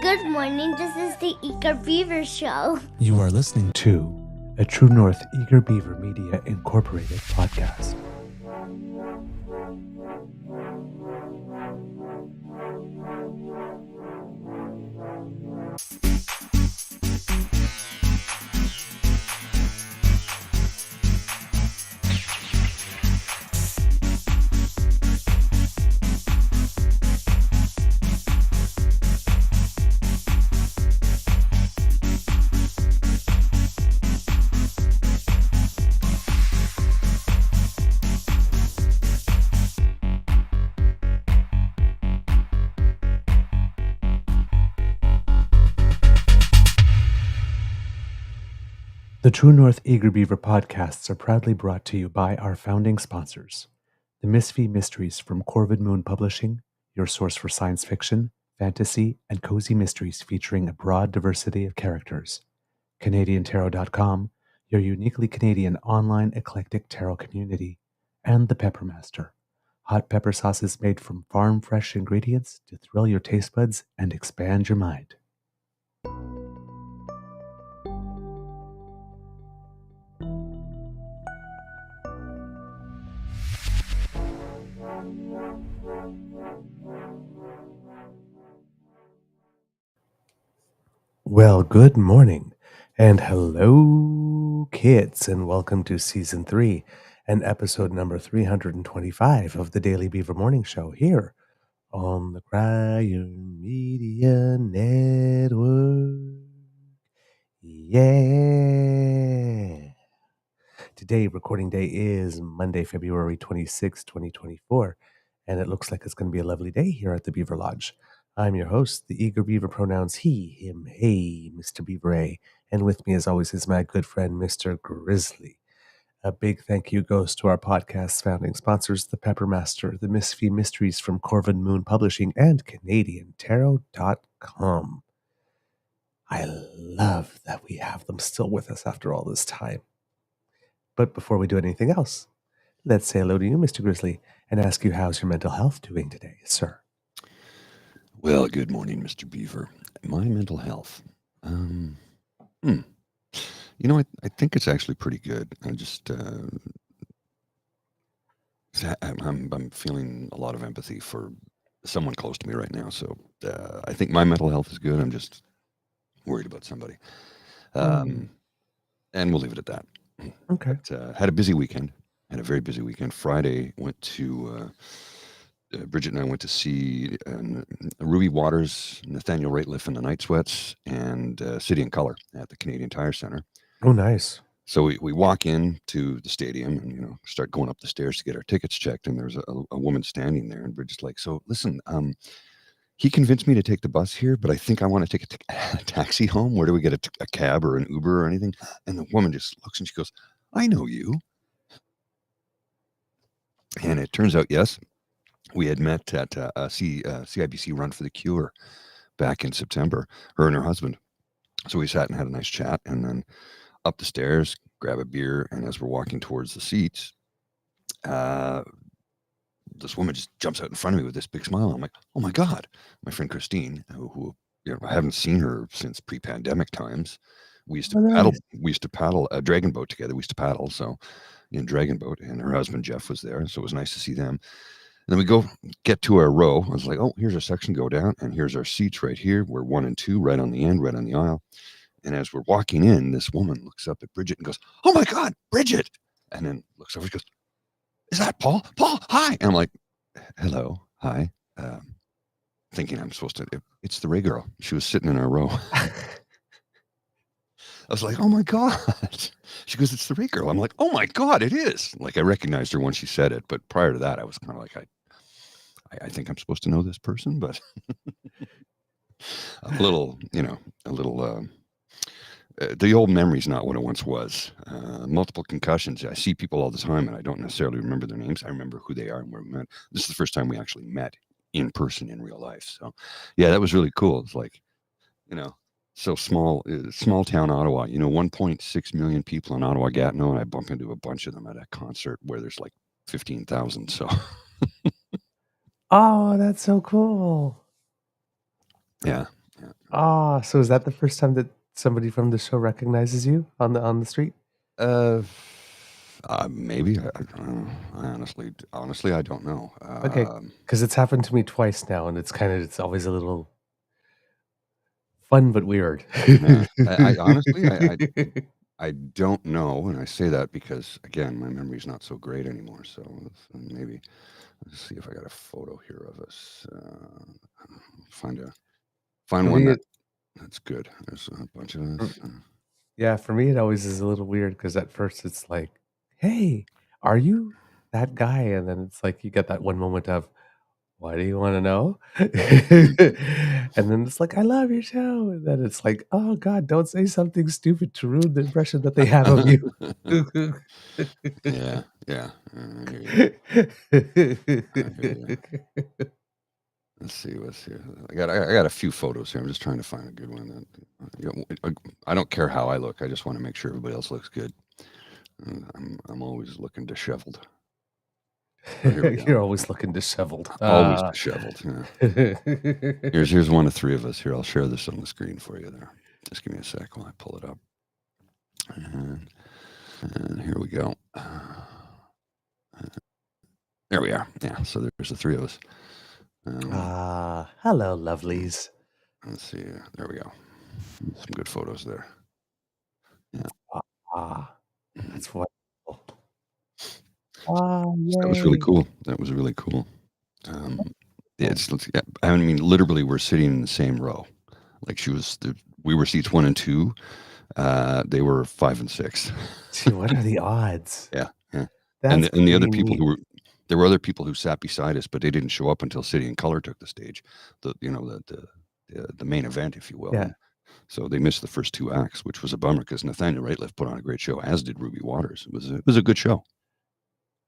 Good morning. This is the Eager Beaver Show. You are listening to a True North Eager Beaver Media Incorporated podcast. The True North Eager Beaver podcasts are proudly brought to you by our founding sponsors, the Misfit Mysteries from Corvid Moon Publishing, your source for science fiction, fantasy, and cozy mysteries featuring a broad diversity of characters, CanadianTarot.com, your uniquely Canadian online eclectic tarot community, and the Pepper Master, hot pepper sauces made from farm-fresh ingredients to thrill your taste buds and expand your mind. Well, good morning, and hello, kids, and welcome to Season 3 and episode number 325 of the Daily Beaver Morning Show here on the Crier Media Network. Yeah! Today, recording day is Monday, February 26, 2024, and it looks like it's going to be a lovely day here at the Beaver Lodge. I'm your host, the Eager Beaver, pronouns he, him, hey, Mr. Beaver A, and with me as always is my good friend, Mr. Grizzly. A big thank you goes to our podcast's founding sponsors, the Pepper Master, the Misfit Mysteries from Corvid Moon Publishing, and CanadianTarot.com. I love that we have them still with us after all this time. But before we do anything else, let's say hello to you, Mr. Grizzly, and ask you how's your mental health doing today, sir? Well, good morning, Mr. Beaver. My mental health. I think it's actually pretty good. I'm feeling a lot of empathy for someone close to me right now. So I think my mental health is good. I'm just worried about somebody. And we'll leave it at that. Okay. But, had a busy weekend. Had a very busy weekend. Friday went to... Bridget and I went to see Ruby Waters, Nathaniel Rateliff and the Night Sweats, and City and Color at the Canadian Tire Center. Oh, nice. So we walk in to the stadium and, start going up the stairs to get our tickets checked. And there's a woman standing there, and Bridget's like, so listen, he convinced me to take the bus here, but I think I want to take a taxi home. Where do we get a cab or an Uber or anything? And the woman just looks and she goes, I know you. And it turns out, yes. We had met at CIBC Run for the Cure back in September, her and her husband. So we sat and had a nice chat, and then up the stairs, grab a beer, and as we're walking towards the seats, this woman just jumps out in front of me with this big smile. I'm like, oh my God. My friend Christine, who I haven't seen her since pre-pandemic times. We used to paddle. We used to paddle a dragon boat together. We used to paddle, so in dragon boat, and her husband Jeff was there, so it was nice to see them. And then we get to our row. I was like, oh, here's our section, go down. And here's our seats right here. We're 1 and 2, right on the end, right on the aisle. And as we're walking in, this woman looks up at Bridget and goes, oh my God, Bridget. And then looks over and goes, is that Paul? Paul, hi. And I'm like, hello, hi. Thinking I'm supposed to, it's the Ray girl. She was sitting in our row. I was like, oh my God. She goes, it's the Ray girl. I'm like, oh my God, it is. Like, I recognized her when she said it. But prior to that, I was kind of like, I think I'm supposed to know this person, but a little, the old memory's not what it once was. Multiple concussions. I see people all the time, and I don't necessarily remember their names. I remember who they are and where we met. This is the first time we actually met in person in real life. So, yeah, that was really cool. It's like, so small town Ottawa, 1.6 million people in Ottawa, Gatineau, and I bump into a bunch of them at a concert where there's like 15,000. So, oh, that's so cool. Yeah. So is that the first time that somebody from the show recognizes you on the street? Maybe. I don't know. Honestly, I don't know. Okay, because it's happened to me twice now, and it's always a little fun but weird. Yeah. I honestly, I don't know, and I say that because again, my memory's not so great anymore. So maybe let's see if I got a photo here of us. Find For one me, that's good. There's a bunch of us. yeah, for me, it always is a little weird because at first it's like, "Hey, are you that guy?" And then it's like you get that one moment of, "Why do you want to know?" And then it's like, "I love your show." And then it's like, "Oh God, don't say something stupid to ruin the impression that they have of you." Yeah. I hear you. Let's see what's here. I got a few photos here. I'm just trying to find a good one. I don't care how I look. I just want to make sure everybody else looks good. I'm always looking disheveled. Oh, here we go. You're always looking disheveled. Always disheveled. Yeah. Here's one of three of us here. I'll share this on the screen for you there. Just give me a sec while I pull it up. And here we go. There we are. Yeah. So there's the three of us. Hello, lovelies. Let's see. There we go. Some good photos there. Yeah. That's wonderful. That was really cool. I mean, literally, we're sitting in the same row. Like we were seats 1 and 2. They were 5 and 6. Gee, what are the odds? Yeah. That's and the other people there were other people who sat beside us, but they didn't show up until City and Color took the stage. The main event, if you will. Yeah. So they missed the first 2 acts, which was a bummer because Nathaniel Rateliff put on a great show, as did Ruby Waters. It was a good show.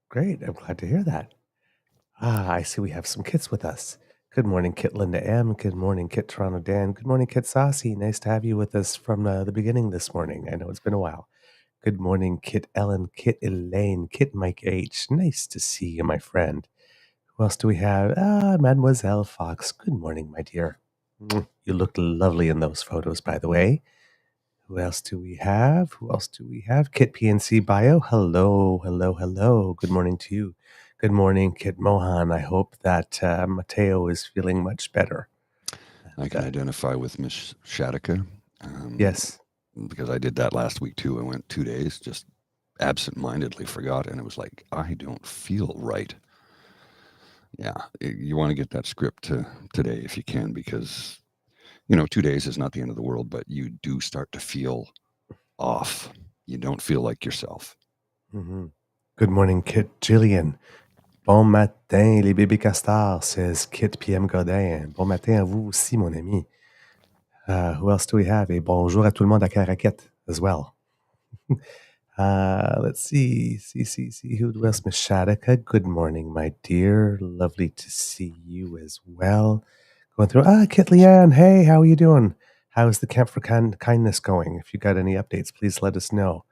Great. I'm glad to hear that. I see we have some kits with us. Good morning, Kit Linda M. Good morning, Kit Toronto Dan. Good morning, Kit Saucy. Nice to have you with us from the beginning this morning. I know it's been a while. Good morning, Kit Ellen, Kit Elaine, Kit Mike H. Nice to see you, my friend. Who else do we have? Mademoiselle Fox. Good morning, my dear. You look lovely in those photos, by the way. Who else do we have? Kit PNC Bio. Hello. Good morning to you. Good morning, Kit Mohan. I hope that Mateo is feeling much better. I can identify with Miss Shadika. Yes. Because I did that last week too. I went 2 days, just absent-mindedly forgot, and it was like, I don't feel right. Yeah, you want to get that script today if you can, because 2 days is not the end of the world, but you do start to feel off. You don't feel like yourself. Mm-hmm. Good morning, Kit Jillian. Bon matin, les bébés castors, says Kit PM Godin. Bon matin à vous aussi, mon ami. Who else do we have? Et bonjour à tout le monde à Caraquette as well. Let's see. Who else? Miss Shadika. Good morning, my dear. Lovely to see you as well. Going through. Kit Leanne. Hey, how are you doing? How is the Camp for Kindness going? If you got any updates, please let us know.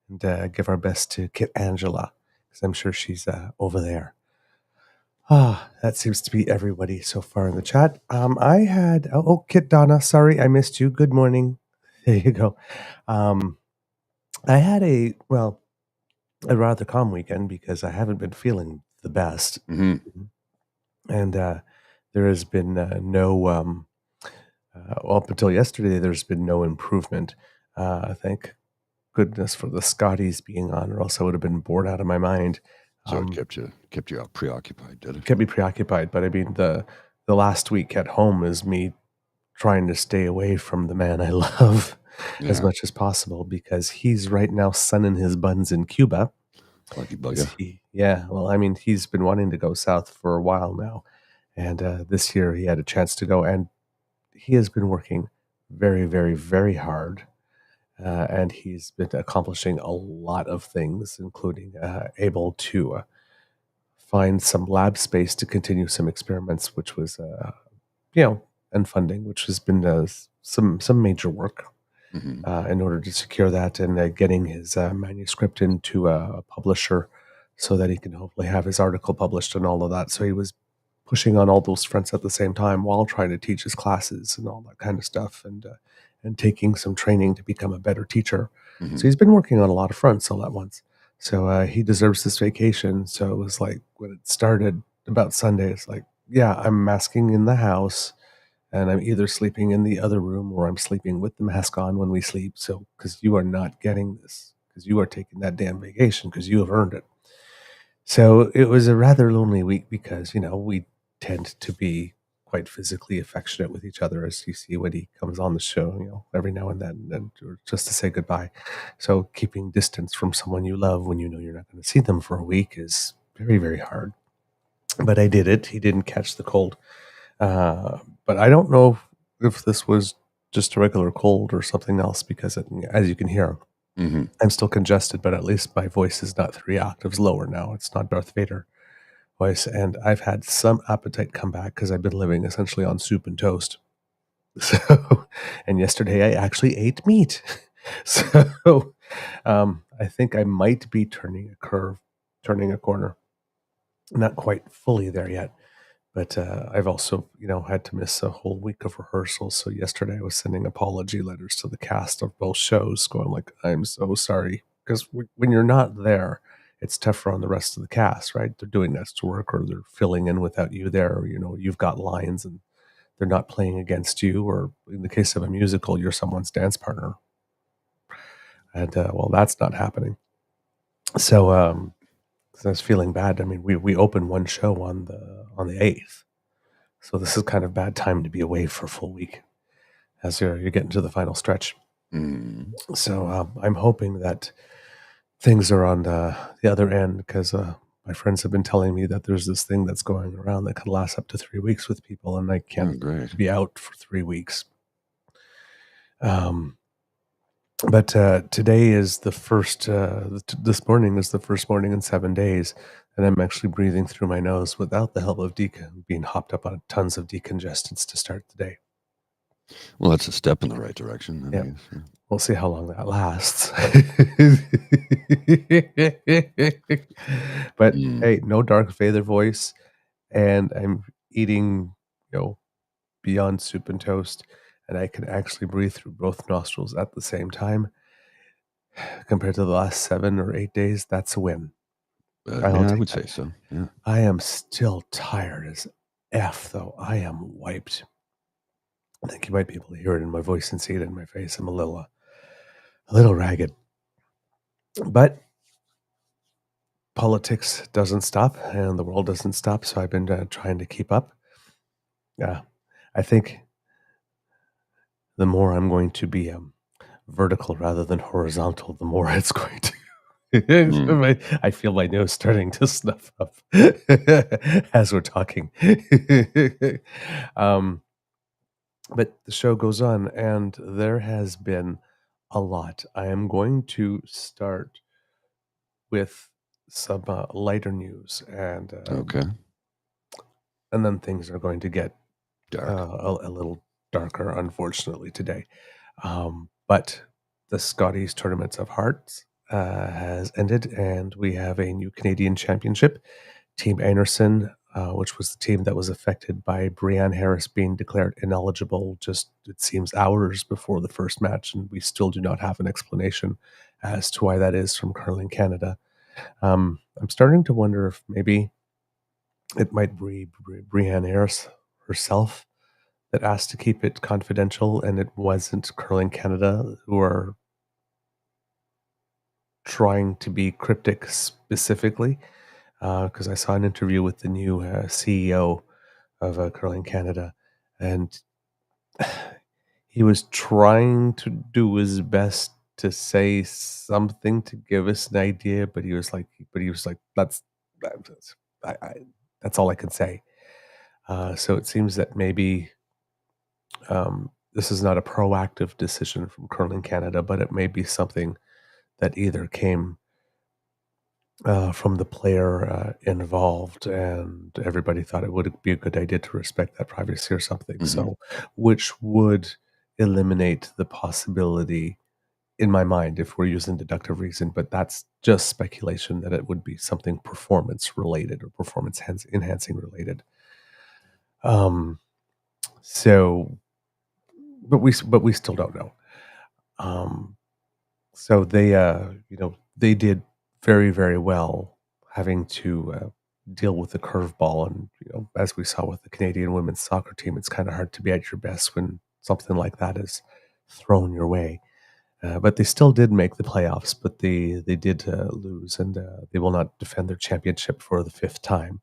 And give our best to Kit Angela, because I'm sure she's over there. That seems to be everybody so far in the chat. I had Kit Donna. Sorry, I missed you. Good morning. There you go. I had a rather calm weekend because I haven't been feeling the best, and there has been no. Up until yesterday, there's been no improvement. Thank goodness for the Scotties being on, or else I would have been bored out of my mind. So it kept you preoccupied, did it? Kept me preoccupied, but I mean the last week at home is me trying to stay away from the man I love as much as possible, because he's right now sunning his buns in Cuba. Lucky bugger. He's been wanting to go south for a while now, and this year he had a chance to go, and he has been working very, very, very hard. And he's been accomplishing a lot of things, including able to find some lab space to continue some experiments, which was, and funding, which has been some major work in order to secure that, and getting his manuscript into a publisher so that he can hopefully have his article published and all of that. So he was pushing on all those fronts at the same time while trying to teach his classes and all that kind of stuff, and taking some training to become a better teacher. So he's been working on a lot of fronts all at once. So he deserves this vacation. So it was like when it started about Sunday, it's like, yeah, I'm masking in the house, and I'm either sleeping in the other room or I'm sleeping with the mask on when we sleep. So because you are not getting this, because you are taking that damn vacation, because you have earned it. So it was a rather lonely week because, we tend to be quite physically affectionate with each other, as you see when he comes on the show, every now and then, or just to say goodbye. So keeping distance from someone you love when you know you're not going to see them for a week is very, very hard. But I did it. He didn't catch the cold. But I don't know if this was just a regular cold or something else, because as you can hear, I'm still congested, but at least my voice is not 3 octaves lower now. It's not Darth Vader voice. And I've had some appetite come back because I've been living essentially on soup and toast. So, and yesterday I actually ate meat. So I think I might be turning a corner. Not quite fully there yet. But I've also, had to miss a whole week of rehearsals. So yesterday I was sending apology letters to the cast of both shows, going like, "I'm so sorry," because when you're not there, it's tougher on the rest of the cast, right? They're doing extra work, or they're filling in without you there. Or, you've got lines and they're not playing against you. Or in the case of a musical, you're someone's dance partner, and well, that's not happening. So I was feeling bad. I mean, we opened one show on the 8th. So this is kind of bad time to be away for a full week as you're getting to the final stretch. So I'm hoping that things are on the other end, because my friends have been telling me that there's this thing that's going around that can last up to 3 weeks with people, and I can't be out for 3 weeks. But today is the first, this morning is the first morning in 7 days, and I'm actually breathing through my nose without the help of being hopped up on tons of decongestants to start the day. Well, that's a step in the right direction. Yeah. We'll see how long that lasts. But hey, no Darth Vader voice, and I'm eating, beyond soup and toast, and I can actually breathe through both nostrils at the same time. Compared to the last 7 or 8 days, that's a win. I would say so. Yeah. I am still tired as F, though. I am wiped. I think you might be able to hear it in my voice and see it in my face. I'm a little ragged. But politics doesn't stop, and the world doesn't stop, so I've been trying to keep up. Yeah, I think the more I'm going to be vertical rather than horizontal, the more it's going to. I feel my nose starting to snuff up as we're talking. But the show goes on, and there has been a lot. I am going to start with some lighter news, and and then things are going to get a little darker, unfortunately, today. But the Scotties Tournament of Hearts has ended, and we have a new Canadian championship. Team Anderson, which was the team that was affected by Brianne Harris being declared ineligible just, it seems, hours before the first match, and we still do not have an explanation as to why that is from Curling Canada. I'm starting to wonder if maybe it might be Brianne Harris herself that asked to keep it confidential, and it wasn't Curling Canada who are trying to be cryptic specifically. Because I saw an interview with the new CEO of Curling Canada, and he was trying to do his best to say something to give us an idea, but he was like, that's all I can say. So it seems that maybe this is not a proactive decision from Curling Canada, but it may be something that either came from the player involved, and everybody thought it would be a good idea to respect that privacy or something. So, which would eliminate the possibility, in my mind, if we're using deductive reason, but that's just speculation, that it would be something performance related or performance enhancing related. So, but we still don't know. So they, they did very, very well having to deal with the curveball. And, as we saw with the Canadian women's soccer team, it's kind of hard to be at your best when something like that is thrown your way. But they still did make the playoffs, but they did lose, and they will not defend their championship for the 5th time.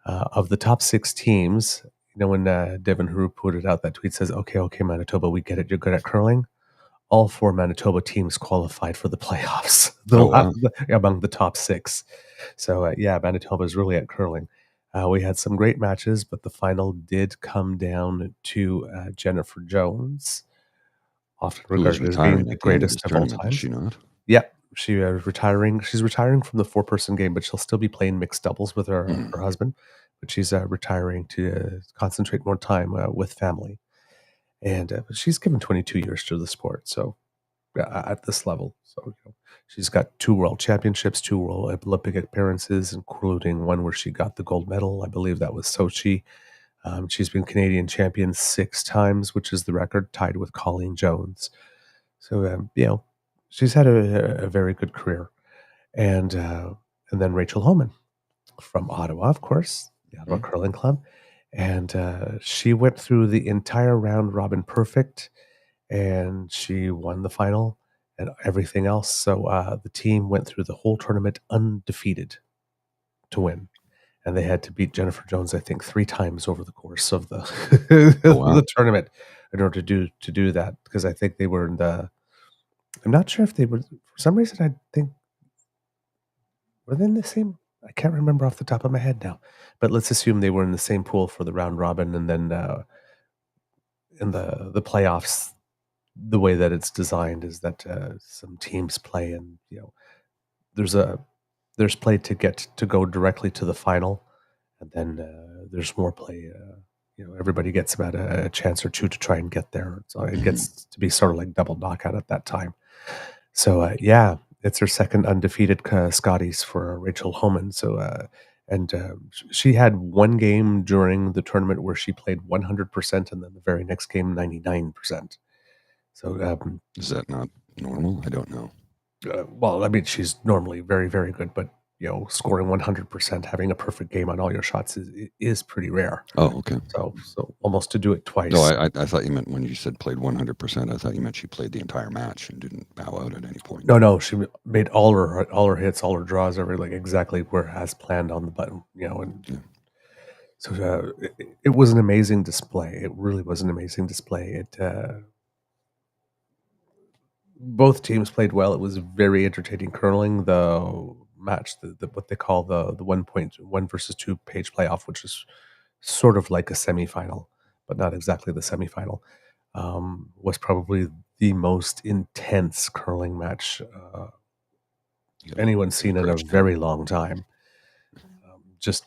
Of the top 6 teams, when Devin Haru put it out, that tweet says, okay, Manitoba, we get it. You're good at curling. All 4 Manitoba teams qualified for the playoffs among the top 6. So, Manitoba is really at curling. We had some great matches, but the final did come down to Jennifer Jones, often Who was regarded as being retiring the at the end of greatest this of all tournament, is time. she not? Yeah, she retiring. She's retiring from the 4-person game, but she'll still be playing mixed doubles with her husband. But she's retiring to concentrate more time with family. And she's given 22 years to the sport, so at this level. So she's got 2 world championships, 2 world Olympic appearances, including one where she got the gold medal. I believe that was Sochi. She's been Canadian champion 6 times, which is the record, tied with Colleen Jones. So she's had a very good career. And then Rachel Homan from Ottawa, of course, the Ottawa Curling Club. And she went through the entire round robin perfect, and she won the final and everything else. So the team went through the whole tournament undefeated to win. And they had to beat Jennifer Jones, I think, 3 times over the course of the the tournament in order to do that, because I think they were in the. I'm not sure if they were, for some reason. I think were they in the same. I can't remember off the top of my head now, but let's assume they were in the same pool for the round robin, and then in the playoffs, the way that it's designed is that some teams play, and there's play to get to go directly to the final, and then there's more play. Everybody gets about a chance or 2 to try and get there. So it gets to be sort of like double knockout at that time. So it's her second undefeated Scotties for Rachel Homan. So she had 1 game during the tournament where she played 100%, and then the very next game 99%. So is that not normal? I don't know. Well, I mean, she's normally very, very good, but scoring 100%, having a perfect game on all your shots is pretty rare. Oh, okay. So almost to do it twice. No, I thought you meant when you said played 100%. I thought you meant she played the entire match and didn't bow out at any point. No, she made all her hits, all her draws, exactly where as planned on the button. So it was an amazing display. It really was an amazing display. Both teams played well. It was very entertaining curling. The match, what they call the 1.1 versus 2 page playoff, which is sort of like a semifinal, but not exactly the semifinal, was probably the most intense curling match anyone's seen in a very long time. Just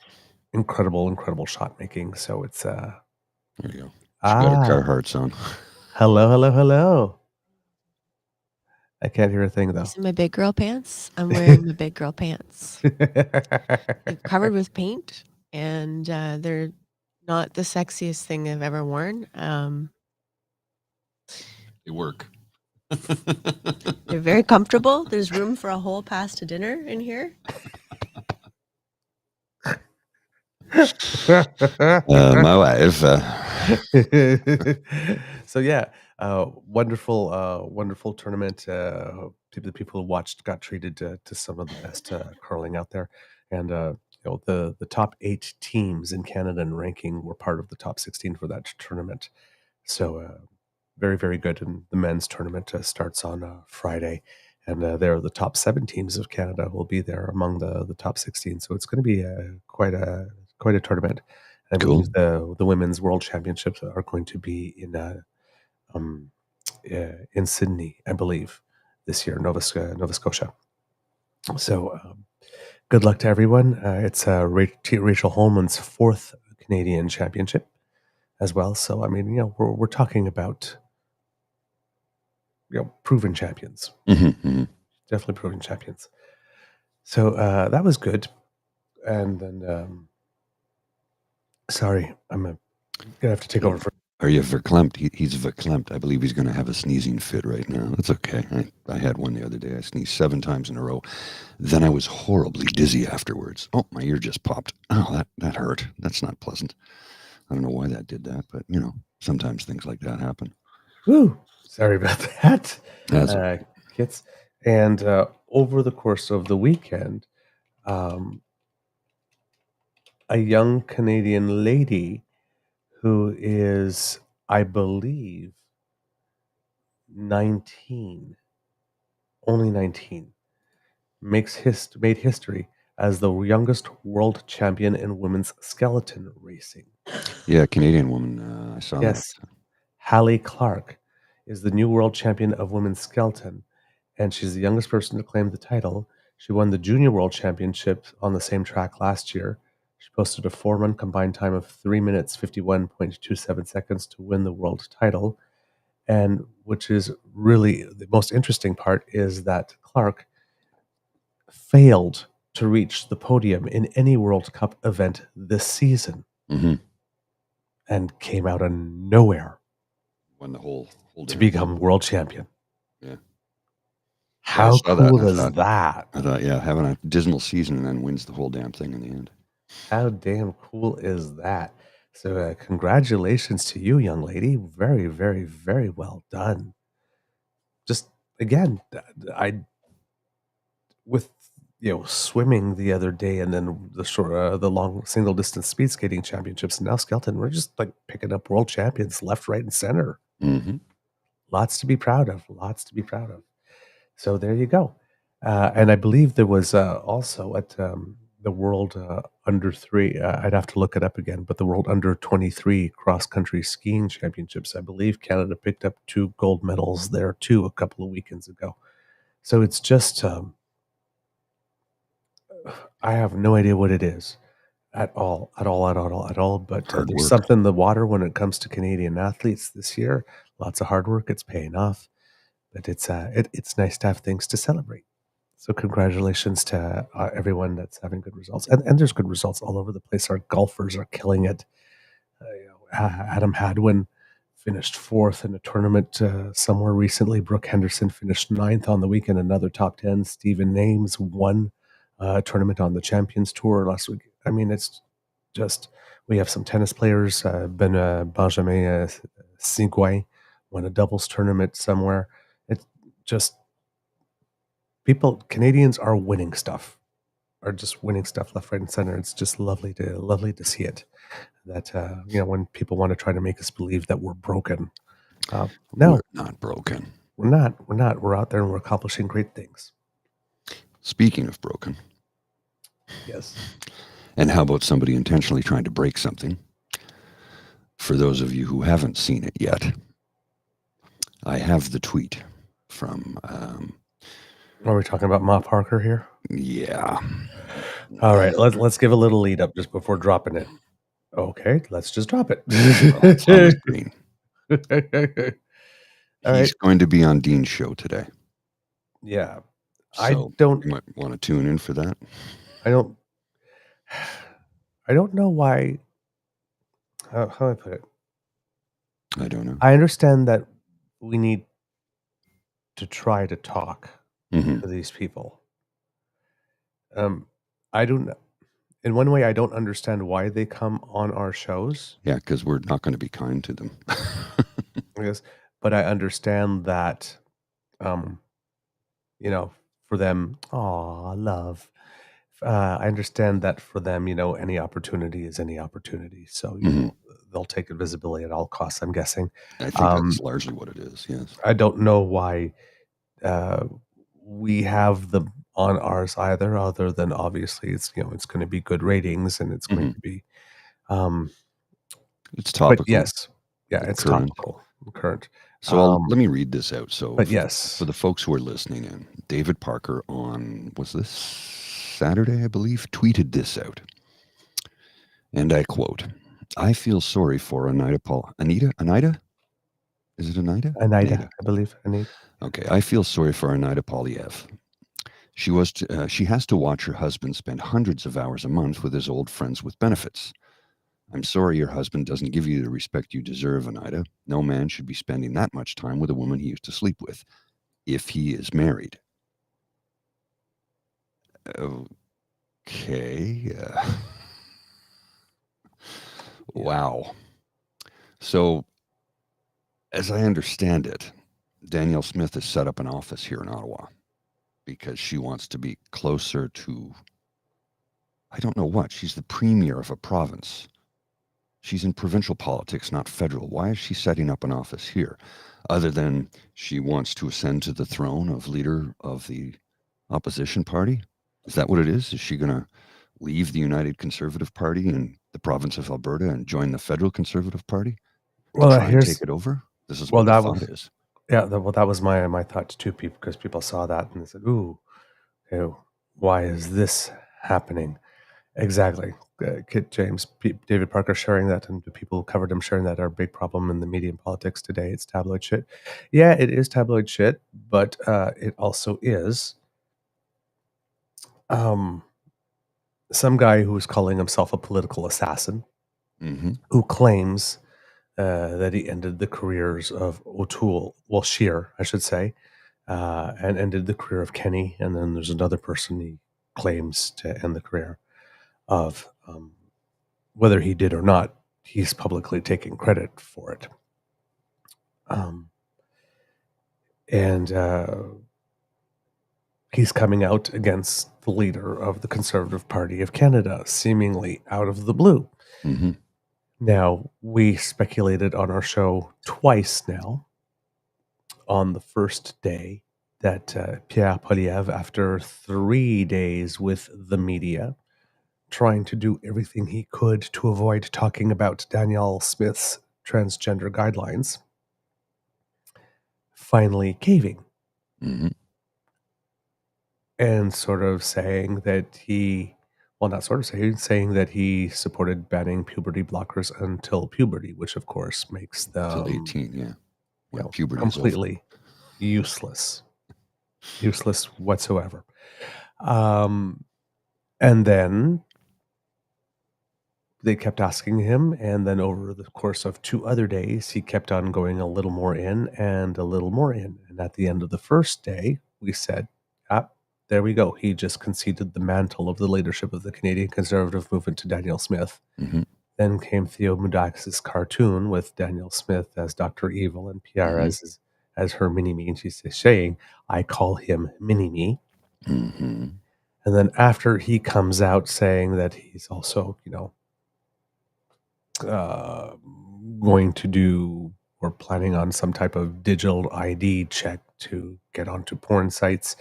incredible shot making. So it's there you go. She got her Carhartts on. Hello. I can't hear a thing, though. These are my big girl pants. I'm wearing my big girl pants. They're covered with paint, and they're not the sexiest thing I've ever worn. They work. They're very comfortable. There's room for a whole pasta dinner in here. My wife. So wonderful tournament. The people who watched got treated to some of the best curling out there, and the top 8 teams in Canada in ranking were part of the top 16 for that tournament. So very, very good. And the men's tournament starts on Friday, and there the top 7 teams of Canada will be there among the top 16. So it's going to be quite a tournament. I believe the women's world championships are going to be in Sydney, I believe, this year, Nova Scotia. So good luck to everyone. It's Rachel Holman's 4th Canadian championship as well. So I mean, we're talking about proven champions. Definitely proven champions. So that was good. And then sorry, I'm Gonna have to take over for. Are you verklempt? He's verklempt. I believe he's going to have a sneezing fit right now. That's okay. I had one the other day. I sneezed 7 times in a row. Then I was horribly dizzy afterwards. Oh, my ear just popped. Oh, that hurt. That's not pleasant. I don't know why that did that, but, sometimes things like that happen. Woo! Sorry about that. That's okay. Kits. And over the course of the weekend, a young Canadian lady who is, I believe, 19, only 19, made history as the youngest world champion in women's skeleton racing. Yeah, Canadian woman. I saw Yes. that. Hallie Clark is the new world champion of women's skeleton, and she's the youngest person to claim the title. She won the junior world championship on the same track last year. She posted a 4-run combined time of 3 minutes 51.27 seconds to win the world title. And which is really the most interesting part is that Clark failed to reach the podium in any World Cup event this season and came out of nowhere Won the whole to become world champion. Yeah. How cool is that? I thought, having a dismal season and then wins the whole damn thing in the end. How damn cool is that? So congratulations to you, young lady. Very, very, very well done. Just, again, with swimming the other day and then the long single distance speed skating championships and now skeleton, we're just like picking up world champions left, right, and center. Lots to be proud of. So there you go. And I believe there was also at the World Under 3, I'd have to look it up again, but the World Under 23 cross-country skiing championships, I believe Canada picked up 2 gold medals there too a couple of weekends ago. So it's just, I have no idea what it is at all, but there's something in the water when it comes to Canadian athletes this year. Lots of hard work, it's paying off, but it's nice to have things to celebrate. So congratulations to everyone that's having good results. And there's good results all over the place. Our golfers are killing it. Adam Hadwin finished 4th in a tournament somewhere recently. Brooke Henderson finished 9th on the weekend, another top 10. Stephen Ames won a tournament on the Champions Tour last week. I mean, it's just, we have some tennis players. Benjamin Sigouin won a doubles tournament somewhere. It's just, Canadians are winning stuff, left, right, and center. It's just lovely to see it. That when people want to try to make us believe that we're broken, no, we're not broken. We're not. We're out there and we're accomplishing great things. Speaking of broken, yes. And how about somebody intentionally trying to break something? For those of you who haven't seen it yet, I have the tweet from. Are we talking about Ma Parker here? Yeah. All right, let's give a little lead up just before dropping it. Okay, let's just drop it. It's on the screen. He's going to be on Dean's show today. Yeah. So I don't. You might want to tune in for that. I don't know why. How do I put it? I don't know. I understand that we need to try to talk to these people. I don't. In one way, I don't understand why they come on our shows. Yeah, because we're not going to be kind to them. Yes, but I understand that, for them, love. I understand that for them, any opportunity is any opportunity. So they'll take visibility at all costs, I'm guessing. I think that's largely what it is, yes. I don't know why we have them on ours either, other than obviously it's going to be good ratings and it's going to be it's topical. But yes, it's topical, current. So let me read this out. So but yes, for the folks who are listening in, David Parker was this Saturday, I believe, tweeted this out. And I quote, "I feel sorry for Anita? Is it Anita? Anita, I believe. Anita. Okay, I feel sorry for Anita Poilievre. She has to watch her husband spend hundreds of hours a month with his old friends with benefits. I'm sorry your husband doesn't give you the respect you deserve, Oneida. No man should be spending that much time with a woman he used to sleep with, if he is married. Okay. Wow. So, as I understand it, Danielle Smith has set up an office here in Ottawa because she wants to be closer to, I don't know what. She's the premier of a province. She's in provincial politics, not federal. Why is she setting up an office here? Other than she wants to ascend to the throne of leader of the opposition party? Is that what it is? Is she going to leave the United Conservative Party in the province of Alberta and join the federal Conservative Party to try and take it over? This is what the thought is. Yeah, that was my thought too, because people saw that and they said, "Ooh, okay, why is this happening?" Exactly. Kit James, David Parker sharing that, and the people who covered him sharing that are a big problem in the media and politics today. It's tabloid shit. Yeah, it is tabloid shit, but it also is some guy who's calling himself a political assassin, who claims that he ended the careers of Scheer, I should say, and ended the career of Kenny. And then there's another person he claims to end the career of. Whether he did or not, he's publicly taking credit for it. And he's coming out against the leader of the Conservative Party of Canada, seemingly out of the blue. Now, we speculated on our show twice now on the first day that Pierre Poilievre, after 3 days with the media, trying to do everything he could to avoid talking about Danielle Smith's transgender guidelines, finally caving. And sort of saying that saying that he supported banning puberty blockers until puberty, which of course makes them Till 18, yeah. When puberty completely useless whatsoever. And then they kept asking him, and then over the course of 2 other days, he kept on going a little more in and a little more in. And at the end of the first day, we said, there we go. He just conceded the mantle of the leadership of the Canadian Conservative movement to Danielle Smith. Then came Theo Mudax's cartoon with Danielle Smith as Dr. Evil and Pierre as her mini-me. And she's saying, I call him mini-me. And then after he comes out saying that he's also, going to do or planning on some type of digital ID check to get onto porn sites,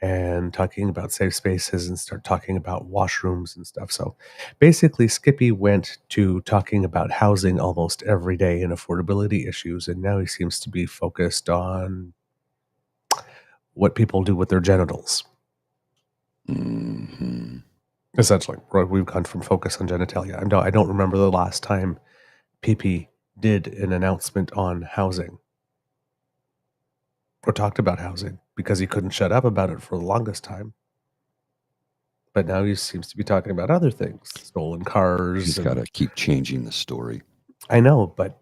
and talking about safe spaces and start talking about washrooms and stuff. So basically Skippy went to talking about housing almost every day and affordability issues, and now he seems to be focused on what people do with their genitals. Essentially, we've gone from focus on genitalia. I don't remember the last time PeePee did an announcement on housing or talked about housing, because he couldn't shut up about it for the longest time. But now he seems to be talking about other things, stolen cars. He's got to keep changing the story. I know, but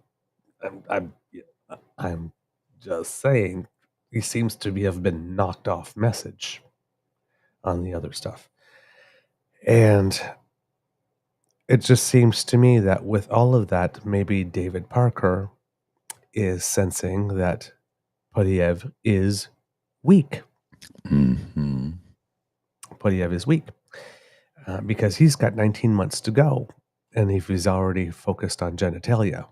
I'm just saying he seems to have been knocked off message on the other stuff. And it just seems to me that with all of that, maybe David Parker is sensing that Poilievre is weak. Poilievre is weak because he's got 19 months to go. And if he's already focused on genitalia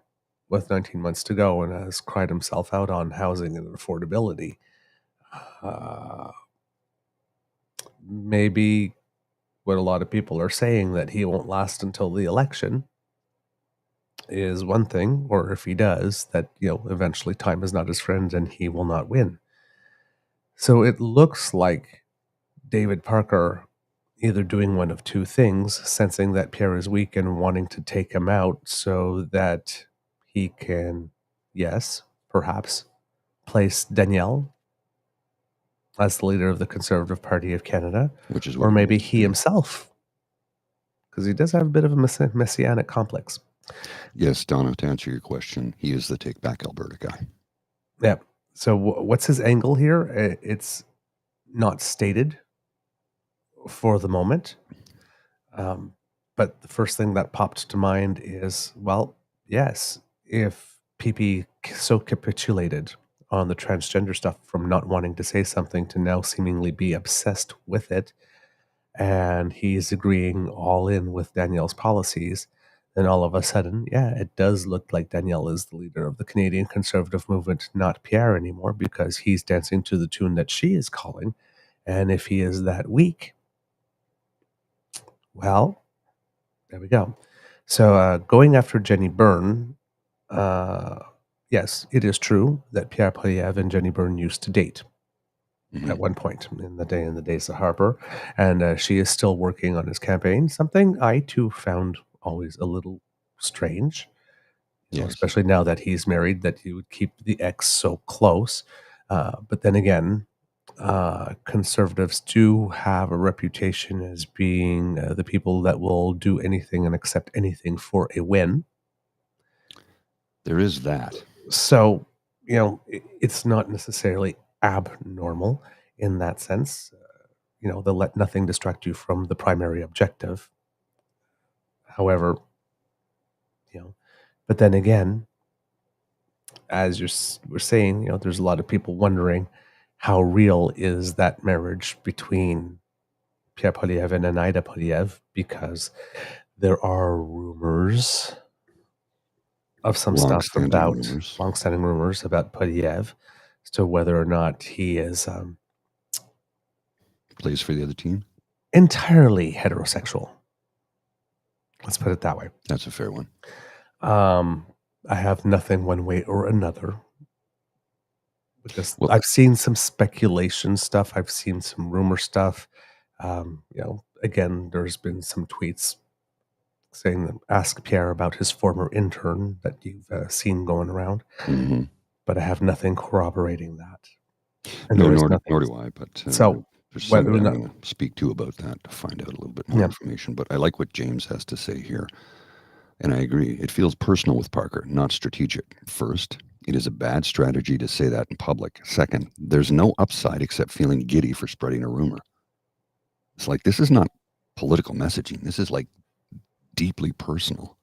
with 19 months to go and has cried himself out on housing and affordability, maybe what a lot of people are saying, that he won't last until the election, is one thing, or if he does, that eventually time is not his friend and he will not win. So it looks like David Parker either doing one of two things, sensing that Pierre is weak and wanting to take him out so that he can, yes, perhaps, place Danielle as the leader of the Conservative Party of Canada, which is or maybe he himself, because he does have a bit of a messianic complex. Yes, Donna, to answer your question, he is the Take Back Alberta guy. Yeah. So what's his angle here? It's not stated for the moment. But the first thing that popped to mind is, well, yes, if PeePee so capitulated on the transgender stuff from not wanting to say something to now seemingly be obsessed with it, and he's agreeing all in with Danielle's policies, then all of a sudden, yeah, it does look like Danielle is the leader of the Canadian conservative movement, not Pierre anymore, because he's dancing to the tune that she is calling. And if he is that weak, well, there we go. So going after Jenni Byrne, yes, it is true that Pierre Poilievre and Jenni Byrne used to date at one point in the days of Harper, and she is still working on his campaign. Something I too found always a little strange, Yes. especially now that he's married, that he would keep the ex so close. But then again, conservatives do have a reputation as being the people that will do anything and accept anything for a win. There is that. So, it's not necessarily abnormal in that sense. They'll let nothing distract you from the primary objective. However, but then again, as we're saying, there's a lot of people wondering how real is that marriage between Pierre Poilievre and Anita Poilievre, because there are rumors of some stuff about long-standing rumors about Poilievre as to whether or not he is plays for the other team, entirely heterosexual. Let's put it that way. That's a fair one. I have nothing one way or another, because I've seen some speculation stuff. I've seen some rumor stuff. Again, there's been some tweets saying that ask Pierre about his former intern that you've seen going around. Mm-hmm. But I have nothing corroborating that. And nor do I. But so there's somebody I'm going to speak to about that to find out a little bit more information. But I like what James has to say here. And I agree. It feels personal with Parker, not strategic. First, it is a bad strategy to say that in public. Second, there's no upside except feeling giddy for spreading a rumor. It's like, this is not political messaging. This is like deeply personal.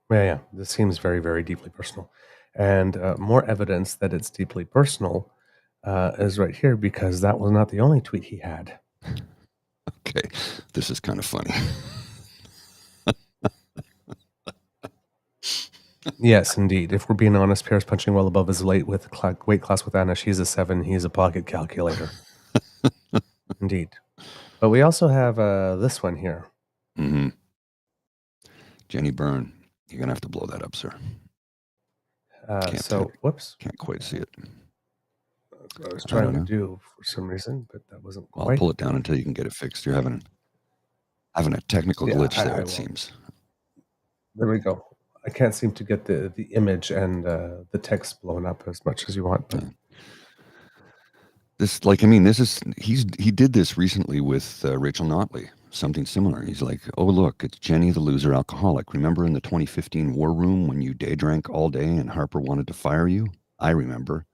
Yeah. This seems very, very deeply personal. And more evidence that it's deeply personal is right here, because that was not the only tweet he had. Okay. This is kind of funny. Yes, indeed. If we're being honest, Pierre's punching well above his weight class with Anna. She's a 7. He's a pocket calculator. Indeed. But we also have this one here. Mm-hmm. Jenni Byrne, you're going to have to blow that up, sir. Whoops. Can't quite see it. That's what I was trying to do for some reason, but that wasn't quite. I'll pull it down until you can get it fixed. You're having a technical glitch there, it seems. There we go. I can't seem to get the image and the text blown up as much as you want. But. He did this recently with Rachel Notley, something similar. He's like, oh, look, it's Jenny, the loser alcoholic. Remember in the 2015 war room when you day drank all day and Harper wanted to fire you? I remember.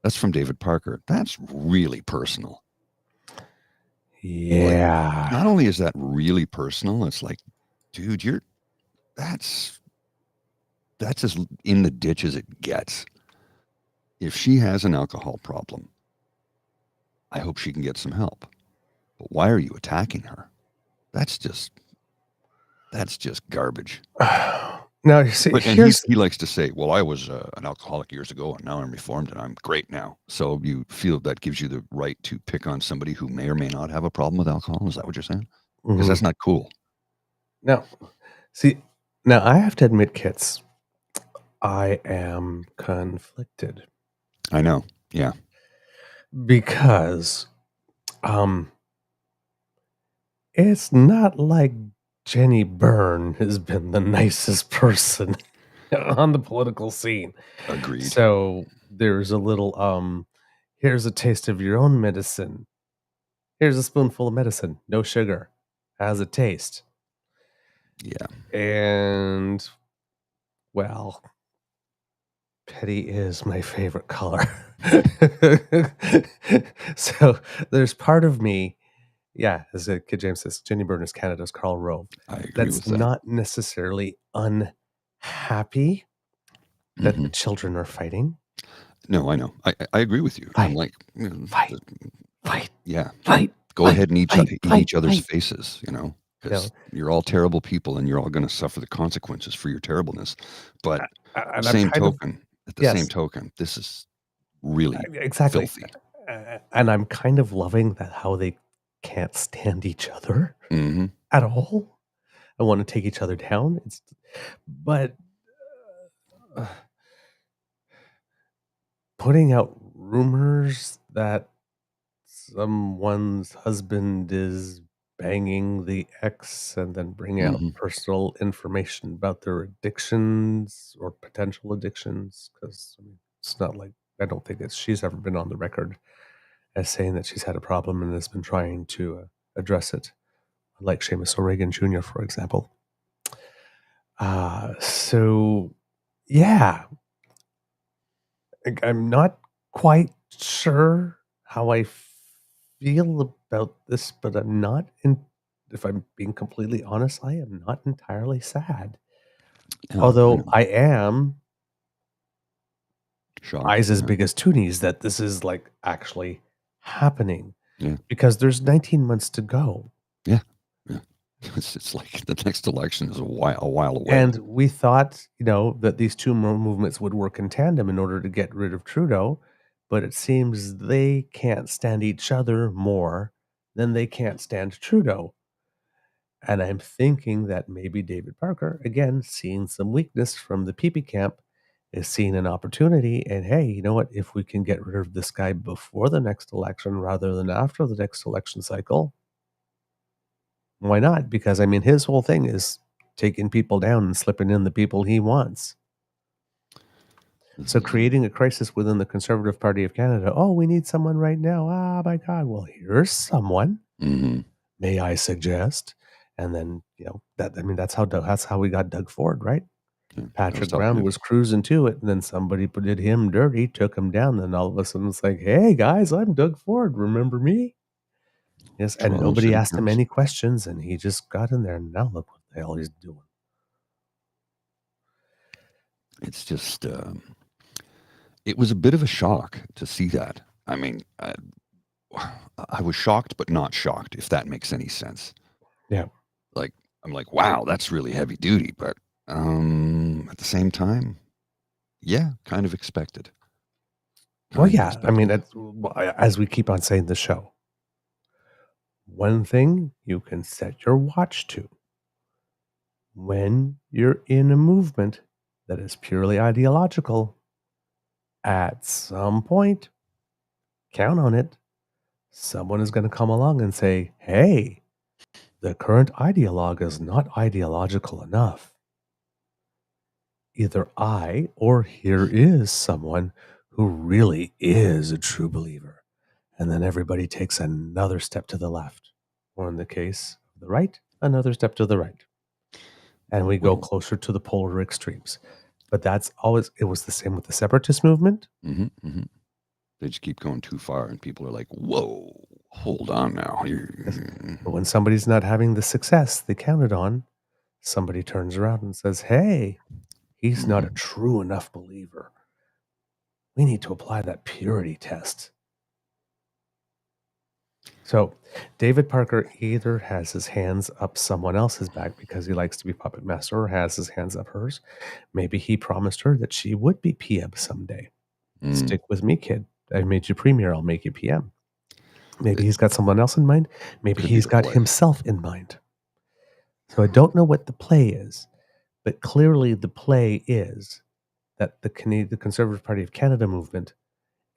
That's from David Parker. That's really personal. Yeah. Like, not only is that really personal, it's like, dude, that's as in the ditch as it gets. If she has an alcohol problem, I hope she can get some help. But why are you attacking her? That's just garbage. Now, you see, he likes to say, well, I was an alcoholic years ago and now I'm reformed and I'm great now. So you feel that gives you the right to pick on somebody who may or may not have a problem with alcohol? Is that what you're saying? Because that's not cool. No. See, now I have to admit, Kits, I am conflicted. I know. Yeah. Because it's not like Jenni Byrne has been the nicest person on the political scene. Agreed. So there's a little here's a taste of your own medicine. Here's a spoonful of medicine, no sugar. How's it taste? Yeah. And Well, petty is my favorite color. So there's part of me, yeah, as a kid James says, Jenni Byrne is Canada's Karl Rove. I agree That's with that. not necessarily unhappy that the children are fighting. No, I know. I agree with you. I'm like, Fight. yeah, Fight. go ahead and eat each other's faces, because Yeah. you're all terrible people and you're all going to suffer the consequences for your terribleness. But And at the same token, this is really exactly. filthy. And I'm kind of loving that how they can't stand each other at all. I want to take each other down. But putting out rumors that someone's husband is banging the ex and then bring out personal information about their addictions or potential addictions, because it's not like, I don't think she's ever been on the record as saying that she's had a problem and has been trying to address it, like Seamus O'Regan Jr., for example. So, yeah, I'm not quite sure how I feel about this, but I'm not, if I'm being completely honest, I am not entirely sad. Yeah, Although I am shocked. eyes as big as toonies that this is like actually happening. Yeah. Because there's 19 months to go. Yeah. Yeah. It's like the next election is a while away. And we thought, that these two movements would work in tandem in order to get rid of Trudeau, but it seems they can't stand each other more than they can't stand Trudeau. And I'm thinking that maybe David Parker, again, seeing some weakness from the PeePee camp, is seeing an opportunity. And hey, you know what? If we can get rid of this guy before the next election rather than after the next election cycle, why not? Because, his whole thing is taking people down and slipping in the people he wants. So creating a crisis within the Conservative Party of Canada. Oh, we need someone right now. Ah, my God. Well, here's someone. May I suggest? And then, that's how we got Doug Ford, right? Yeah, Patrick Brown was cruising to it, and then somebody did him dirty, took him down, and all of a sudden it's like, hey guys, I'm Doug Ford. Remember me? Yes, and nobody asked him any questions, and he just got in there, and now look what the hell he's doing. It's just, it was a bit of a shock to see that. I was shocked, but not shocked, if that makes any sense. Yeah. I'm like, wow, that's really heavy duty, but at the same time, yeah, kind of expected. As we keep on saying the show, one thing you can set your watch to when you're in a movement that is purely ideological, at some point, count on it, someone is going to come along and say, hey, the current ideologue is not ideological enough. Either I or here is someone who really is a true believer. And then everybody takes another step to the left, or in the case of the right, another step to the right. And we go closer to the polar extremes. But it was the same with the separatist movement. They just keep going too far, and people are like, whoa, hold on now. But when somebody's not having the success they counted on, somebody turns around and says, hey, he's not a true enough believer. We need to apply that purity test. So David Parker either has his hands up someone else's back because he likes to be puppet master, or has his hands up hers. Maybe he promised her that she would be PM someday. Stick with me, kid. I made you premier. I'll make you PM. Maybe he's got someone else in mind. Maybe he's got himself in mind. So I don't know what the play is, but clearly the play is that the Conservative Party of Canada movement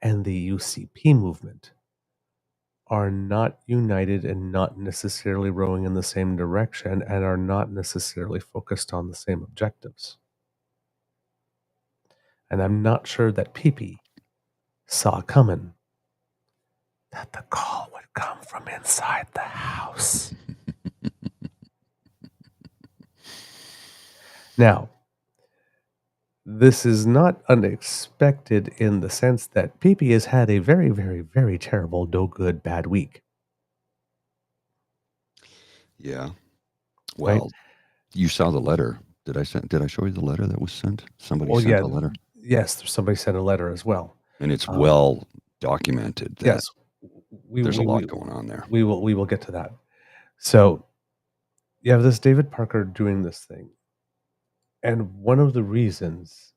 and the UCP movement are not united and not necessarily rowing in the same direction and are not necessarily focused on the same objectives. And I'm not sure that PeePee saw coming that the call would come from inside the house. Now, this is not unexpected in the sense that PeePee has had a very, very, very terrible, no good, bad week. Yeah. Right? Well, you saw the letter. Did I show you the letter that was sent? Somebody Well, sent yeah, a letter. yes, somebody sent a letter as well. And it's Um, well documented that Yes, there's a lot going on there. we will get to that. So you have this David Parker doing this thing, and one of the reasons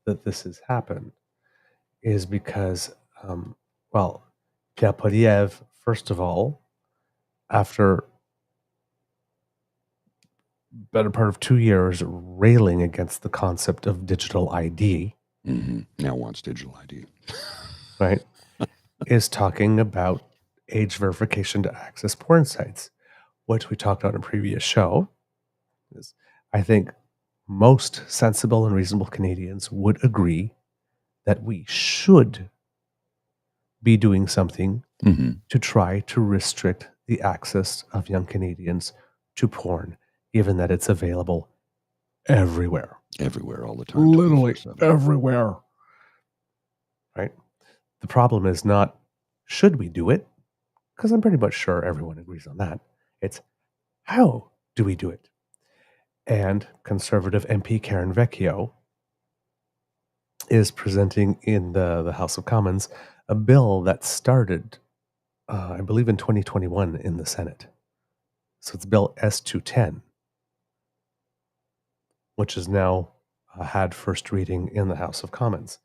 that this has happened is because, well, Pierre Poilievre, first of all, after better part of 2 years railing against the concept of digital ID, Now wants digital ID. right, is talking about age verification to access porn sites, which we talked about in a previous show. Is I think most sensible and reasonable Canadians would agree that we should be doing something to try to restrict the access of young Canadians to porn, given that it's available everywhere. Everywhere, all the time. Literally 24/7. everywhere. Right? The problem is not should we do it, because I'm pretty much sure everyone agrees on that. It's how do we do it? And Conservative MP Karen Vecchio is presenting in the House of Commons a bill that started, I believe, in 2021 in the Senate. So it's Bill S210, which is now had first reading in the House of Commons.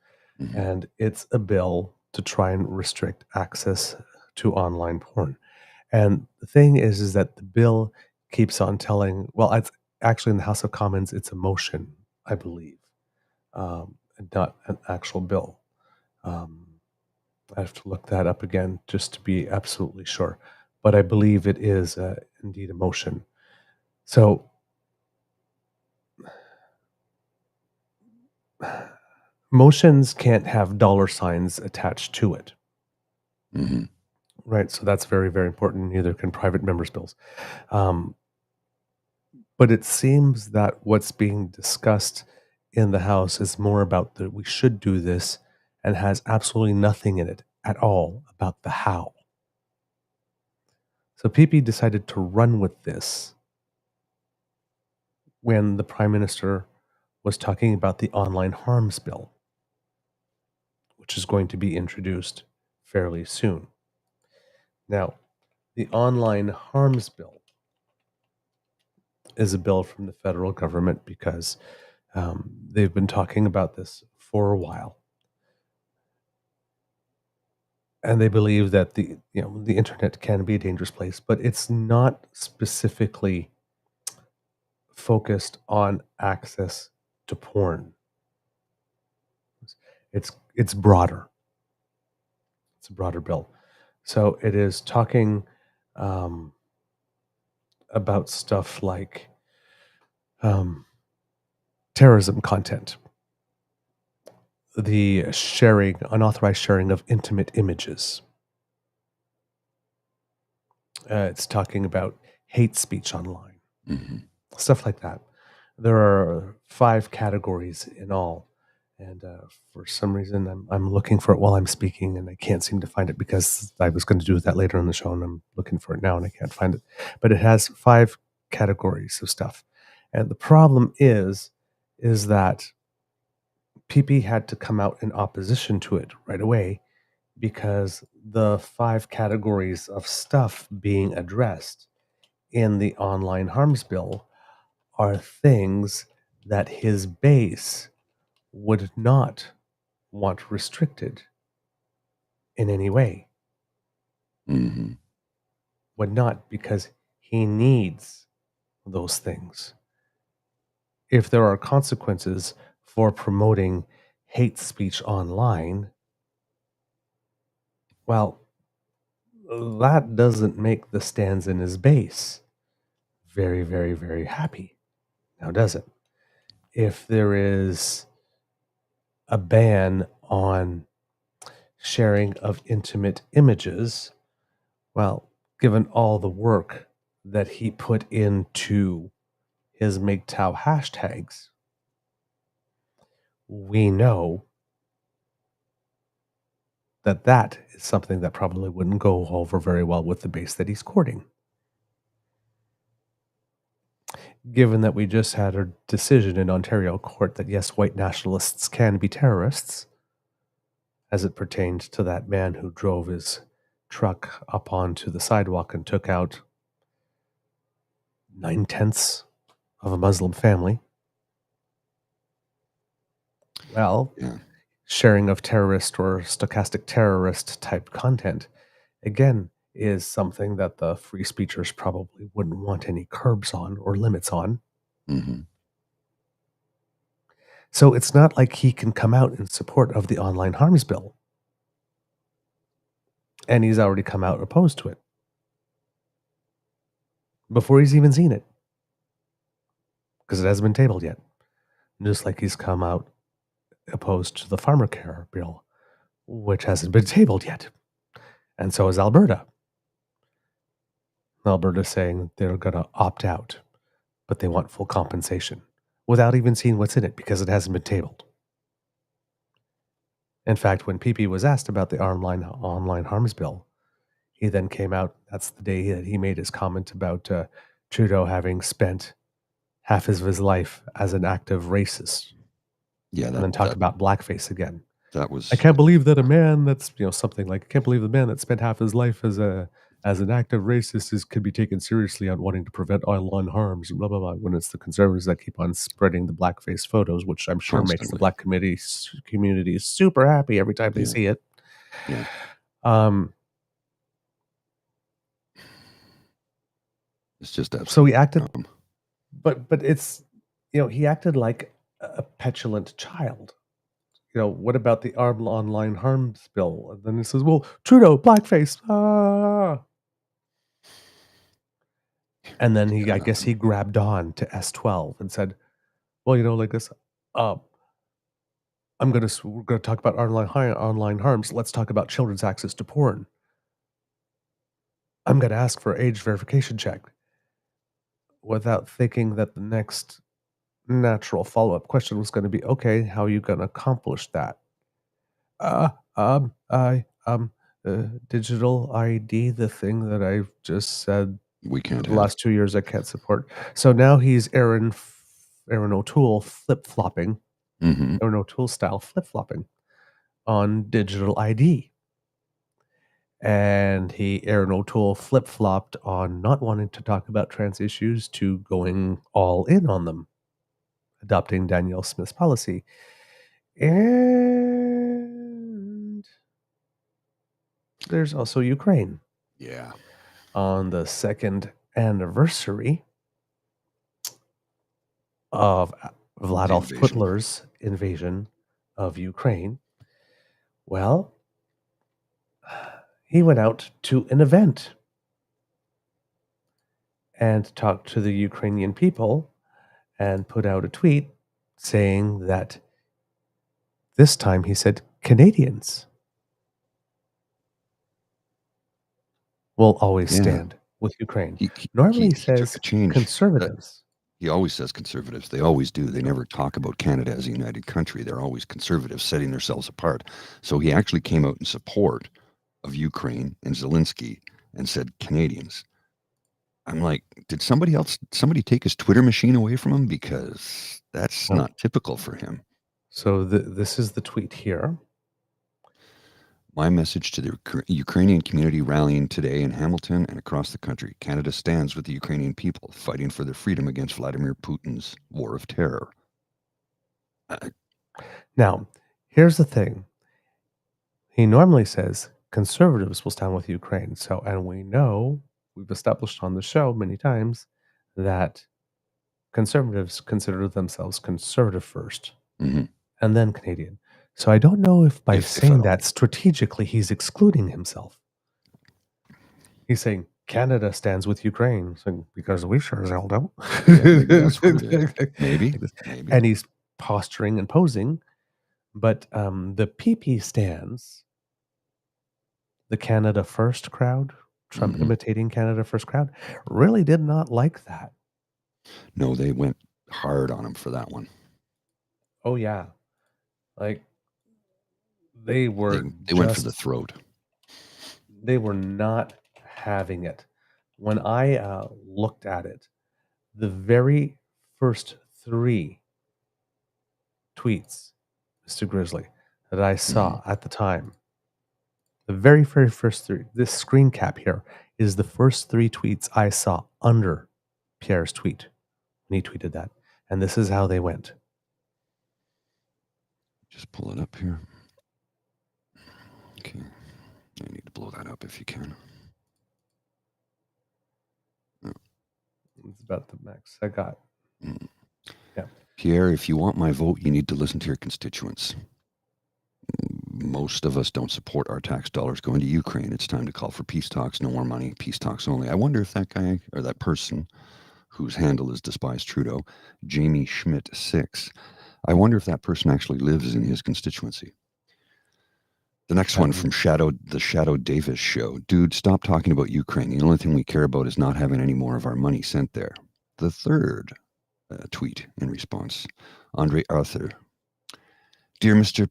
And it's a bill to try and restrict access to online porn. And the thing is that the bill keeps on telling, well, it's actually in the House of Commons, it's a motion, I believe, and not an actual bill. I have to look that up again just to be absolutely sure. But I believe it is indeed a motion. So motions can't have dollar signs attached to it. Right. So that's very, very important. Neither can private members' bills. But it seems that what's being discussed in the House is more about that we should do this and has absolutely nothing in it at all about the how. So PeePee decided to run with this when the Prime Minister was talking about the online harms bill, which is going to be introduced fairly soon. Now, the online harms bill is a bill from the federal government because they've been talking about this for a while. And they believe that the internet can be a dangerous place, but it's not specifically focused on access to porn. It's broader. It's a broader bill. So it is talking about stuff like terrorism content, the unauthorized sharing of intimate images. It's talking about hate speech online, stuff like that. There are 5 categories in all. And for some reason, I'm looking for it while I'm speaking, and I can't seem to find it because I was going to do that later in the show, and I'm looking for it now, and I can't find it. But it has 5 categories of stuff. And the problem is that PeePee had to come out in opposition to it right away because the 5 categories of stuff being addressed in the online harms bill are things that his base would not want restricted in any way. Would not, because he needs those things. If there are consequences for promoting hate speech online, well, that doesn't make the stands in his base very, very, very happy. Now, does it? If there is a ban on sharing of intimate images, well, given all the work that he put into his MGTOW hashtags, we know that that is something that probably wouldn't go over very well with the base that he's courting. Given that we just had a decision in Ontario court that yes, white nationalists can be terrorists, as it pertained to that man who drove his truck up onto the sidewalk and took out 9/10 of a Muslim family. Well, Yeah. sharing of terrorist or stochastic terrorist type content, again, is something that the free speechers probably wouldn't want any curbs on or limits on. Mm-hmm. So it's not like he can come out in support of the online harms bill. And he's already come out opposed to it before he's even seen it, because it hasn't been tabled yet. Just like he's come out opposed to the Pharmacare bill, which hasn't been tabled yet. And so is Alberta. Alberta's saying they're going to opt out, but they want full compensation without even seeing what's in it because it hasn't been tabled. In fact, when PeePee was asked about the online harms bill, he then came out. That's the day that he made his comment about Trudeau having spent half of his life as an active racist. Yeah, and then talk about blackface again. That was. I can't believe that a man that's something like I can't believe the man that spent half his life as an active racist could be taken seriously on wanting to prevent online harms and blah blah blah. When it's the conservatives that keep on spreading the blackface photos, which I'm sure makes the black community super happy every time they see it. Yeah. It's just that. So he acted, but it's he acted like a petulant child. What about the online harms bill? And then he says, well, Trudeau, blackface. Ah. And then I guess he grabbed on to S12 and said, well, like this, we're going to talk about online harms. Let's talk about children's access to porn. I'm going to ask for age verification check without thinking that the next natural follow-up question was going to be, okay, how are you going to accomplish that? Digital ID, the thing that I just said we can't the last 2 years I can't support. So now he's Aaron O'Toole flip-flopping, Aaron O'Toole style flip-flopping on digital ID. And Aaron O'Toole flip-flopped on not wanting to talk about trans issues to going all in on them, adopting Danielle Smith's policy. And there's also Ukraine. Yeah. On the second anniversary of Vladolf Putler's invasion of Ukraine, well, he went out to an event and talked to the Ukrainian people and put out a tweet saying that this time he said Canadians will always stand with Ukraine. Normally he says conservatives. He always says conservatives. They always do. They never talk about Canada as a united country. They're always conservatives, setting themselves apart. So he actually came out in support of Ukraine and Zelensky and said Canadians. I'm like, did somebody take his Twitter machine away from him? Because that's not typical for him. So this is the tweet here. My message to the Ukrainian community rallying today in Hamilton and across the country. Canada stands with the Ukrainian people fighting for their freedom against Vladimir Putin's war of terror. Now, here's the thing. He normally says conservatives will stand with Ukraine. So, and we know, we've established on the show many times that conservatives consider themselves conservative first and then Canadian. So I don't know if by saying that strategically he's excluding himself. He's saying Canada stands with Ukraine because we sure as hell don't. Maybe. And he's posturing and posing. But the PeePee stands, the Canada First crowd, Trump imitating Canada First crowd, really did not like that. No, they went hard on him for that one. Oh, yeah. Like, they were They went for the throat. They were not having it. When I looked at it, the very first 3 tweets, Mr. Grizzly, that I saw at the time, the very, very first 3, this screen cap here is the first 3 tweets I saw under Pierre's tweet when he tweeted that. And this is how they went. Just pull it up here. Okay. I need to blow that up if you can. It's about the max I got. Yeah. Pierre, if you want my vote, you need to listen to your constituents. Most of us don't support our tax dollars going to Ukraine. It's time to call for peace talks, no more money, peace talks only. I wonder if that guy or that person whose handle is Despise Trudeau, Jamie Schmidt 6, I wonder if that person actually lives in his constituency. The next one from the Shadow Davis Show. Dude, stop talking about Ukraine. The only thing we care about is not having any more of our money sent there. The third tweet in response. Andre Arthur. Dear Mr.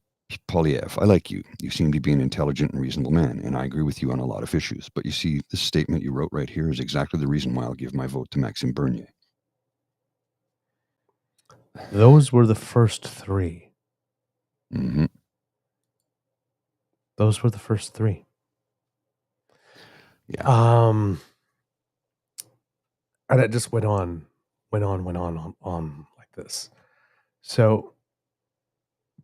Poilievre, I like you. You seem to be an intelligent and reasonable man, and I agree with you on a lot of issues. But you see, this statement you wrote right here is exactly the reason why I'll give my vote to Maxime Bernier. Those were the first 3. Mm-hmm. Those were the first 3. Yeah. And it just went on like this. So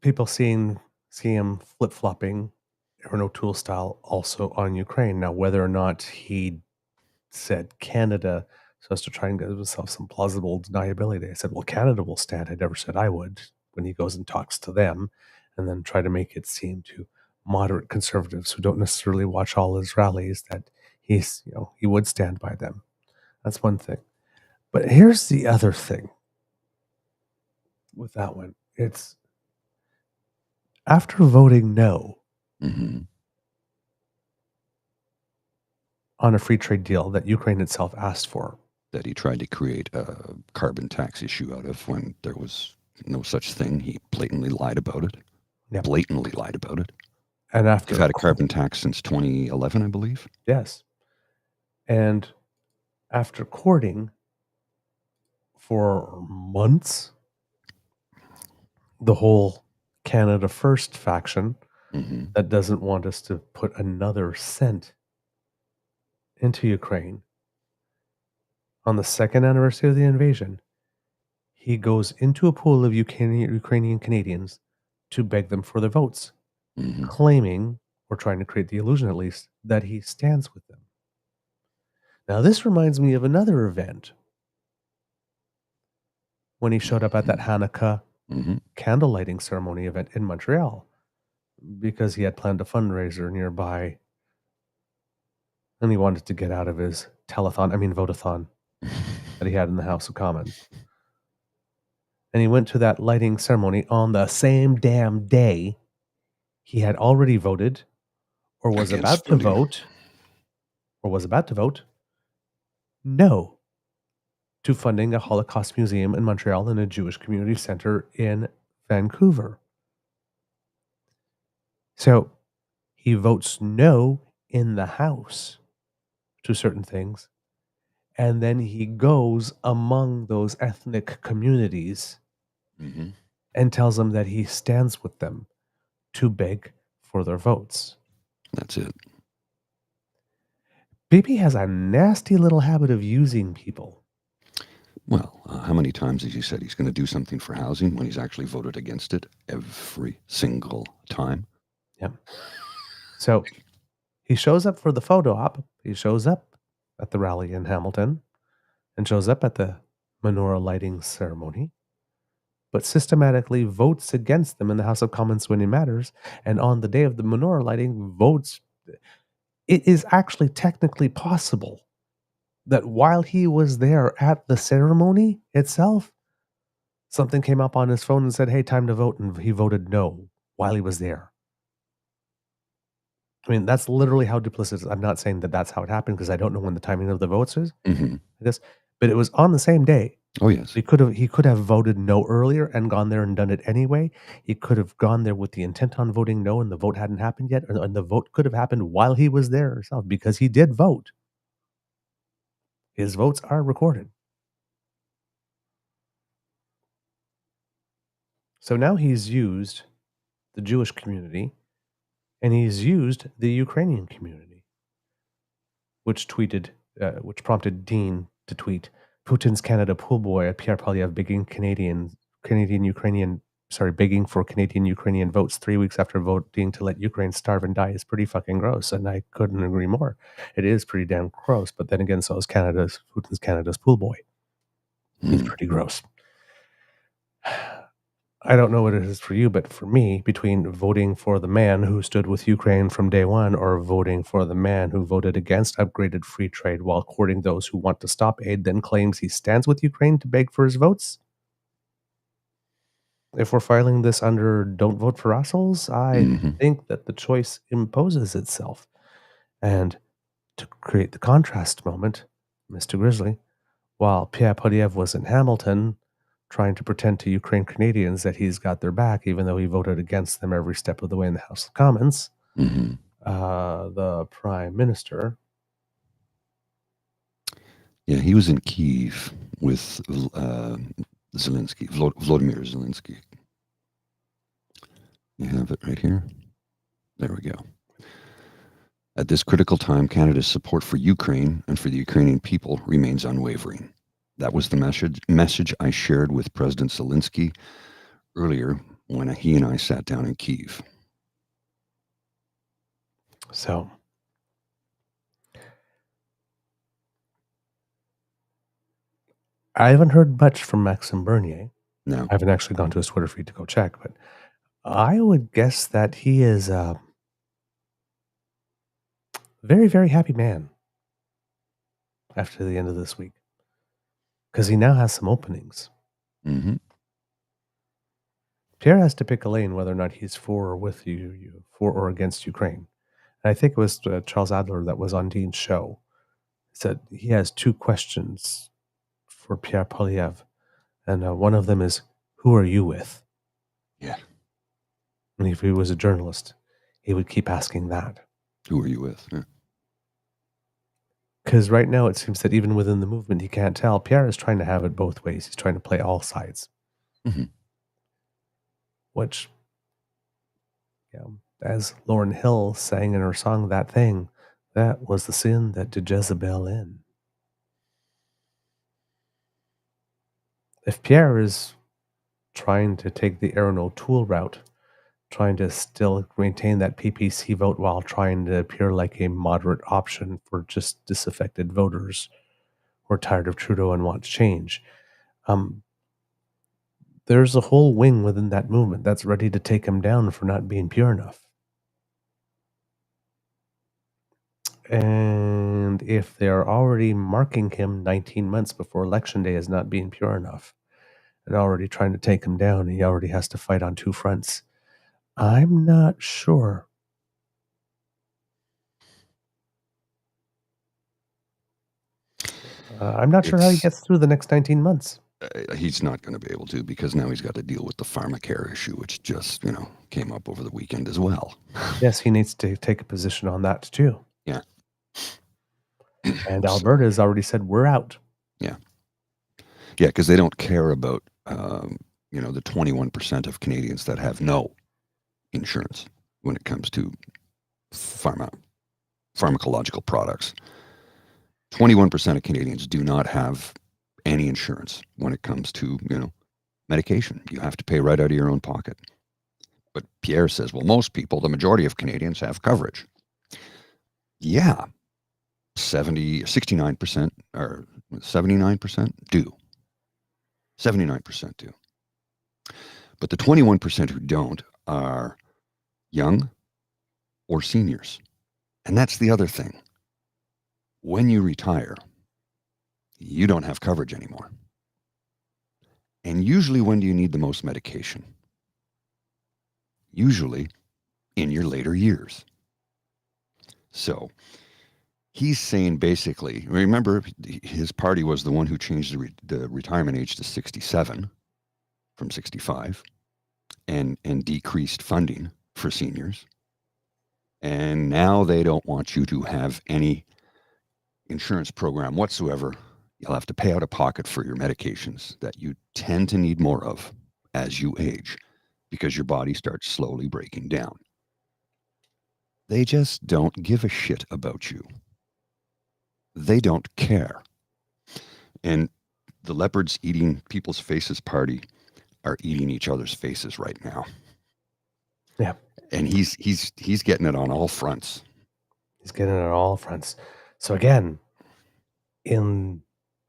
people see him flip-flopping Aaron O'Toole style also on Ukraine. Now, whether or not he said Canada so as to try and give himself some plausible deniability, I said, well, Canada will stand. I never said I would, when he goes and talks to them, and then try to make it seem to moderate conservatives who don't necessarily watch all his rallies that he would stand by them. That's one thing. But here's the other thing with that one. It's after voting no on a free trade deal that Ukraine itself asked for, that he tried to create a carbon tax issue out of when there was no such thing. He blatantly lied about it. Yep. Blatantly lied about it. And after They've had a carbon tax since 2011, I believe. Yes. And after courting for months, the whole Canada First faction that doesn't want us to put another cent into Ukraine, on the 2nd anniversary of the invasion, he goes into a pool of Ukrainian Canadians to beg them for their votes, claiming, or trying to create the illusion at least, that he stands with them. Now, this reminds me of another event when he showed up at that Hanukkah candle lighting ceremony event in Montreal, because he had planned a fundraiser nearby and he wanted to get out of his votathon that he had in the House of Commons. And he went to that lighting ceremony on the same damn day he had already voted or was about to vote no to funding a Holocaust museum in Montreal and a Jewish community center in Vancouver. So he votes no in the House to certain things, and then he goes among those ethnic communities and tells them that he stands with them to beg for their votes. That's it. PeePee has a nasty little habit of using people. Well, how many times has he said he's going to do something for housing when he's actually voted against it every single time? Yep. So he shows up for the photo op. He shows up at the rally in Hamilton and shows up at the menorah lighting ceremony, but systematically votes against them in the House of Commons when it matters. And on the day of the menorah lighting, votes. It is actually technically possible that while he was there at the ceremony itself, something came up on his phone and said, hey, time to vote. And he voted no while he was there. I mean, that's literally how duplicitous. I'm not saying that that's how it happened because I don't know when the timing of the votes is. I guess, but it was on the same day Oh, yes. He could have voted no earlier and gone there and done it anyway. He could have gone there with the intent on voting no, and the vote hadn't happened yet, and the vote could have happened while he was there himself, because he did vote. His votes are recorded. So now he's used the Jewish community, and he's used the Ukrainian community, which prompted Dean to tweet, "Putin's Canada pool boy Pierre Poilievre begging begging for Canadian Ukrainian votes 3 weeks after voting to let Ukraine starve and die is pretty fucking gross." And I couldn't agree more. It is pretty damn gross, but then again, so is Putin's Canada's pool boy. He's pretty gross. I don't know what it is for you, but for me, between voting for the man who stood with Ukraine from day one or voting for the man who voted against upgraded free trade while courting those who want to stop aid, then claims he stands with Ukraine to beg for his votes, if we're filing this under don't vote for assholes, I think that the choice imposes itself. And to create the contrast moment, Mr. Grizzly, while Pierre Poilievre was in Hamilton trying to pretend to Ukraine Canadians that he's got their back, even though he voted against them every step of the way in the House of Commons, the Prime Minister. Yeah, he was in Kyiv with Zelensky, Volodymyr Zelensky. You have it right here. There we go. At this critical time, Canada's support for Ukraine and for the Ukrainian people remains unwavering. That was the message I shared with President Zelensky earlier when he and I sat down in Kyiv. So, I haven't heard much from Maxime Bernier. No. I haven't actually gone to his Twitter feed to go check, but I would guess that he is a very, very happy man after the end of this week, because he now has some openings. Pierre has to pick a lane whether or not he's for or with you for or against Ukraine. And I think it was Charles Adler that was on Dean's show. He said he has 2 questions for Pierre Poilievre, and one of them is, "Who are you with?" Yeah. And if he was a journalist, he would keep asking that. Who are you with? Yeah. Because right now it seems that even within the movement, he can't tell. Pierre is trying to have it both ways. He's trying to play all sides. Which, as Lauryn Hill sang in her song, "That Thing," that was the sin that did Jezebel in. If Pierre is trying to take the Aaron O'Toole route, trying to still maintain that PPC vote while trying to appear like a moderate option for just disaffected voters who are tired of Trudeau and want change, there's a whole wing within that movement that's ready to take him down for not being pure enough. And if they're already marking him 19 months before Election Day as not being pure enough and already trying to take him down, he already has to fight on 2 fronts. I'm not sure. I'm not sure how he gets through the next 19 months. He's not going to be able to, because now he's got to deal with the pharmacare issue, which just, came up over the weekend as well. Yes, he needs to take a position on that too. Yeah. And Alberta has already said, we're out. Yeah. Yeah, because they don't care about, the 21% of Canadians that have no insurance when it comes to pharmacological products. 21% of Canadians do not have any insurance when it comes to, medication. You have to pay right out of your own pocket. But Pierre says, well, most people, the majority of Canadians have coverage. Yeah. 69% or 79% do. 79% do. But the 21% who don't are young or seniors. And that's the other thing. When you retire, you don't have coverage anymore. And usually, when do you need the most medication? Usually in your later years. So He's saying basically, remember, his party was the one who changed the retirement age to 67 from 65 and decreased funding for seniors. And now they don't want you to have any insurance program whatsoever. You'll have to pay out of pocket for your medications that you tend to need more of as you age because your body starts slowly breaking down. They just don't give a shit about you. They don't care. And the Leopards eating people's faces party are eating each other's faces right now. Yeah. And he's getting it on all fronts. He's getting it on all fronts. So again, in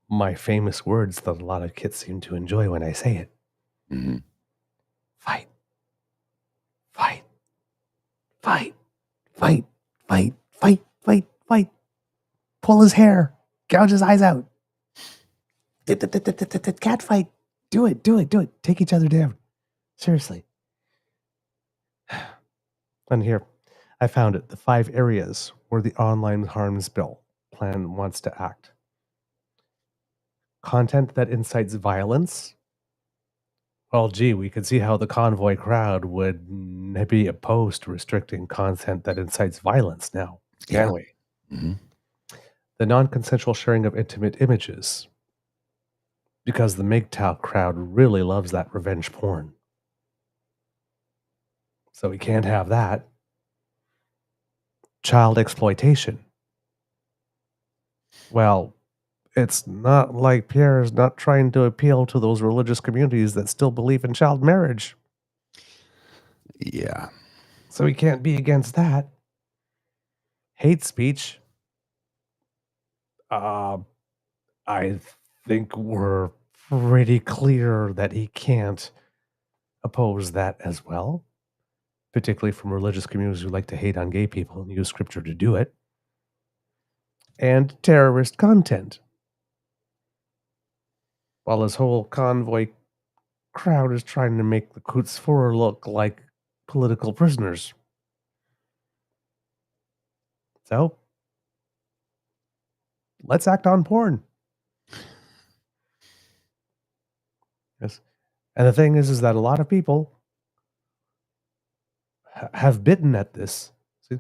my famous words that a lot of kids seem to enjoy when I say it. Mm-hmm. Fight. Fight. Fight. Fight. Fight. Fight. Fight. Fight. Pull his hair. Gouge his eyes out. Cat fight. Do it. Do it. Do it. Take each other down. Seriously. And here, I found it. The 5 areas where the online harms bill plan wants to act. Content that incites violence. Well, gee, we could see how the convoy crowd would be opposed to restricting content that incites violence now, can we? Mm-hmm. The non-consensual sharing of intimate images. Because the MGTOW crowd really loves that revenge porn. So we can't have that. Child exploitation. Well, it's not like Pierre is not trying to appeal to those religious communities that still believe in child marriage. Yeah. So we can't be against that. Hate speech. I think we're pretty clear that he can't oppose that as well, particularly from religious communities who like to hate on gay people and use scripture to do it. And terrorist content. While his whole convoy crowd is trying to make the Quds Forward look like political prisoners. So, let's act on porn. Yes. And the thing is that a lot of people have bitten at this. See,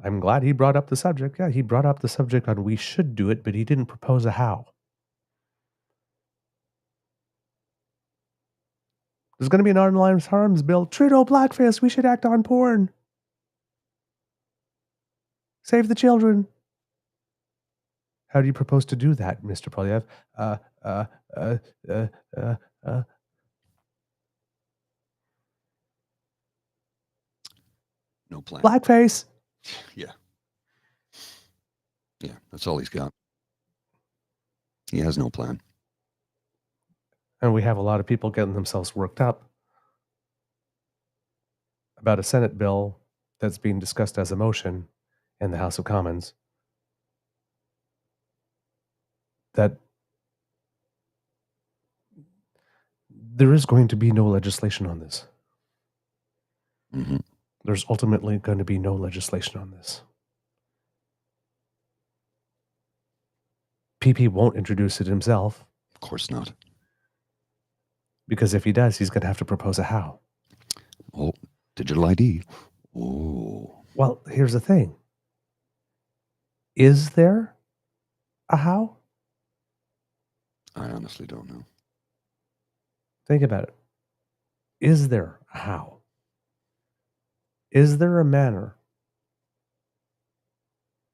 I'm glad he brought up the subject. Yeah, he brought up the subject on we should do it, but he didn't propose a how. There's going to be an online harms bill. Trudeau blackface. We should act on porn. Save the children. How do you propose to do that, Mr. Poilievre? No plan. Blackface. Yeah. Yeah, that's all he's got. He has no plan. And we have a lot of people getting themselves worked up about a Senate bill that's being discussed as a motion in the House of Commons that there is going to be no legislation on this. Mm-hmm. There's ultimately going to be no legislation on this. PeePee won't introduce it himself. Of course not. Because if he does, he's going to have to propose a how. Oh, digital ID. Oh. Well, here's the thing. Is there a how? I honestly don't know. Think about it. Is there a how? Is there a manner?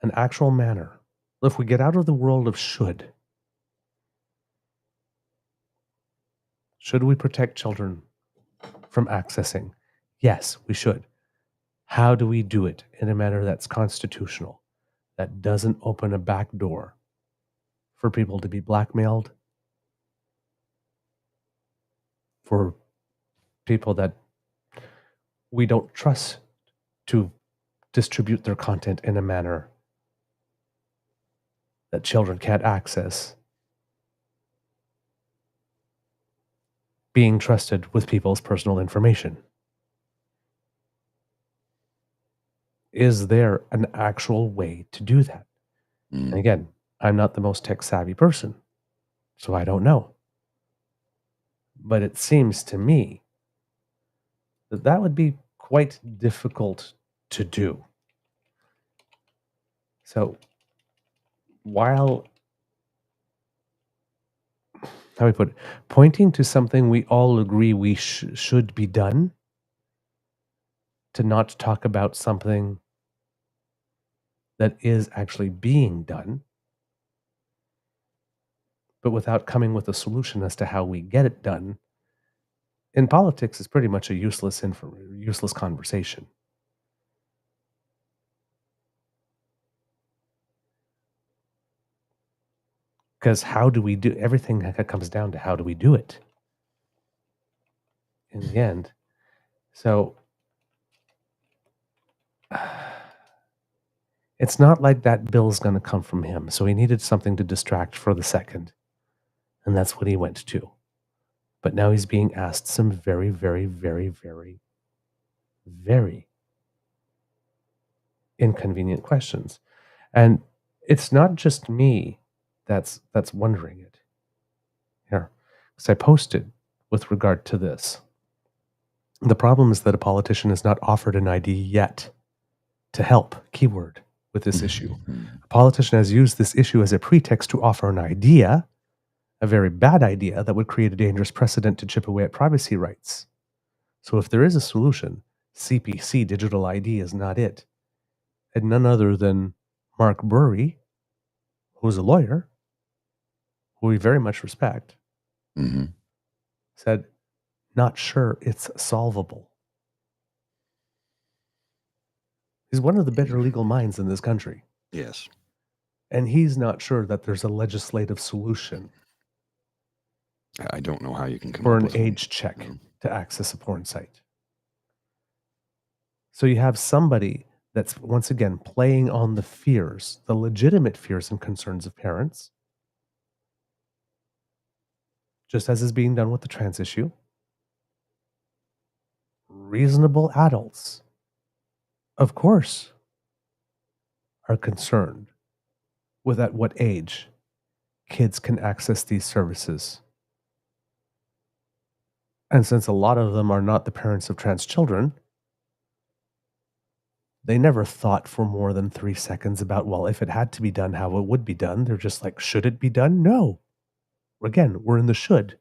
An actual manner? If we get out of the world of should we protect children from accessing? Yes, we should. How do we do it in a manner that's constitutional, that doesn't open a back door for people to be blackmailed, for people that we don't trust to distribute their content in a manner that children can't access, being trusted with people's personal information? Is there an actual way to do that? And again, I'm not the most tech savvy person, so I don't know. But it seems to me that that would be quite difficult to do. So while, how do we put it, pointing to something we all agree we should be done, to not talk about something that is actually being done, but without coming with a solution as to how we get it done, in politics is pretty much a useless conversation. Because how do we do everything that comes down to how do we do it in the end? So it's not like that bill's going to come from him. So he needed something to distract for the second. And that's what he went to. But now he's being asked some very, very, very, very, very inconvenient questions. And it's not just me that's wondering it. Here, because I posted with regard to this. The problem is that a politician has not offered an idea yet to help, keyword, with this issue. A politician has used this issue as a pretext to offer an idea, a very bad idea that would create a dangerous precedent to chip away at privacy rights. So if there is a solution, CPC, digital ID, is not it. And none other than Mark Burry, who's a lawyer, who we very much respect, said, not sure it's solvable. He's one of the better legal minds in this country. Yes. And he's not sure that there's a legislative solution I don't know how you can come for up an with age check to access a porn site. So you have somebody that's, once again, playing on the fears, the legitimate fears and concerns of parents, just as is being done with the trans issue. Reasonable adults, of course, are concerned with at what age kids can access these services. And since a lot of them are not the parents of trans children, they never thought for more than 3 seconds about, well, if it had to be done, how it would be done. They're just like, should it be done? No. Again, we're in the should.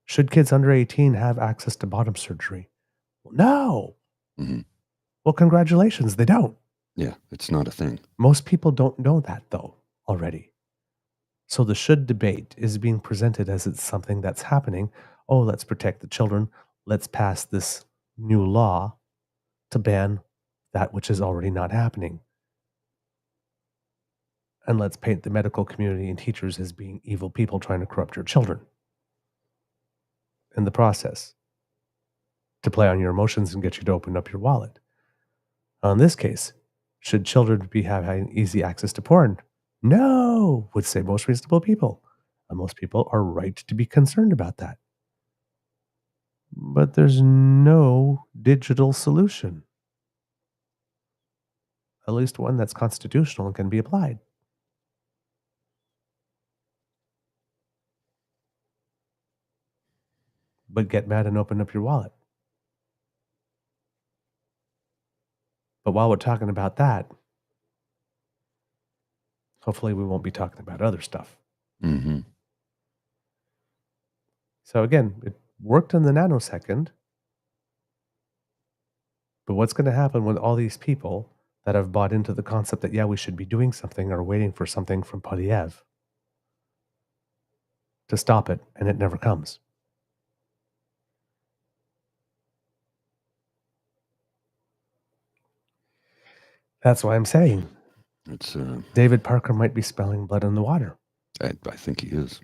Should kids under 18 have access to bottom surgery? Well, no. Well, congratulations, they don't. Yeah, it's not a thing. Most people don't know that, though, already. So the should debate is being presented as it's something that's happening. Oh, let's protect the children. Let's pass this new law to ban that which is already not happening. And let's paint the medical community and teachers as being evil people trying to corrupt your children in the process, to play on your emotions and get you to open up your wallet. In this case, should children be having easy access to porn? No, would say most reasonable people. And most people are right to be concerned about that. But there's no digital solution. At least one that's constitutional and can be applied. But get mad and open up your wallet. But while we're talking about that, hopefully we won't be talking about other stuff. So again, it worked in the nanosecond. But what's going to happen when all these people that have bought into the concept that, yeah, we should be doing something, are waiting for something from Poilievre to stop it, and it never comes? That's why I'm saying It's David Parker might be spelling blood in the water. I think he is.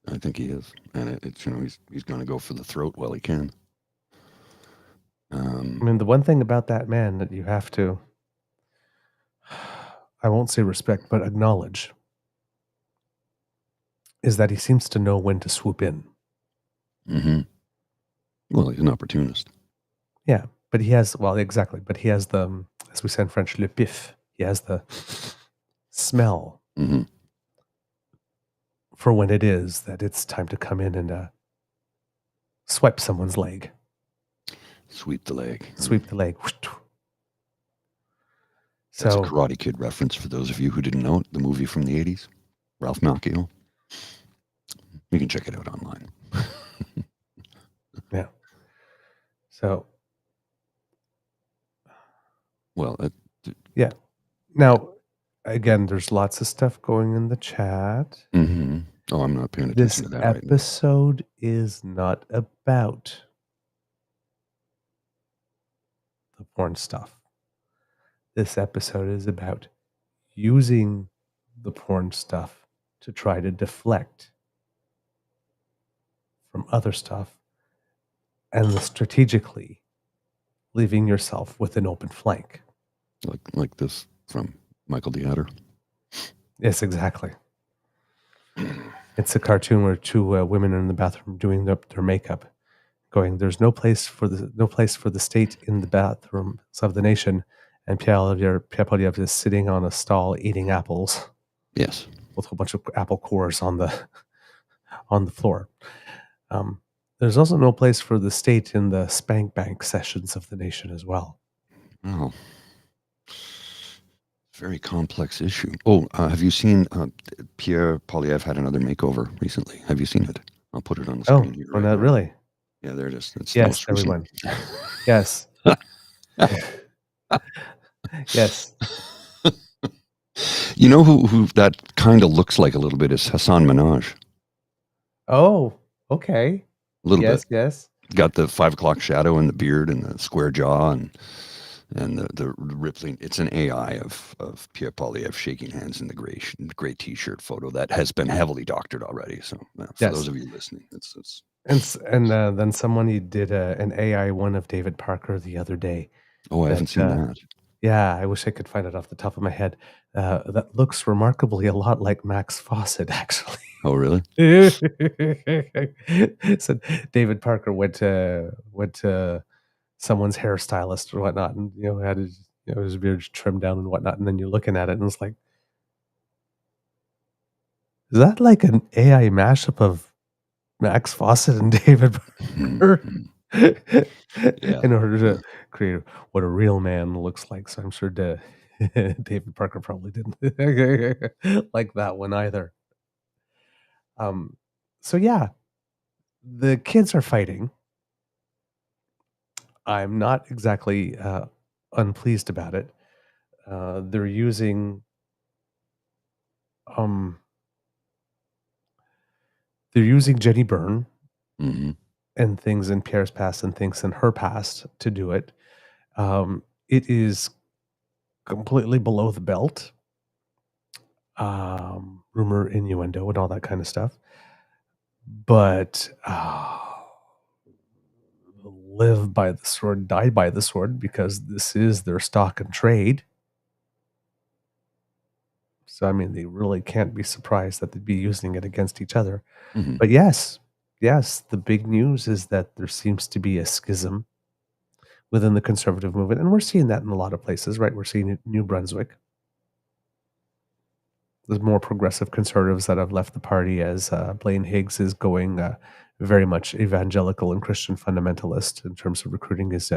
I think he is, and it's he's going to go for the throat while he can. I mean, the one thing about that man that you have to, I won't say respect, but acknowledge, is that he seems to know when to swoop in. Well, he's an opportunist. Yeah. But he has, well, exactly. But he has the, as we say in French, le pif. He has the smell for when it is that it's time to come in and swipe someone's leg. Sweep the leg. Sweep the leg. That's a Karate Kid reference for those of you who didn't know it. The movie from the 80s, Ralph Macchio. You can check it out online. Yeah. So. Well, yeah. Now, again, there's lots of stuff going in the chat. Mm-hmm. Oh, I'm not paying attention to that right now. This episode is not about the porn stuff. This episode is about using the porn stuff to try to deflect from other stuff and strategically leaving yourself with an open flank. Like this from Michael the Adder. Yes, exactly. It's a cartoon where two women are in the bathroom doing their makeup, going, "There's no place for the state in the bathrooms of the nation," and Pierre Poilievre is sitting on a stall eating apples. Yes, with a whole bunch of apple cores on the floor. There's also no place for the state in the spank bank sessions of the nation as well. Oh, very complex issue. Oh, have you seen Pierre Poilievre had another makeover recently? Have you seen it? I'll put it on the screen here. Oh, not really. Yeah, there it is. It's yes, everyone. Yes. Yes. You know who that kind of looks like a little bit is Hassan Minhaj. Oh, okay. A little bit. Yes. Got the 5 o'clock shadow and the beard and the square jaw and the rippling. It's an AI of Pierre Poilievre shaking hands in the gray t-shirt photo that has been heavily doctored already. So for those of you listening, it's and then somebody did an AI one of David Parker the other day. Oh, I haven't seen that. Yeah, I wish I could find it off the top of my head. That looks remarkably a lot like Max Fawcett, actually. Oh, really? So David Parker went to someone's hairstylist or whatnot, and had his beard trimmed down and whatnot, and then you're looking at it and it's like, is that like an AI mashup of Max Fawcett and David Parker? In order to create what a real man looks like. So I'm sure David Parker probably didn't like that one either. So yeah, the kids are fighting. I'm not exactly unpleased about it. They're using Jenni Byrne and things in Pierre's past and things in her past to do it. It is completely below the belt. Rumor, innuendo, and all that kind of stuff. But live by the sword, die by the sword, because this is their stock and trade. So, I mean, they really can't be surprised that they'd be using it against each other. But yes, the big news is that there seems to be a schism within the conservative movement. And we're seeing that in a lot of places, right? We're seeing it in New Brunswick. There's more progressive conservatives that have left the party, as Blaine Higgs is going very much evangelical and Christian fundamentalist in terms of recruiting his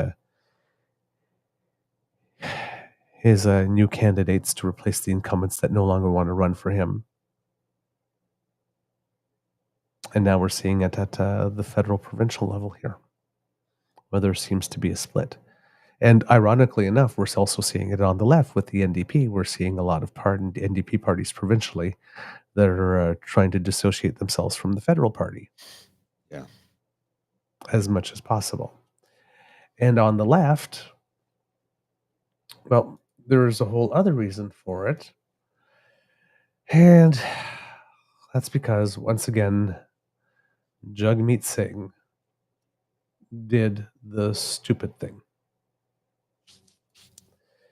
new candidates to replace the incumbents that no longer want to run for him. And now we're seeing it at the federal provincial level here, where there seems to be a split. And ironically enough, we're also seeing it on the left with the NDP. We're seeing a lot of NDP parties provincially that are trying to dissociate themselves from the federal party. Yeah. As much as possible. And on the left, well, there is a whole other reason for it. And that's because, once again, Jagmeet Singh did the stupid thing.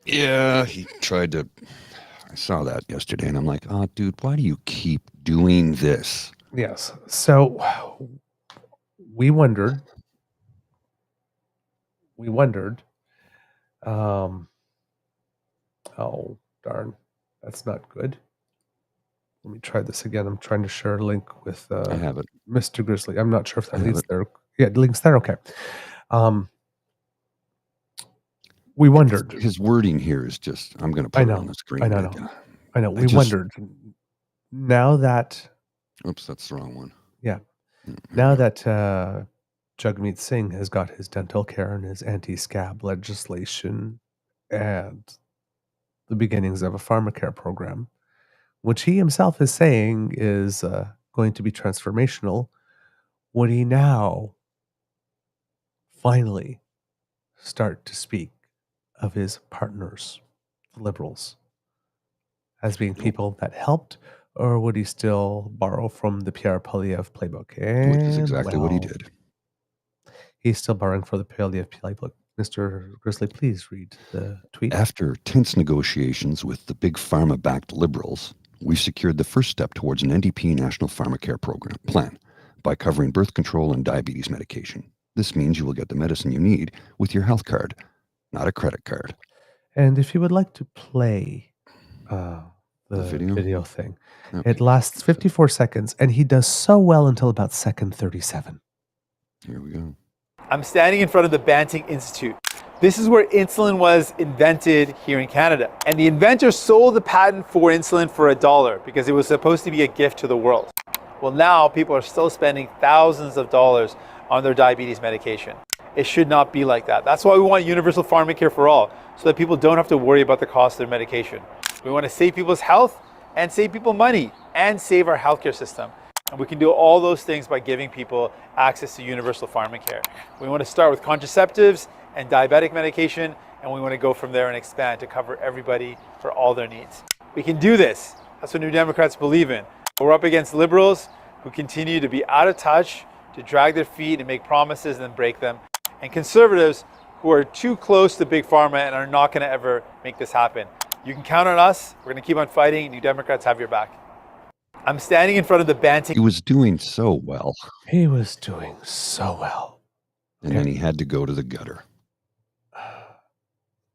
Yeah, he tried to. I saw that yesterday, and I'm like, oh, dude, why do you keep doing this? Yes. So we wondered Oh, darn. That's not good. Let me try this again. I'm trying to share a link with I have it. Mr. Grizzly. I'm not sure if I that have leads it. there. Yeah, it links there. Okay. We wondered. His wording here is just, I'm going to I put it on know. the screen. I know. We wondered. Now that. Oops, that's the wrong one. Yeah. Here Now we go. that Jagmeet Singh has got his dental care and his anti-scab legislation and the beginnings of a pharmacare program, which he himself is saying is going to be transformational, would he now finally start to speak of his partners, the Liberals, as being people that helped, or would he still borrow from the Pierre Poilievre playbook? Which is And exactly what he did. He's still borrowing for the Poilievre playbook. Mr. Grizzly, please read the tweet. After tense negotiations with the big pharma-backed Liberals, we've secured the first step towards an NDP national pharmacare program plan by covering birth control and diabetes medication. This means you will get the medicine you need with your health card, not a credit card. And if you would like to play the video thing, Okay. it lasts 54 seconds, and he does so well until about second 37. Here we go. I'm standing in front of the Banting Institute. This is where insulin was invented here in Canada. And the inventor sold the patent for insulin for $1 because it was supposed to be a gift to the world. Well, now people are still spending thousands of dollars on their diabetes medication. It should not be like that. That's why we want universal pharmacare for all, so that people don't have to worry about the cost of their medication. We want to save people's health and save people money and save our healthcare system. And we can do all those things by giving people access to universal pharmacare. We want to start with contraceptives and diabetic medication, and we want to go from there and expand to cover everybody for all their needs. We can do this. That's what New Democrats believe in. We're up against Liberals who continue to be out of touch, to drag their feet and make promises and then break them, and Conservatives who are too close to Big Pharma and are not going to ever make this happen. You can count on us. We're going to keep on fighting. New Democrats have your back. I'm standing in front of the Banting. He was doing so well. He was doing so well. And then he had to go to the gutter.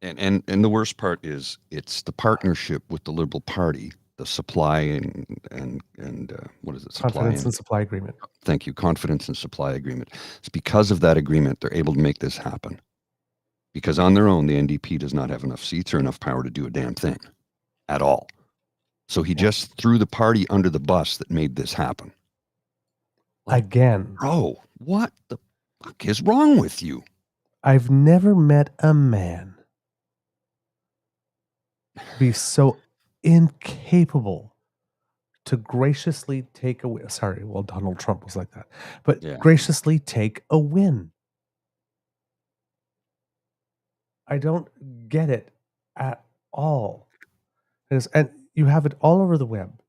And the worst part is it's the partnership with the Liberal Party, the supply and what is it? Confidence and supply agreement. Thank you. Confidence and supply agreement. It's because of that agreement they're able to make this happen. Because on their own, the NDP does not have enough seats or enough power to do a damn thing at all. So he just threw the party under the bus that made this happen. Again. Bro, what the fuck is wrong with you? I've never met a man be so incapable to graciously take a win. Sorry, well, Donald Trump was like that. But graciously take a win. I don't get it at all. And you have it all over the web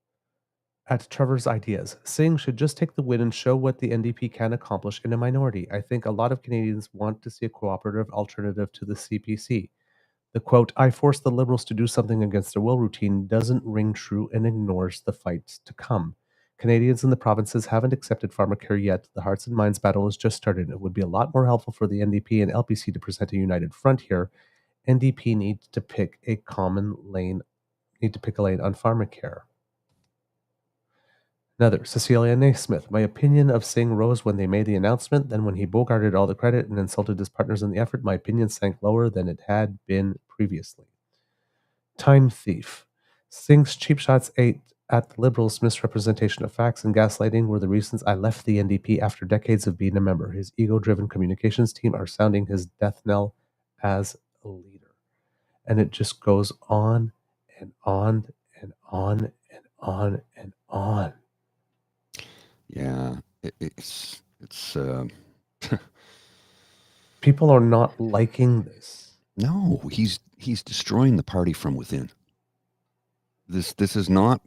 at Trevor's Ideas. Singh should just take the win and show what the NDP can accomplish in a minority. I think a lot of Canadians want to see a cooperative alternative to the CPC. The quote, I forced the Liberals to do something against their will routine doesn't ring true and ignores the fights to come. Canadians in the provinces haven't accepted pharmacare yet. The hearts and minds battle has just started. It would be a lot more helpful for the NDP and LPC to present a united front here. NDP needs to pick a lane on pharmacare. Another, Jenni Smith. My opinion of Singh rose when they made the announcement. Then when he bogarted all the credit and insulted his partners in the effort, my opinion sank lower than it had been previously. Time thief. Singh's cheap shots at the Liberals' misrepresentation of facts and gaslighting were the reasons I left the NDP after decades of being a member. His ego-driven communications team are sounding his death knell as a leader. And it just goes on and on and on and on and on. Yeah, it's people are not liking this. No, he's destroying the party from within. This is not,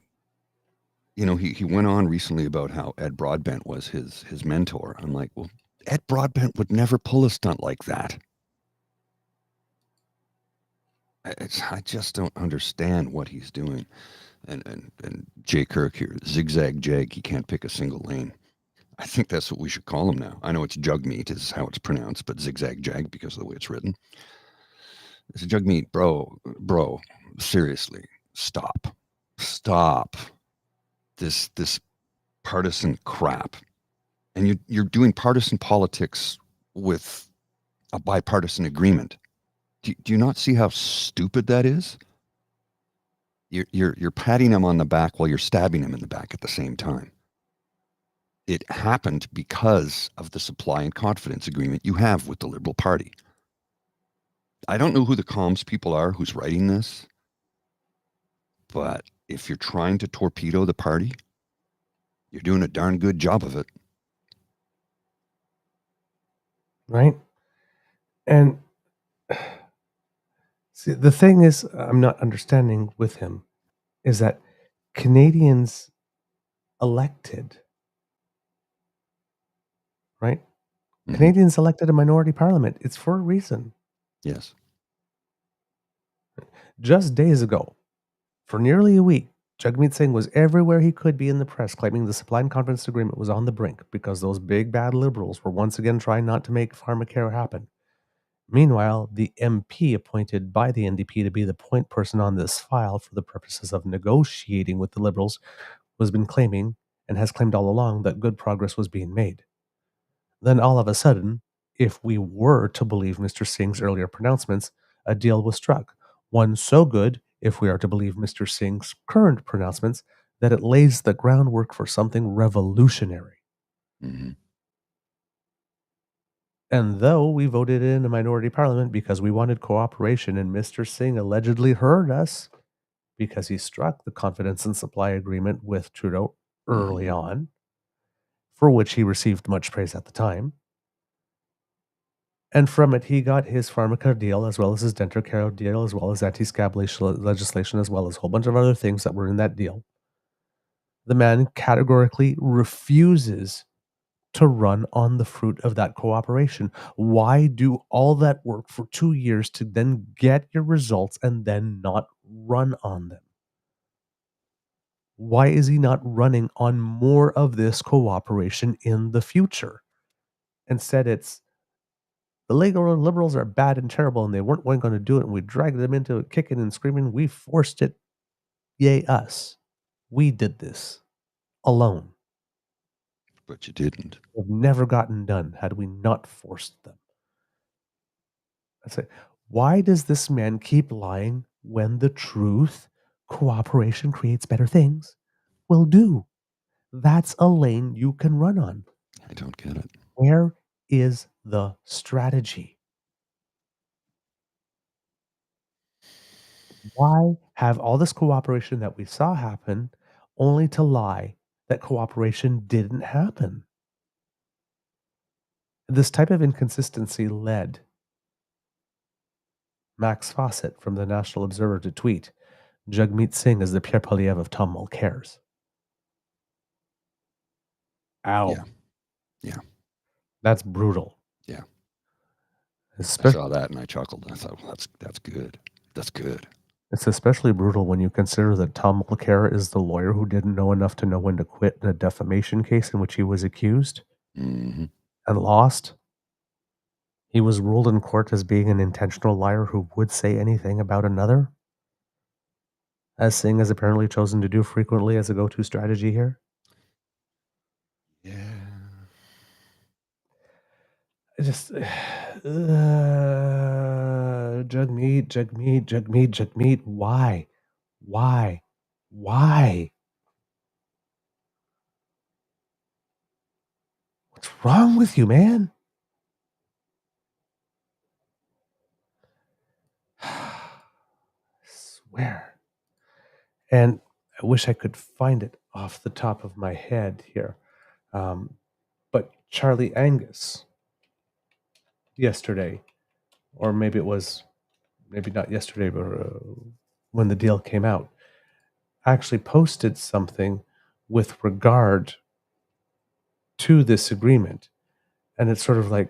he went on recently about how Ed Broadbent was his mentor. I'm like, well, Ed Broadbent would never pull a stunt like that. I just don't understand what he's doing. And Jay Kirk here, zigzag jag, he can't pick a single lane. I think that's what we should call him now. I know it's Jagmeet is how it's pronounced, but zigzag jag because of the way it's written. This Jagmeet, bro, seriously, stop. This partisan crap. And you're doing partisan politics with a bipartisan agreement. Do you not see how stupid that is? You're patting him on the back while you're stabbing him in the back at the same time. It happened because of the supply and confidence agreement you have with the Liberal Party. I don't know who the comms people are who's writing this, but if you're trying to torpedo the party, you're doing a darn good job of it. Right? And see, the thing is, I'm not understanding with him is that Canadians elected, right? Mhm. Canadians elected a minority parliament. It's for a reason. Yes. Just days ago, for nearly a week, Jagmeet Singh was everywhere he could be in the press, claiming the supply and confidence agreement was on the brink because those big bad Liberals were once again trying not to make pharmacare happen. Meanwhile, the MP appointed by the NDP to be the point person on this file for the purposes of negotiating with the Liberals was been claiming and has claimed all along that good progress was being made. Then all of a sudden, if we were to believe Mr. Singh's earlier pronouncements, a deal was struck. One so good, if we are to believe Mr. Singh's current pronouncements, that it lays the groundwork for something revolutionary. Mm-hmm. And though we voted in a minority parliament because we wanted cooperation, and Mr. Singh allegedly heard us because he struck the confidence and supply agreement with Trudeau early on, for which he received much praise at the time. And from it, he got his pharmacare deal, as well as his dental care deal, as well as anti-scab legislation, as well as a whole bunch of other things that were in that deal. The man categorically refuses to run on the fruit of that cooperation. Why do all that work for 2 years to then get your results and then not run on them? Why is he not running on more of this cooperation in the future? Instead, it's the legal Liberals are bad and terrible, and they weren't going to do it, and we dragged them into it kicking and screaming. We forced it. Yay, us. We did this alone. But you didn't. It would have never gotten done had we not forced them. I say, why does this man keep lying when the truth, cooperation creates better things, will do? That's a lane you can run on. I don't get it. Where is the strategy? Why have all this cooperation that we saw happen only to lie that cooperation didn't happen? This type of inconsistency led Max Fawcett from the National Observer to tweet, Jagmeet Singh is the Pierre Poilievre of Tom Mulcair's. Ow. Yeah. Yeah. That's brutal. Yeah. I Especially, saw that and I chuckled. I thought, well, that's good. That's good. it's especially brutal when you consider that Tom Mulcair is the lawyer who didn't know enough to know when to quit in a defamation case in which he was accused Mm-hmm. and lost. He was ruled in court as being an intentional liar who would say anything about another, as Singh has apparently chosen to do frequently as a go-to strategy here. Yeah. I just, Jagmeet. Why? What's wrong with you, man? I swear. And I wish I could find it off the top of my head here. But Charlie Angus yesterday, or maybe it was, maybe not yesterday, but when the deal came out, actually posted something with regard to this agreement. And it's sort of like,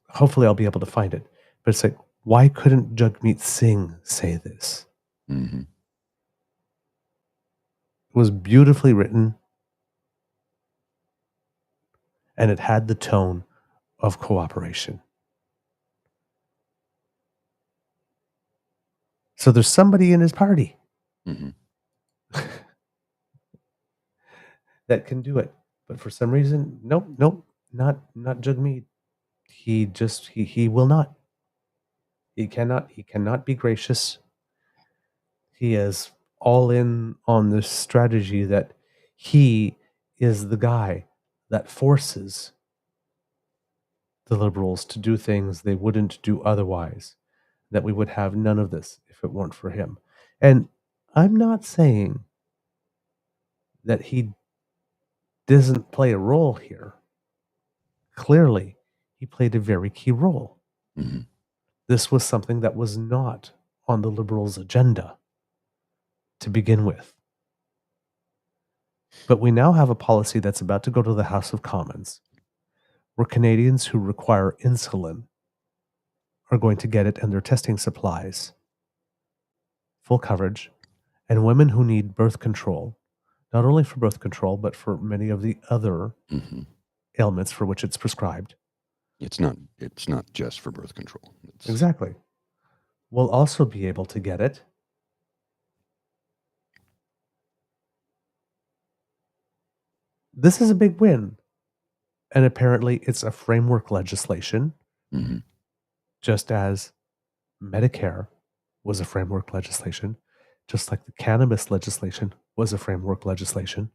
hopefully I'll be able to find it. But it's like, why couldn't Jagmeet Singh say this? Mm-hmm. It was beautifully written, and it had the tone of cooperation. So there's somebody in his party Mhm. that can do it. But for some reason, nope, not Jagmeet. He will not. He cannot be gracious. He is all in on this strategy that he is the guy that forces the liberals to do things they wouldn't do otherwise, that we would have none of this if it weren't for him. And I'm not saying that he doesn't play a role here. Clearly, he played a very key role. Mhm. This was something that was not on the liberals' agenda to begin with. But we now have a policy that's about to go to the House of Commons, where Canadians who require insulin are going to get it and their testing supplies, full coverage, and women who need birth control, not only for birth control, but for many of the other Mhm. ailments for which it's prescribed. It's not just for birth control. It's, Exactly. Will also be able to get it. This is a big win. And apparently it's a framework legislation, Mhm. just as Medicare was a framework legislation, just like the cannabis legislation was a framework legislation.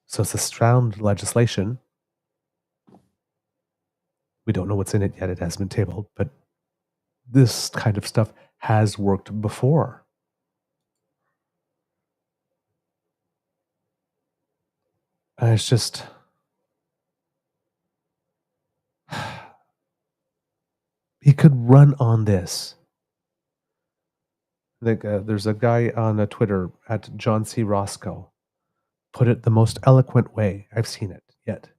So it's a sound legislation. We don't know what's in it yet. It hasn't been tabled, but this kind of stuff has worked before. And it's just... he could run on this. Like, there's a guy on Twitter at John C. Roscoe put it the most eloquent way I've seen it yet.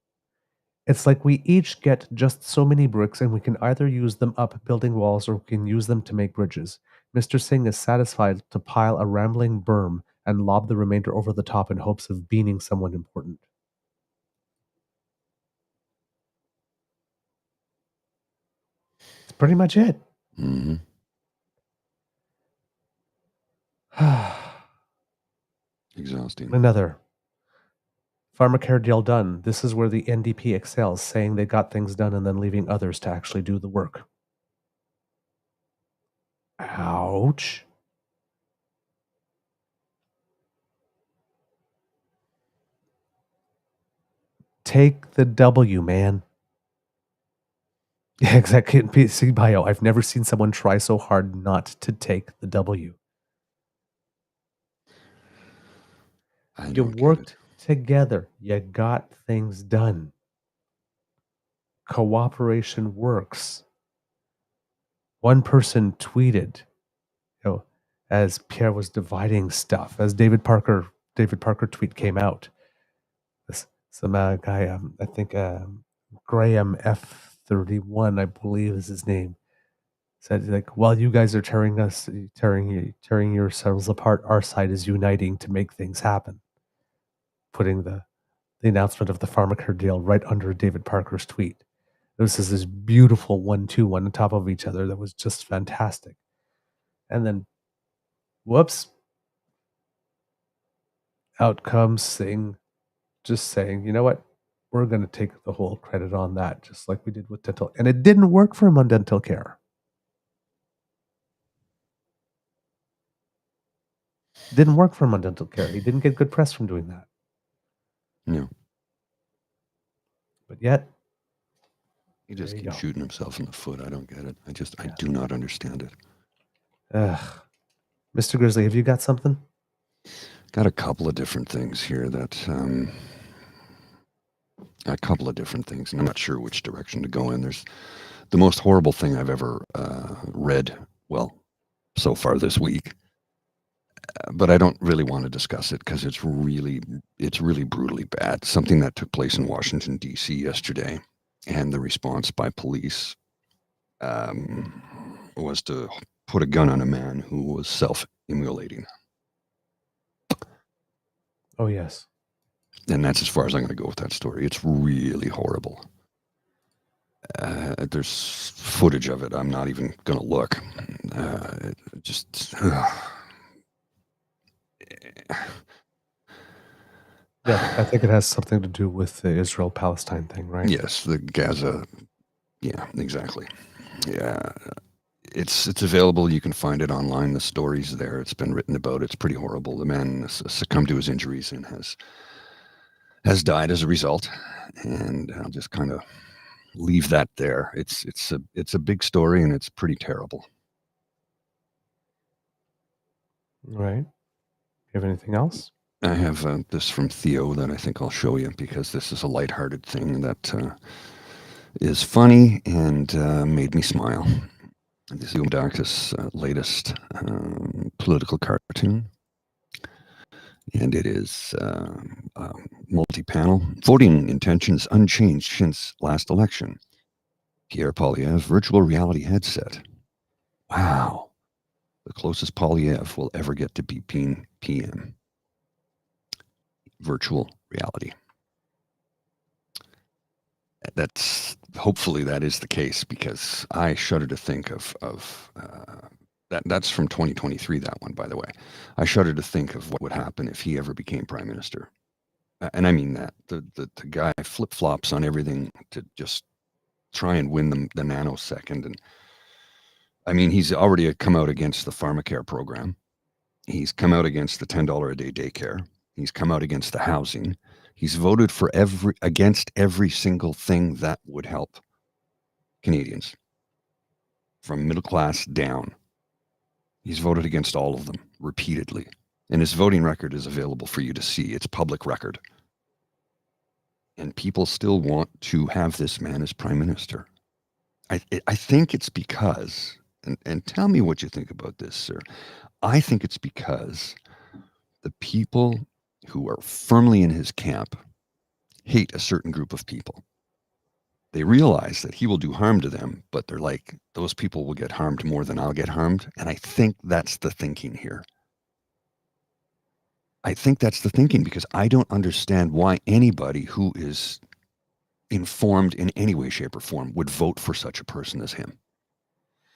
It's like we each get just so many bricks and we can either use them up building walls or we can use them to make bridges. Mr. Singh is satisfied to pile a rambling berm and lob the remainder over the top in hopes of beaning someone important. That's pretty much it. Mhm. Exhausting. Another. Pharmacare deal done. This is where the NDP excels, saying they got things done and then leaving others to actually do the work. Ouch. Take the W, man. Yeah, exactly. PC bio. I've never seen someone try so hard not to take the W. I You don't get it. worked together. You got things done. Cooperation works. One person tweeted, as Pierre was dividing stuff, as David Parker tweet came out. Some guy, I think Graham F31, I believe is his name, said, like, while you guys are tearing yourselves apart, our side is uniting to make things happen. Putting the announcement of the Pharmacare deal right under David Parker's tweet. This is this beautiful 1-2 one on top of each other that was just fantastic. And then, whoops, out comes Singh just saying, you know what? We're going to take the whole credit on that, just like we did with dental. And it didn't work for him on dental care. Didn't work for him on dental care. He didn't get good press from doing that. No. But yet, He just there you keeps go. shooting himself in the foot. I don't get it. I do not understand it. Mr. Grizzly, have you got something? Got a couple of different things here that, a couple of different things, and I'm not sure which direction to go in. There's the most horrible thing I've ever read, well, so far this week. But I don't really want to discuss it because it's really brutally bad. Something that took place in Washington, D.C. yesterday, and the response by police was to put a gun on a man who was self-immolating. Oh, yes. And that's as far as I'm going to go with that story. It's really horrible. There's footage of it. I'm not even going to look. Just. Yeah, I think it has something to do with the Israel-Palestine thing, right? Yes, the Gaza. Yeah, exactly. Yeah, it's available. You can find it online. The story's there. It's been written about. It's pretty horrible. The man succumbed to his injuries and has died as a result. And I'll just kind of leave that there. It's a big story and it's pretty terrible. Right. You have anything else? I have this from Theo that I think I'll show you because this is a lighthearted thing that is funny and made me smile. This is Dark's latest political cartoon. And it is multi-panel. Voting intentions unchanged since last election. Pierre Poilievre virtual reality headset. Wow. The closest Poilievre will ever get to being PM. Virtual reality. Hopefully that is the case because I shudder to think of that's from 2023, that one, by the way. I shudder to think of what would happen if he ever became prime minister. And I mean that. The guy flip-flops on everything to just try and win the nanosecond. And I mean, he's already come out against the Pharmacare program. He's come out against the $10 a day daycare. He's come out against the housing. He's voted for against every single thing that would help Canadians from middle class down. He's voted against all of them repeatedly. And his voting record is available for you to see. It's public record. And people still want to have this man as prime minister. I think it's because, and tell me what you think about this, sir. I think it's because the people who are firmly in his camp hate a certain group of people. They realize that he will do harm to them, but they're like, those people will get harmed more than I'll get harmed. And I think that's the thinking here. I think that's the thinking because I don't understand why anybody who is informed in any way, shape, or form would vote for such a person as him.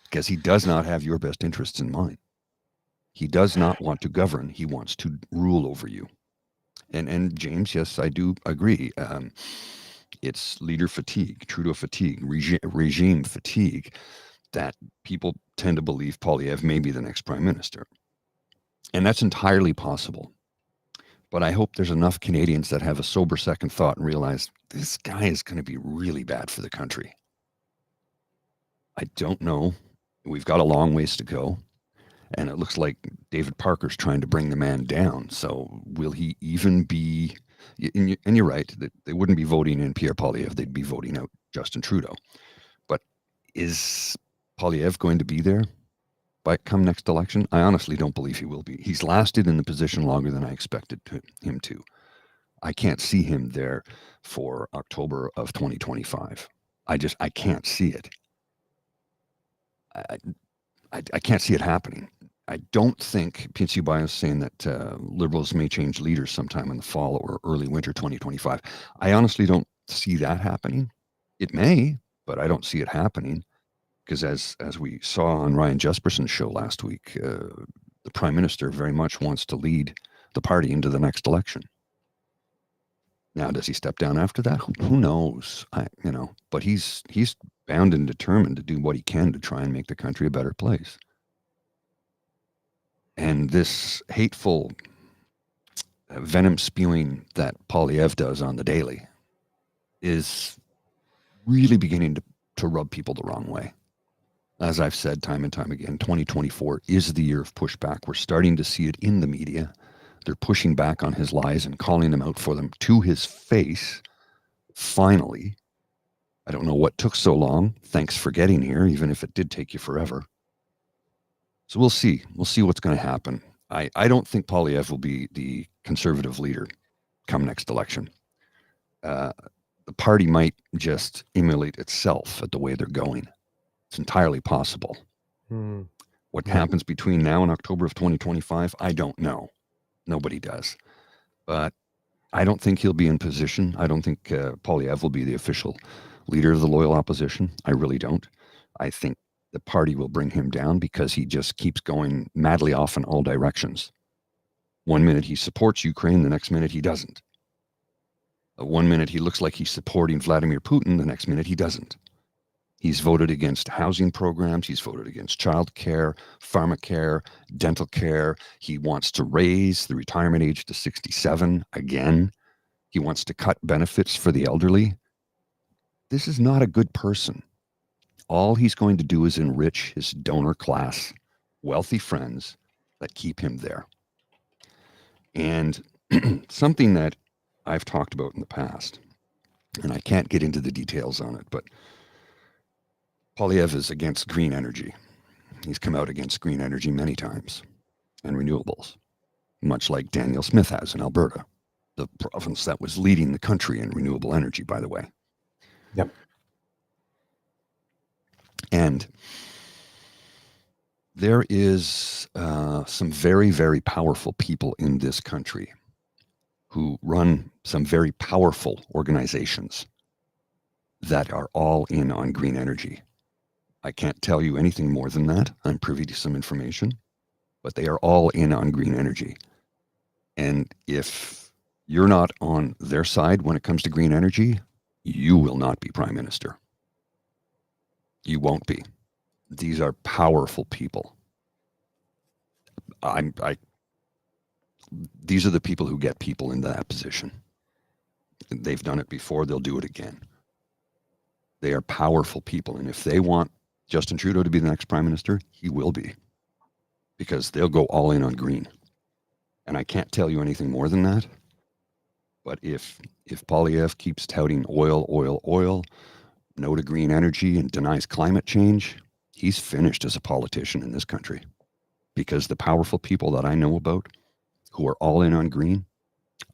Because he does not have your best interests in mind. He does not want to govern. He wants to rule over you. And James, yes, I do agree. It's leader fatigue, Trudeau fatigue, regime fatigue, that people tend to believe Poilievre may be the next prime minister. And that's entirely possible. But I hope there's enough Canadians that have a sober second thought and realize this guy is going to be really bad for the country. I don't know. We've got a long ways to go. And it looks like David Parker's trying to bring the man down. So will he even be... And you're right, that they wouldn't be voting in Pierre Poilievre. They'd be voting out Justin Trudeau. But is Poilievre going to be there come next election? I honestly don't believe he will be. He's lasted in the position longer than I expected him to. I can't see him there for October of 2025. I can't see it. I can't see it happening. I don't think PNC Bio is saying that Liberals may change leaders sometime in the fall or early winter 2025. I honestly don't see that happening. It may, but I don't see it happening because as we saw on Ryan Jesperson's show last week, the Prime Minister very much wants to lead the party into the next election. Now, does he step down after that? Who knows? But he's bound and determined to do what he can to try and make the country a better place. And this hateful venom spewing that Poilievre does on the daily is really beginning to rub people the wrong way. As I've said time and time again, 2024 is the year of pushback. We're starting to see it in the media. They're pushing back on his lies and calling him out for them to his face. Finally, I don't know what took so long. Thanks for getting here, even if it did take you forever. So we'll see. We'll see what's going to happen. I don't think Poilievre will be the Conservative leader come next election. The party might just emulate itself at the way they're going. It's entirely possible. What happens between now and October of 2025, I don't know. Nobody does. But I don't think he'll be in position. I don't think Poilievre will be the official leader of the loyal opposition. I really don't. I think the party will bring him down because he just keeps going madly off in all directions. One minute he supports Ukraine, the next minute he doesn't. One minute he looks like he's supporting Vladimir Putin, the next minute he doesn't. He's voted against housing programs. He's voted against child care, pharma care, dental care. He wants to raise the retirement age to 67 again. He wants to cut benefits for the elderly. This is not a good person. All he's going to do is enrich his donor class, wealthy friends that keep him there. And something that I've talked about in the past, and I can't get into the details on it, but Poilievre is against green energy. He's come out against green energy many times and renewables, much like Danielle Smith has in Alberta, the province that was leading the country in renewable energy, by the way. Yep. And there is some very, very powerful people in this country who run some very powerful organizations that are all in on green energy. I can't tell you anything more than that. I'm privy to some information, but they are all in on green energy. And if you're not on their side when it comes to green energy, you will not be prime minister. You won't be. These are powerful people. These are the people who get people into that position. They've done it before. They'll do it again. They are powerful people. And if they want Justin Trudeau to be the next prime minister, he will be, because they'll go all in on green. And I can't tell you anything more than that. But if Poilievre keeps touting oil, no to green energy, and denies climate change, he's finished as a politician in this country. Because the powerful people that I know about who are all in on green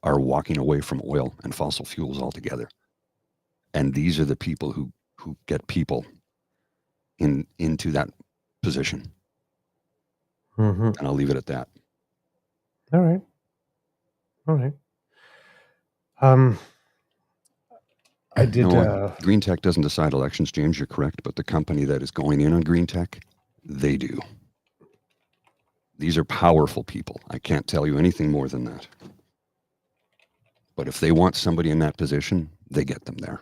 are walking away from oil and fossil fuels altogether. And these are the people who get people into that position. Mm-hmm. And I'll leave it at that. All right. I did. No, green tech doesn't decide elections, James. You're correct. But the company that is going in on green tech, they do. These are powerful people. I can't tell you anything more than that. But if they want somebody in that position, they get them there.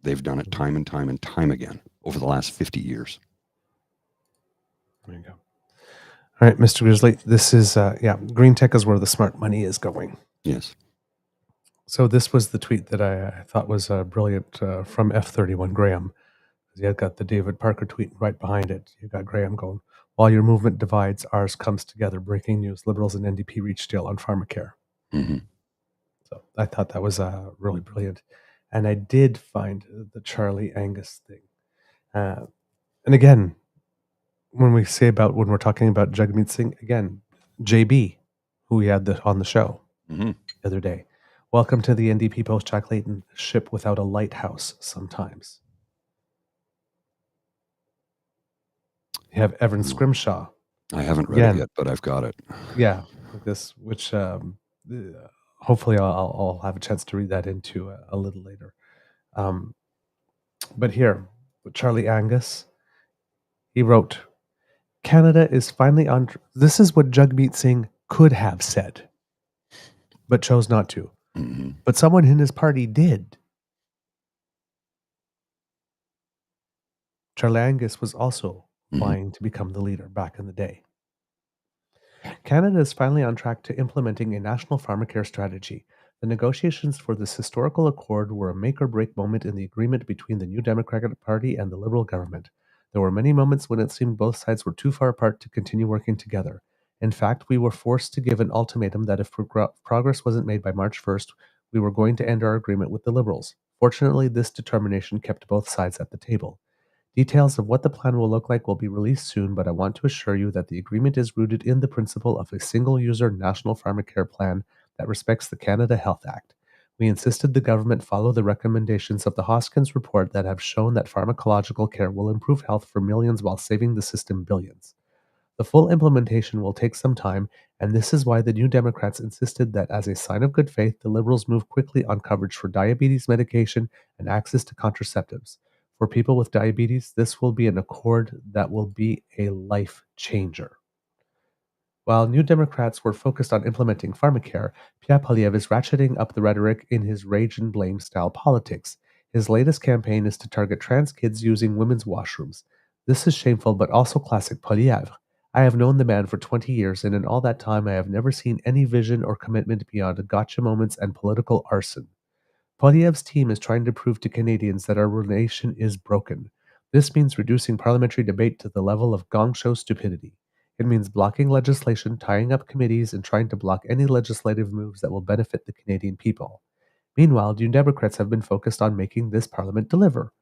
They've done it time and time and time again over the last 50 years. There you go. All right, Mr. Grizzly, this is, green tech is where the smart money is going. Yes. So this was the tweet that I thought was brilliant from F31 Graham. You had got the David Parker tweet right behind it. You got Graham going, while your movement divides, ours comes together. Breaking news, Liberals and NDP reach deal on pharmacare. Mm-hmm. So I thought that was really brilliant. And I did find the Charlie Angus thing. And again, when we're talking about Jagmeet Singh, again, JB, who we had on the show the other day. Welcome to the NDP post Jack Layton, ship without a lighthouse sometimes. You have Evan Scrimshaw. I haven't read it yet, but I've got it. Yeah, which hopefully I'll have a chance to read that into a little later. But here, with Charlie Angus, he wrote, Canada is finally on... This is what Jagmeet Singh could have said, but chose not to. Mm-hmm. But someone in his party did. Charlie Angus was also vying to become the leader back in the day. Canada is finally on track to implementing a national pharmacare strategy. The negotiations for this historical accord were a make-or-break moment in the agreement between the New Democratic Party and the Liberal government. There were many moments when it seemed both sides were too far apart to continue working together. In fact, we were forced to give an ultimatum that if progress wasn't made by March 1st, we were going to end our agreement with the Liberals. Fortunately, this determination kept both sides at the table. Details of what the plan will look like will be released soon, but I want to assure you that the agreement is rooted in the principle of a single-user national pharmacare plan that respects the Canada Health Act. We insisted the government follow the recommendations of the Hoskins report that have shown that pharmacological care will improve health for millions while saving the system billions. The full implementation will take some time, and this is why the New Democrats insisted that as a sign of good faith, the Liberals move quickly on coverage for diabetes medication and access to contraceptives. For people with diabetes, this will be an accord that will be a life changer. While New Democrats were focused on implementing pharmacare, Pierre Poilievre is ratcheting up the rhetoric in his rage and blame style politics. His latest campaign is to target trans kids using women's washrooms. This is shameful but also classic Poilievre. I have known the man for 20 years, and in all that time I have never seen any vision or commitment beyond gotcha moments and political arson. Poilievre's team is trying to prove to Canadians that our nation is broken. This means reducing parliamentary debate to the level of gong show stupidity. It means blocking legislation, tying up committees, and trying to block any legislative moves that will benefit the Canadian people. Meanwhile, New Democrats have been focused on making this parliament deliver.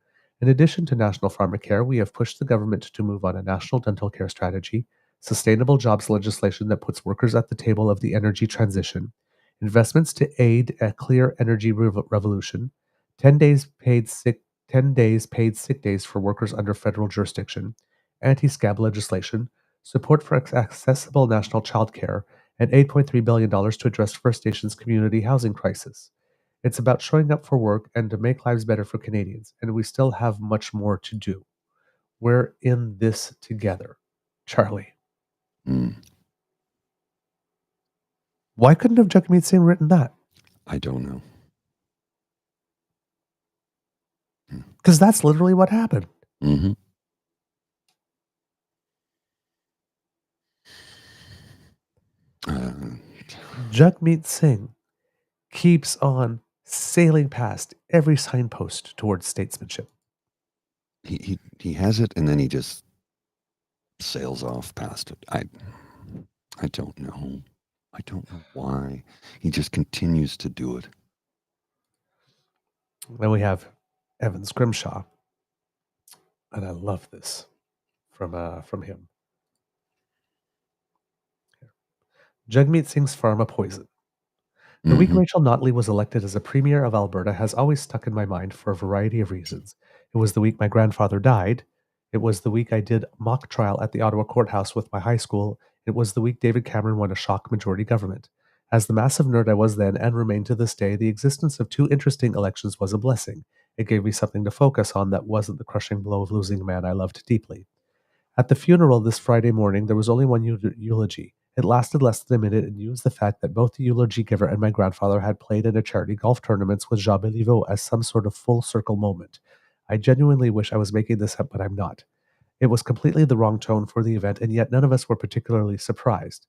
In addition to national pharmacare, we have pushed the government to move on a national dental care strategy, sustainable jobs legislation that puts workers at the table of the energy transition, investments to aid a clear energy revolution, 10 days paid sick days for workers under federal jurisdiction, anti-scab legislation, support for accessible national childcare, and $8.3 billion to address First Nations community housing crisis. It's about showing up for work and to make lives better for Canadians, and we still have much more to do. We're in this together. Charlie. Why couldn't have Jagmeet Singh written that? I don't know. Because that's literally what happened. Mm-hmm. Jagmeet Singh keeps on sailing past every signpost towards statesmanship. He has it, and then he just sails off past it. I don't know. I don't know why. He just continues to do it. Then we have Evan Scrimshaw, and I love this from him. Jagmeet Singh's Pharma poison. The week Rachel Notley was elected as a premier of Alberta has always stuck in my mind for a variety of reasons. It was the week my grandfather died. It was the week I did mock trial at the Ottawa courthouse with my high school. It was the week David Cameron won a shock majority government. As the massive nerd I was then and remain to this day, the existence of two interesting elections was a blessing. It gave me something to focus on that wasn't the crushing blow of losing a man I loved deeply. At the funeral this Friday morning, there was only one eulogy. It lasted less than a minute and used the fact that both the eulogy giver and my grandfather had played in a charity golf tournaments with Jean Béliveau as some sort of full circle moment. I genuinely wish I was making this up, but I'm not. It was completely the wrong tone for the event, and yet none of us were particularly surprised.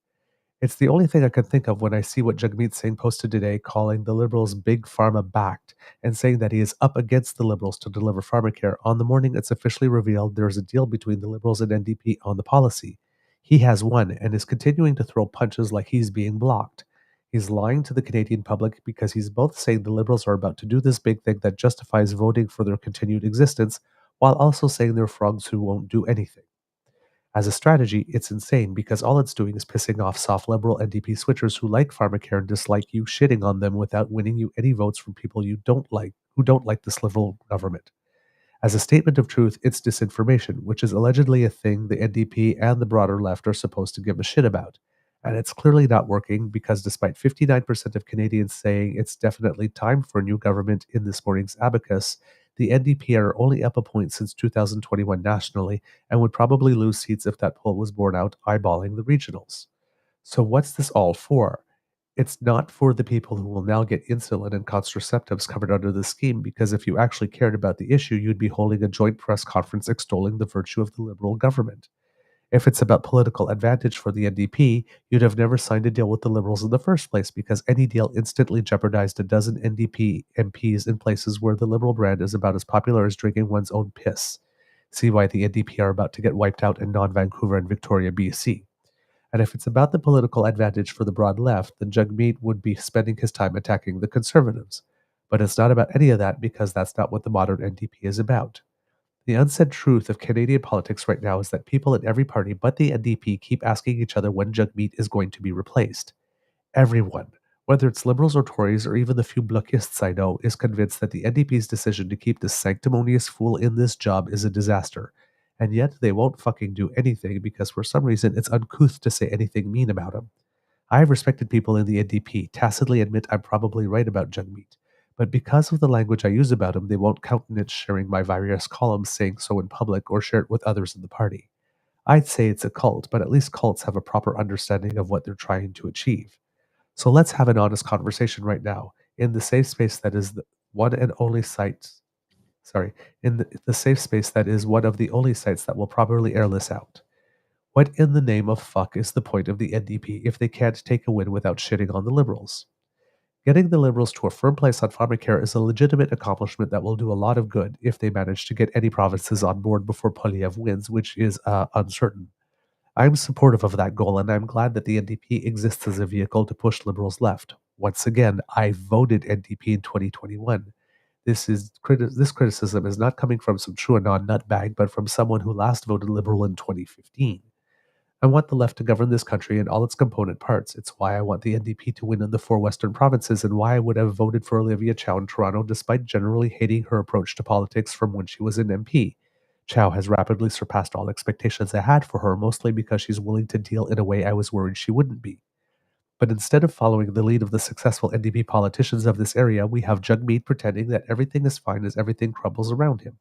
It's the only thing I can think of when I see what Jagmeet Singh posted today, calling the Liberals Big Pharma backed, and saying that he is up against the Liberals to deliver pharmacare on the morning it's officially revealed there is a deal between the Liberals and NDP on the policy. He has won and is continuing to throw punches like he's being blocked. He's lying to the Canadian public because he's both saying the Liberals are about to do this big thing that justifies voting for their continued existence, while also saying they're frogs who won't do anything. As a strategy, it's insane because all it's doing is pissing off soft liberal NDP switchers who like pharmacare and dislike you shitting on them without winning you any votes from people you don't like, who don't like this liberal government. As a statement of truth, it's disinformation, which is allegedly a thing the NDP and the broader left are supposed to give a shit about. And it's clearly not working because despite 59% of Canadians saying it's definitely time for a new government in this morning's abacus, the NDP are only up a point since 2021 nationally and would probably lose seats if that poll was borne out eyeballing the regionals. So what's this all for? It's not for the people who will now get insulin and contraceptives covered under the scheme, because if you actually cared about the issue, you'd be holding a joint press conference extolling the virtue of the Liberal government. If it's about political advantage for the NDP, you'd have never signed a deal with the Liberals in the first place, because any deal instantly jeopardized a dozen NDP MPs in places where the Liberal brand is about as popular as drinking one's own piss. See why the NDP are about to get wiped out in non-Vancouver and Victoria, BC. And if it's about the political advantage for the broad left, then Jagmeet would be spending his time attacking the Conservatives. But it's not about any of that, because that's not what the modern NDP is about. The unsaid truth of Canadian politics right now is that people in every party but the NDP keep asking each other when Jagmeet is going to be replaced. Everyone, whether it's Liberals or Tories or even the few Blockists I know, is convinced that the NDP's decision to keep this sanctimonious fool in this job is a disaster. and yet they won't fucking do anything because for some reason it's uncouth to say anything mean about him. I have respected people in the NDP, tacitly admit I'm probably right about Jagmeet, but because of the language I use about him, they won't countenance sharing my various columns saying so in public or share it with others in the party. I'd say it's a cult, but at least cults have a proper understanding of what they're trying to achieve. So let's have an honest conversation right now, in the safe space that is the one and only site. Sorry, in the safe space that is one of the only sites that will properly air this out. What in the name of fuck is the point of the NDP if they can't take a win without shitting on the Liberals? Getting the Liberals to a firm place on pharmacare is a legitimate accomplishment that will do a lot of good if they manage to get any provinces on board before Poilievre wins, which is uncertain. I'm supportive of that goal, and I'm glad that the NDP exists as a vehicle to push Liberals left. Once again, I voted NDP in 2021. This criticism is not coming from some true anon nutbag, but from someone who last voted Liberal in 2015. I want the left to govern this country in all its component parts. It's why I want the NDP to win in the 4 Western provinces and why I would have voted for Olivia Chow in Toronto despite generally hating her approach to politics from when she was an MP. Chow has rapidly surpassed all expectations I had for her, mostly because she's willing to deal in a way I was worried she wouldn't be. But instead of following the lead of the successful NDP politicians of this area, we have Jagmeet pretending that everything is fine as everything crumbles around him.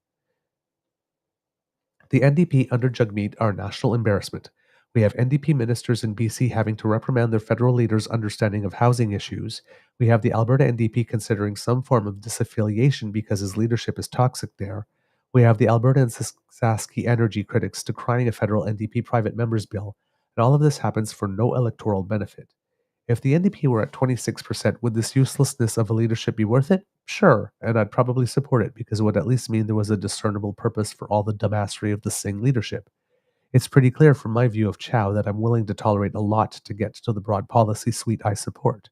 The NDP under Jagmeet are a national embarrassment. We have NDP ministers in BC having to reprimand their federal leaders' understanding of housing issues. We have the Alberta NDP considering some form of disaffiliation because his leadership is toxic there. We have the Alberta and Saski energy critics decrying a federal NDP private members bill, and all of this happens for no electoral benefit. If the NDP were at 26%, would this uselessness of a leadership be worth it? Sure, and I'd probably support it because it would at least mean there was a discernible purpose for all the dumbassery of the Singh leadership. It's pretty clear from my view of Chow that I'm willing to tolerate a lot to get to the broad policy suite I support.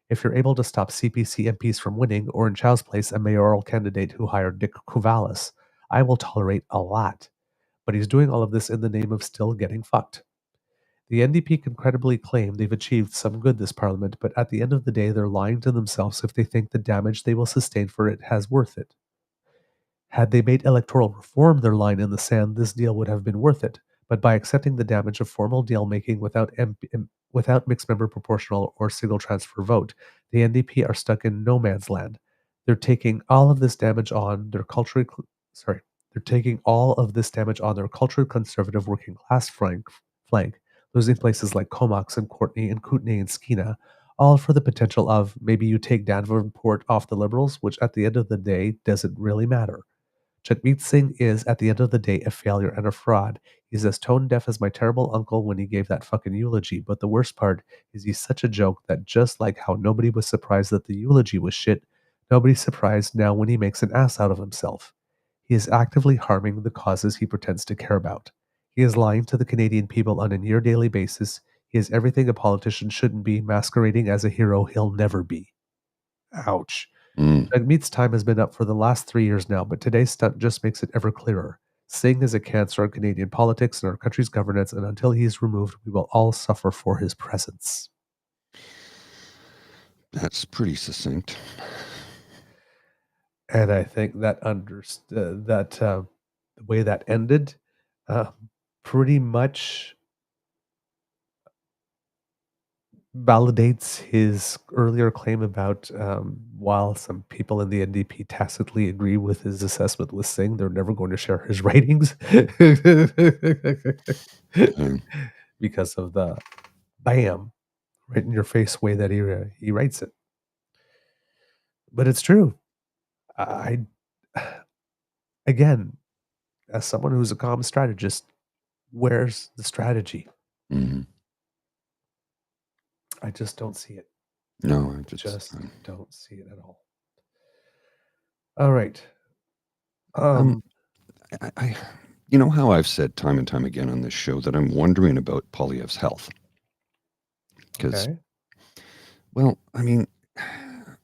If you're able to stop CPC MPs from winning, or in Chow's place, a mayoral candidate who hired Dick Kuvalis, I will tolerate a lot. But he's doing all of this in the name of still getting fucked. The NDP can credibly claim they've achieved some good this parliament, but at the end of the day, they're lying to themselves if they think the damage they will sustain for it has worth it. Had they made electoral reform their line in the sand, this deal would have been worth it. But by accepting the damage of formal deal making without mixed member proportional or single transfer vote, the NDP are stuck in no man's land. They're taking all of this damage on their culturally conservative working class flank, losing places like Comox and Courtenay and Kootenay and Skeena, all for the potential of maybe you take Davenport off the Liberals, which at the end of the day doesn't really matter. Jagmeet Singh is, at the end of the day, a failure and a fraud. He's as tone-deaf as my terrible uncle when he gave that fucking eulogy, but the worst part is he's such a joke that just like how nobody was surprised that the eulogy was shit, nobody's surprised now when he makes an ass out of himself. He is actively harming the causes he pretends to care about. He is lying to the Canadian people on a near-daily basis. He is everything a politician shouldn't be, masquerading as a hero he'll never be. Ouch. Jagmeet's time has been up for the last 3 years now, but today's stunt just makes it ever clearer. Singh is a cancer on Canadian politics and our country's governance, and until he is removed, we will all suffer for his presence. That's pretty succinct. And I think that the way that ended pretty much validates his earlier claim about while some people in the NDP tacitly agree with his assessment with Singh, they're never going to share his ratings because of the bam, right in your face way that he writes it. But it's true. I again, as someone who's a comm strategist, where's the strategy? Mm-hmm. I just don't see it. No, I just don't see it at all. All right. I you know how I've said time and time again on this show that I'm wondering about Poilievre's health. Because, well, I mean, I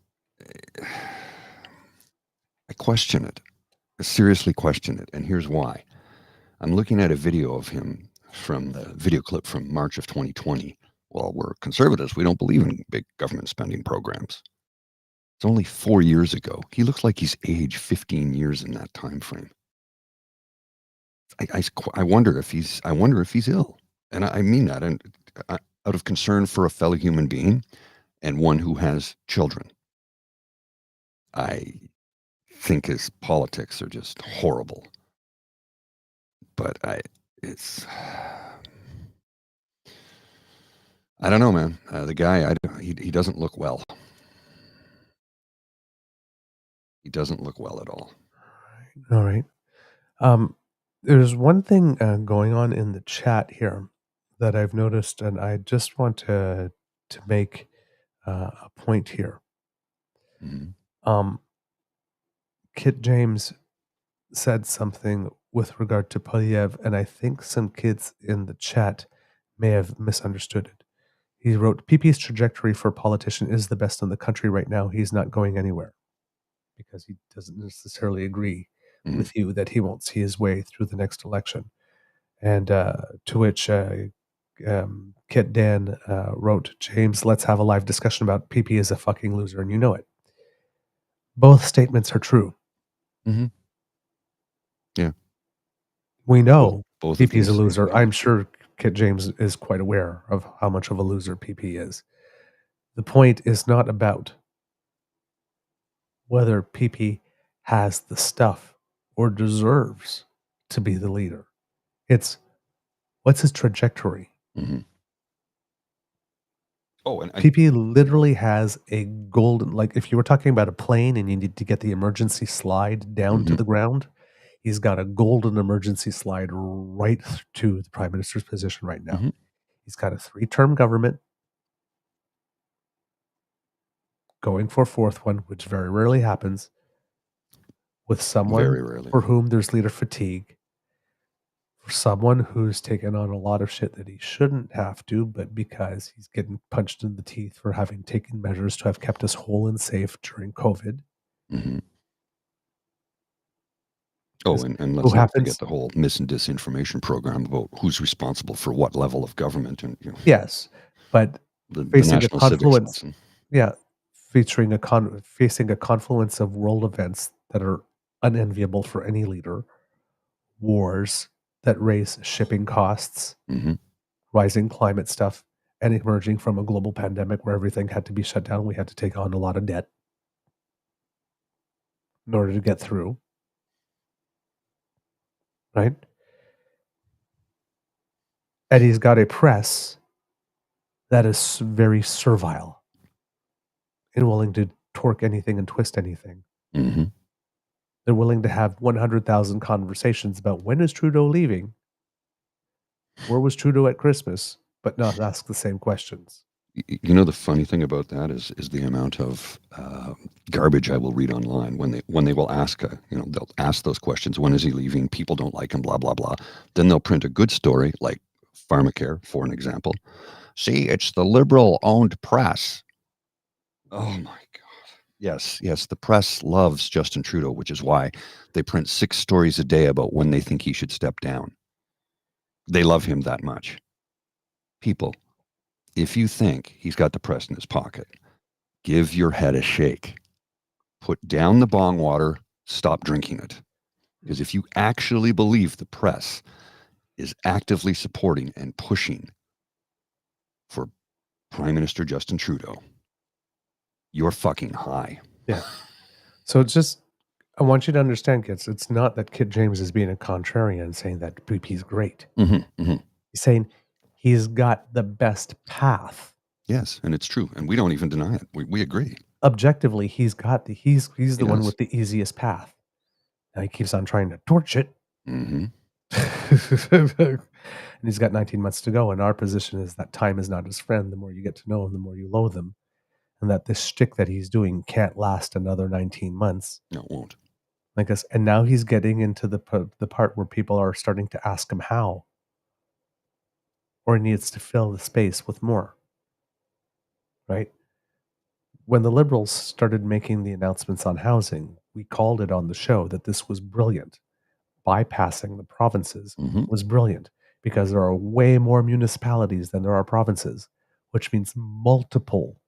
question it. I seriously question it. And here's why. I'm looking at a video of him from the video clip from March of 2020. Well, we're conservatives. We don't believe in big government spending programs. It's only 4 years ago. He looks like he's aged 15 years in that time frame. I wonder if he's ill, and I mean that, and out of concern for a fellow human being and one who has children. I think his politics are just horrible, but it's. I don't know, man. The guy, he doesn't look well. He doesn't look well at all. All right. There's one thing going on in the chat here that I've noticed, and I just want to make a point here. Mhm. Kit James said something with regard to Poilievre, and I think some kids in the chat may have misunderstood it. He wrote, PeePee's trajectory for a politician is the best in the country right now. He's not going anywhere, because he doesn't necessarily agree with you that he won't see his way through the next election. And to which Kit Dan wrote, James, let's have a live discussion about PeePee is a fucking loser, and you know it. Both statements are true. Mhm. Yeah. We know Both of PeePee is a these loser. statements are I'm sure Kit James is quite aware of how much of a loser PeePee is. The point is not about whether PeePee has the stuff or deserves to be the leader. It's what's his trajectory. Mhm. Oh, and PeePee literally has a golden, like if you were talking about a plane and you need to get the emergency slide down to the ground, he's got a golden emergency slide right to the prime minister's position right now. Mhm. He's got a 3-term government going for a 4th one, which very rarely happens, with someone Very rarely. for whom there's leader fatigue, for someone who's taken on a lot of shit that he shouldn't have to, but because he's getting punched in the teeth for having taken measures to have kept us whole and safe during COVID. Mhm. Oh, and Who let's not happens- forget the whole mis and disinformation program about who's responsible for what level of government, and Yes, but the facing a national civics confluence, lesson. facing a confluence of world events that are unenviable for any leader, wars that raise shipping costs, Mhm. rising climate stuff, and emerging from a global pandemic where everything had to be shut down. We had to take on a lot of debt in order to get through. Right? And he's got a press that is very servile and willing to torque anything and twist anything. Mhm. They're willing to have 100,000 conversations about when is Trudeau leaving? Where was Trudeau at Christmas? But not ask the same questions. You know, the funny thing about that is the amount of garbage I will read online when they will ask, they'll ask those questions. When is he leaving? People don't like him, blah, blah, blah. Then they'll print a good story like Pharmacare, for an example. See, it's the liberal-owned press. Oh, my God. Yes, the press loves Justin Trudeau, which is why they print 6 stories a day about when they think he should step down. They love him that much. People, if you think he's got the press in his pocket, give your head a shake. Put down the bong water, stop drinking it. Because if you actually believe the press is actively supporting and pushing for Prime Minister Justin Trudeau, you're fucking high. Yeah. So it's just, I want you to understand, kids, it's not that Kit James is being a contrarian saying that PeePee's great. Mm-hmm. He's saying he's got the best path. Yes, and it's true. And we don't even deny it. We agree. Objectively, he's the one with the easiest path. Now he keeps on trying to torch it. Mm-hmm. And he's got 19 months to go. And our position is that time is not his friend. The more you get to know him, the more you loathe him. And that this shtick that he's doing can't last another 19 months. No, it won't. Like us. And now he's getting into the part where people are starting to ask him how. Or he needs to fill the space with more. Right? When the Liberals started making the announcements on housing, we called it on the show that this was brilliant. Bypassing the provinces was brilliant because there are way more municipalities than there are provinces, which means multiple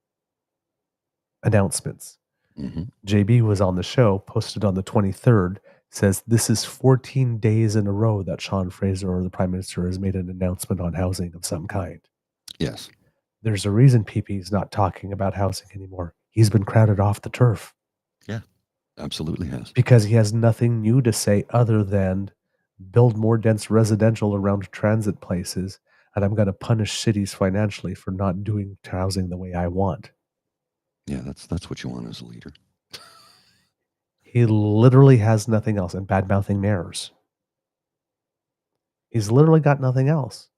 announcements. Mm-hmm. JB was on the show, posted on the 23rd, says this is 14 days in a row that Sean Fraser or the Prime Minister has made an announcement on housing of some kind. Yes. There's a reason PeePee is not talking about housing anymore. He's been crowded off the turf. Yeah, absolutely has. Because he has nothing new to say other than build more dense residential around transit places, and I'm going to punish cities financially for not doing housing the way I want. Yeah, that's what you want as a leader. He literally has nothing else, and bad-mouthing mayors. He's literally got nothing else.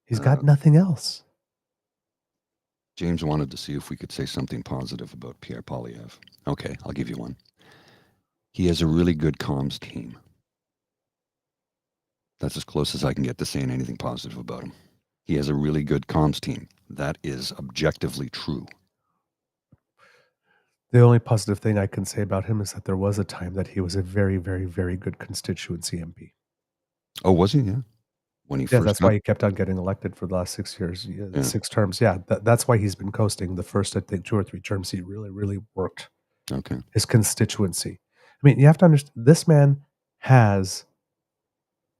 He's got nothing else. James wanted to see if we could say something positive about Pierre Poilievre. Okay, I'll give you one. He has a really good comms team. That's as close as I can get to saying anything positive about him. He has a really good comms team. That is objectively true. The only positive thing I can say about him is that there was a time that he was a very, very, very good constituency MP. Oh, was he? Yeah. When he first that's why he kept on getting elected for the last 6 years, 6 terms. Yeah, that's why he's been coasting. The first, I think, 2 or 3 terms, he really, really worked. Okay. His constituency. I mean, you have to understand, this man has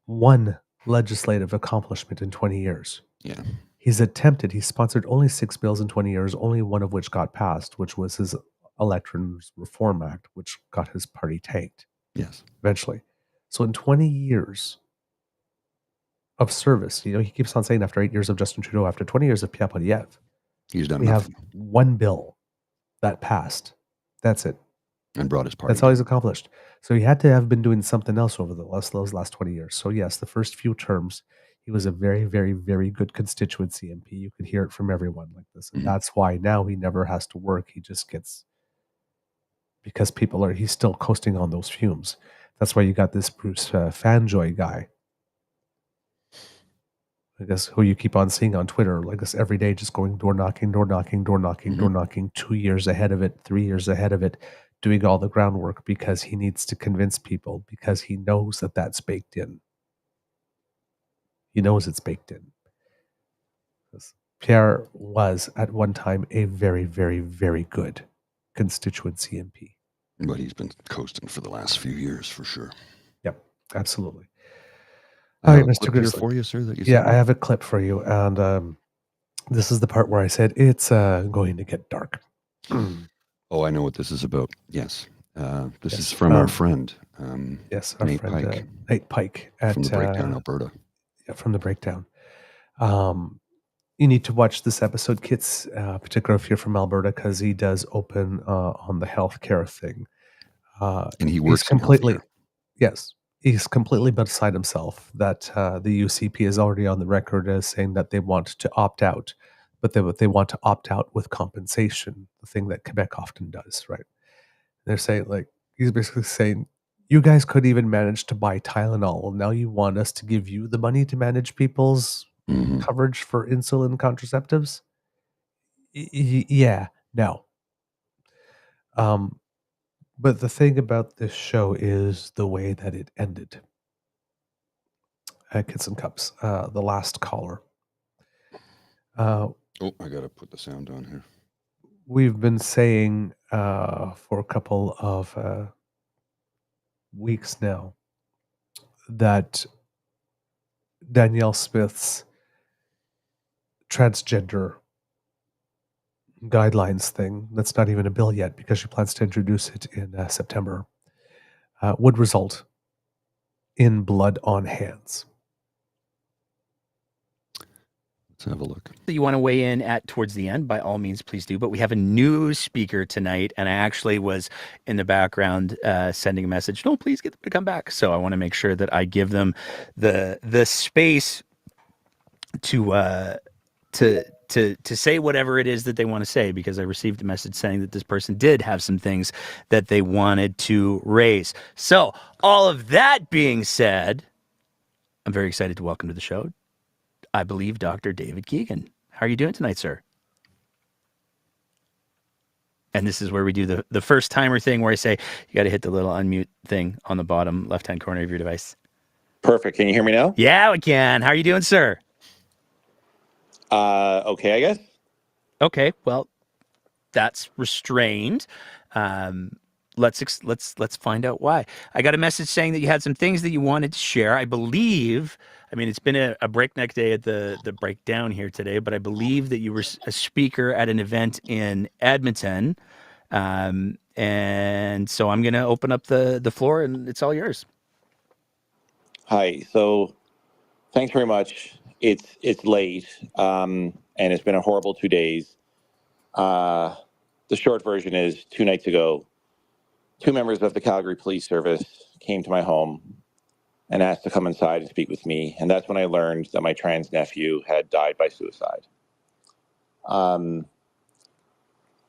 one legislative accomplishment in 20 years. Yeah. He sponsored only 6 bills in 20 years, only one of which got passed, which was his Elections Reform Act, which got his party tanked. Yes. Eventually. So in 20 years of service, he keeps on saying after 8 years of Justin Trudeau, after 20 years of Pierre Poilievre, he's done we nothing. have one bill that passed. That's it. And brought his party. That's all he's accomplished. So he had to have been doing something else over those last 20 years. So yes, the first few terms, he was a very, very, very good constituency MP. You could hear it from everyone like this. And that's why now he never has to work. He just gets, because he's still coasting on those fumes. That's why you got this Bruce Fanjoy guy. I guess who you keep on seeing on Twitter, like this every day, just going door knocking, 2 years ahead of it, 3 years ahead of it, doing all the groundwork because he needs to convince people, because he knows that that's baked in. He knows it's baked in. Pierre was at one time a very, very, very good constituency MP. But he's been coasting for the last few years for sure. Yep, absolutely. All right, Mr. Grizzly. For you, sir, that you I have a clip for you, and this is the part where I said it's going to get dark. Oh, I know what this is about. Yes. This is from our friend, our Nate friend, Pike. Nate Pike. From the Breakdown, Alberta. Yeah, from the Breakdown. You need to watch this episode, kids, particularly if you're from Alberta, because he does open on the healthcare thing. And he works completely, yes, he's completely beside himself that the UCP is already on the record as saying that they want to opt out, but they want to opt out with compensation, the thing that Quebec often does, right? They're saying, like, he's basically saying, you guys could even manage to buy Tylenol. Now you want us to give you the money to manage people's coverage for insulin contraceptives? Yeah, no. But the thing about this show is the way that it ended. Kids and Cups, the last caller. I got to put the sound on here. We've been saying for a couple of weeks now that Danielle Smith's transgender guidelines thing, that's not even a bill yet because she plans to introduce it in September, would result in blood on hands. Let's have a look. You want to weigh in at towards the end, by all means, please do. But we have a new speaker tonight, and I actually was in the background sending a message. No, please get them to come back. So I want to make sure that I give them the space to say whatever it is that they want to say, because I received a message saying that this person did have some things that they wanted to raise. So all of that being said, I'm very excited to welcome to the show, I believe, Dr. David Keegan. How are you doing tonight, sir? And this is where we do the first timer thing where I say, you got to hit the little unmute thing on the bottom left-hand corner of your device. Perfect. Can you hear me now? Yeah, we can. How are you doing, sir? Okay, I guess. Okay, well, that's restrained. Let's find out why. I got a message saying that you had some things that you wanted to share. I believe, I mean, it's been a breakneck day at the breakdown here today, but I believe that you were a speaker at an event in Edmonton. And so I'm going to open up the floor, and it's all yours. Hi. So thanks very much. It's late, and it's been a horrible 2 days. The short version is 2 nights ago, 2 members of the Calgary Police Service came to my home and asked to come inside and speak with me. And that's when I learned that my trans nephew had died by suicide.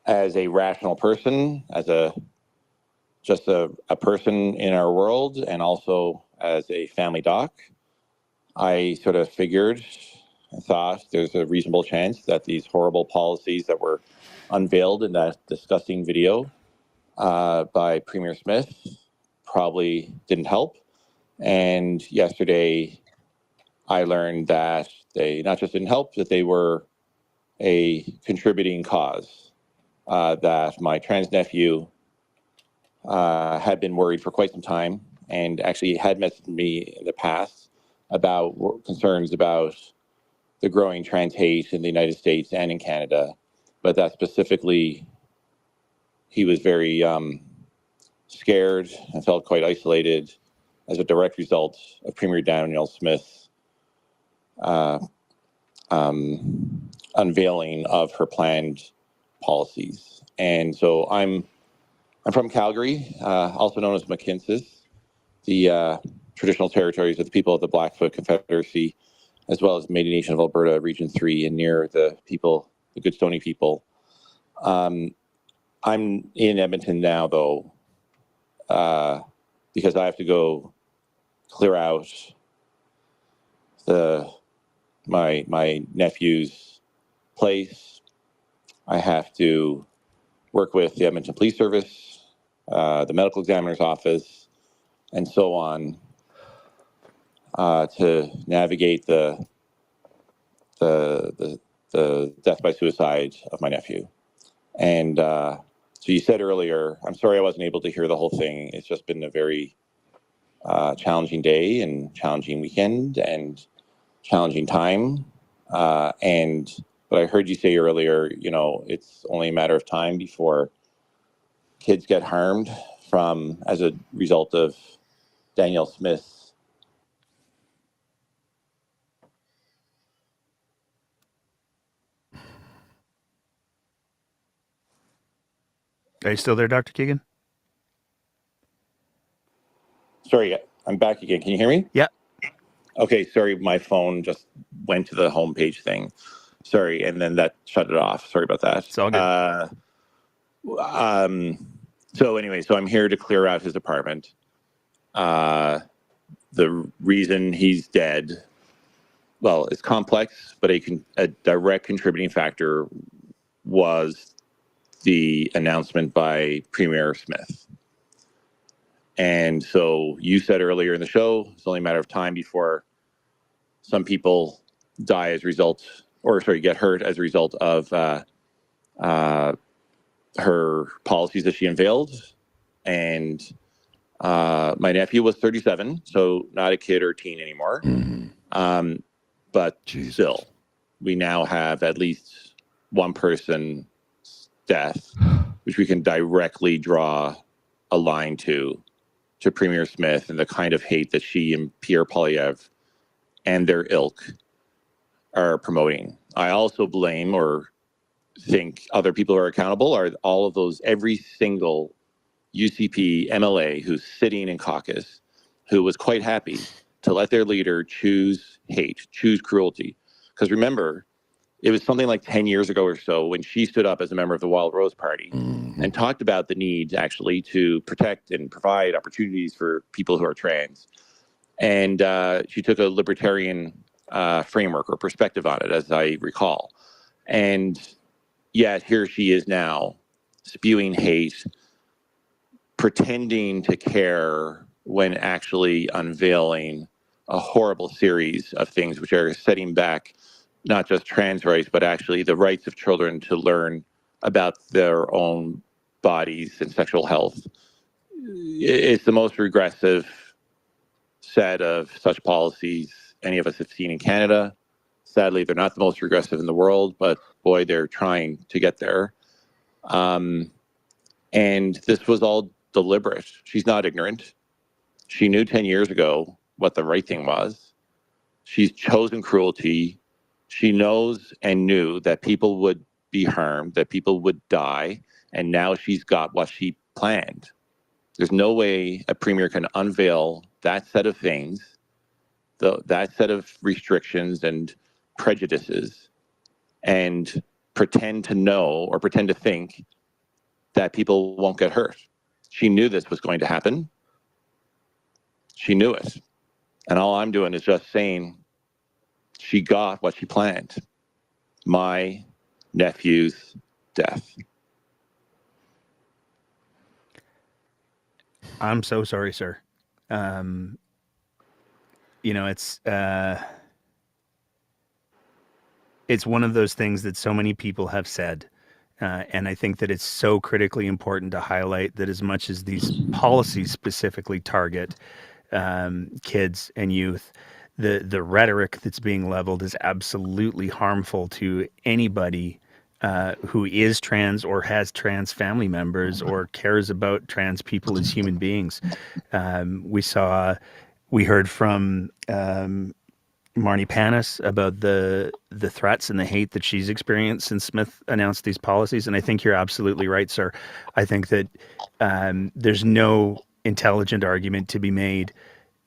As a rational person, as just a person in our world, and also as a family doc, I sort of figured and thought there's a reasonable chance that these horrible policies that were unveiled in that disgusting video by Premier Smith probably didn't help. And yesterday, I learned that they not just didn't help, that they were a contributing cause, that my trans nephew had been worried for quite some time and actually had messaged me in the past about concerns about the growing trans hate in the United States and in Canada, but that specifically he was very scared and felt quite isolated as a direct result of Premier Danielle Smith's unveiling of her planned policies. And so I'm from Calgary, also known as Mackenzie, the traditional territories of the people of the Blackfoot Confederacy, as well as Métis Nation of Alberta, Region 3, and near the people, the Goodstoney people. I'm in Edmonton now, though, because I have to go clear out my nephew's place. I have to work with the Edmonton Police Service, the medical examiner's office, and so on, to navigate the death by suicide of my nephew. And so you said earlier, I'm sorry I wasn't able to hear the whole thing. It's just been a very challenging day and challenging weekend and challenging time. But I heard you say earlier, you know, it's only a matter of time before kids get harmed as a result of Danielle Smith's. Are you still there, Dr. Keegan? Sorry, I'm back again. Can you hear me? Yeah. Okay, sorry, my phone just went to the homepage thing. Sorry, and then that shut it off. Sorry about that. It's all good. So anyway, so I'm here to clear out his apartment. The reason he's dead, well, it's complex, but a direct contributing factor was the announcement by Premier Smith. And so you said earlier in the show, it's only a matter of time before some people die as a result, get hurt as a result of her policies that she unveiled. And my nephew was 37, so not a kid or a teen anymore. Mm-hmm. But still, we now have at least one person's death, which we can directly draw a line to Premier Smith and the kind of hate that she and Pierre Poilievre and their ilk are promoting. I also blame or think other people are accountable are all of those, every single UCP MLA who's sitting in caucus, who was quite happy to let their leader choose hate, choose cruelty. Because remember, it was something like 10 years ago or so when she stood up as a member of the Wild Rose Party and talked about the need actually to protect and provide opportunities for people who are trans. And she took a libertarian framework or perspective on it, as I recall. And yet here she is now spewing hate, pretending to care when actually unveiling a horrible series of things which are setting back not just trans rights, but actually the rights of children to learn about their own bodies and sexual health. It's the most regressive set of such policies any of us have seen in Canada. Sadly, they're not the most regressive in the world, but boy, they're trying to get there. And this was all deliberate. She's not ignorant. She knew 10 years ago what the right thing was. She's chosen cruelty. She knows and knew that people would be harmed, that people would die, and now she's got what she planned. There's no way a premier can unveil that set of things, that set of restrictions and prejudices, and pretend to know or pretend to think that people won't get hurt. She knew this was going to happen. She knew it. And all I'm doing is just saying she got what she planned. My nephew's death. I'm so sorry, sir. It's one of those things that so many people have said. And I think that it's so critically important to highlight that as much as these policies specifically target kids and youth, the rhetoric that's being leveled is absolutely harmful to anybody who is trans or has trans family members or cares about trans people as human beings. We heard from Marnie Panis about the threats and the hate that she's experienced since Smith announced these policies. And I think you're absolutely right, sir. I think that there's no intelligent argument to be made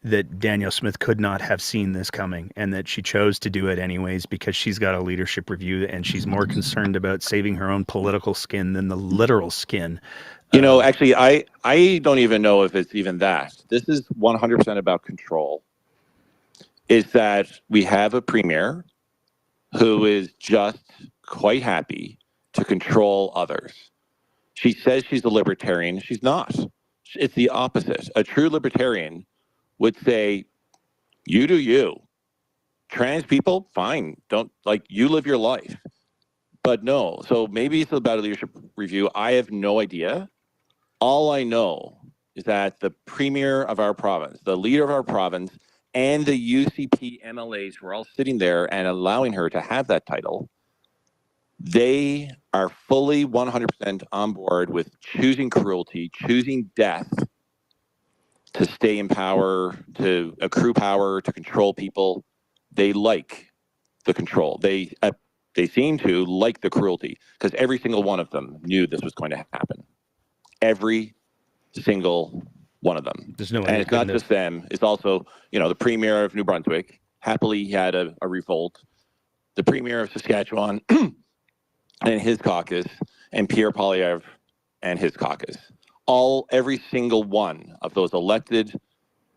that Danielle Smith could not have seen this coming, and that she chose to do it anyways because she's got a leadership review and she's more concerned about saving her own political skin than the literal skin. Actually, I don't even know if it's even that. This is 100% about control. Is that we have a premier who is just quite happy to control others. She says she's a libertarian. She's not. It's the opposite. A true libertarian would say, you do you. Trans people, fine. You live your life. But no. So maybe it's about a leadership review. I have no idea. All I know is that the premier of our province, the leader of our province, and the UCP MLAs were all sitting there and allowing her to have that title. They are fully 100% on board with choosing cruelty, choosing death to stay in power, to accrue power, to control people. They like the control. They seem to like the cruelty because every single one of them knew this was going to happen. Every single one of them. And it's not just them. It's also, the premier of New Brunswick happily had a revolt. The premier of Saskatchewan and his caucus, and Pierre Poilievre and his caucus. Every single one of those elected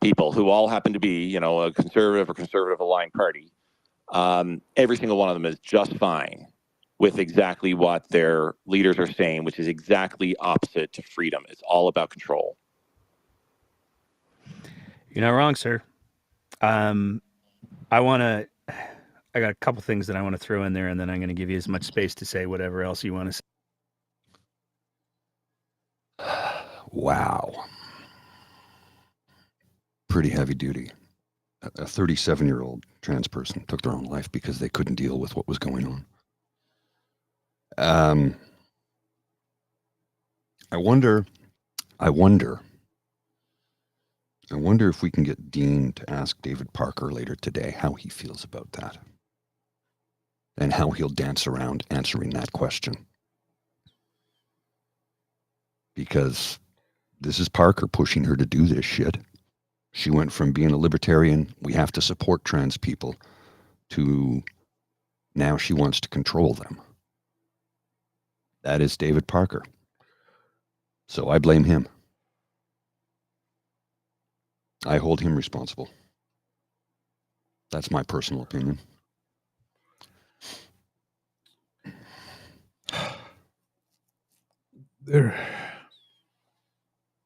people who all happen to be, a conservative or conservative aligned party, every single one of them is just fine with exactly what their leaders are saying, which is exactly opposite to freedom. It's all about control. You're not wrong, sir. I got a couple things that I want to throw in there, and then I'm going to give you as much space to say whatever else you want to say. Wow. Pretty heavy duty. A 37-year-old trans person took their own life because they couldn't deal with what was going on. I wonder if we can get Dean to ask David Parker later today how he feels about that and how he'll dance around answering that question. Because this is Parker pushing her to do this shit. She went from being a libertarian, we have to support trans people, to now she wants to control them. That is David Parker. So I blame him. I hold him responsible. That's my personal opinion.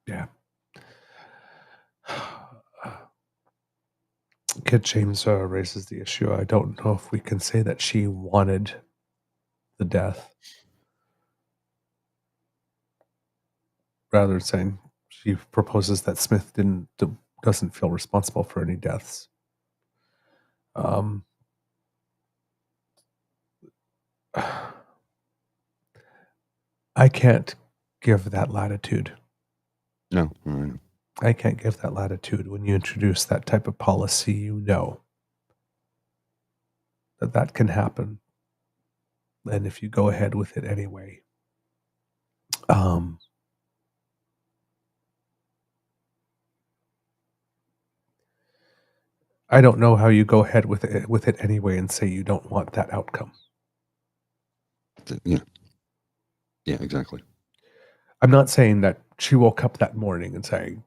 Yeah. Kid James raises the issue. I don't know if we can say that she wanted the death. rather than saying she proposes that Smith doesn't feel responsible for any deaths. I can't give that latitude. No, I know. I can't give that latitude. When you introduce that type of policy, you know that can happen. And if you go ahead with it anyway, I don't know how you go ahead with it anyway and say you don't want that outcome. Yeah, exactly. I'm not saying that she woke up that morning and saying,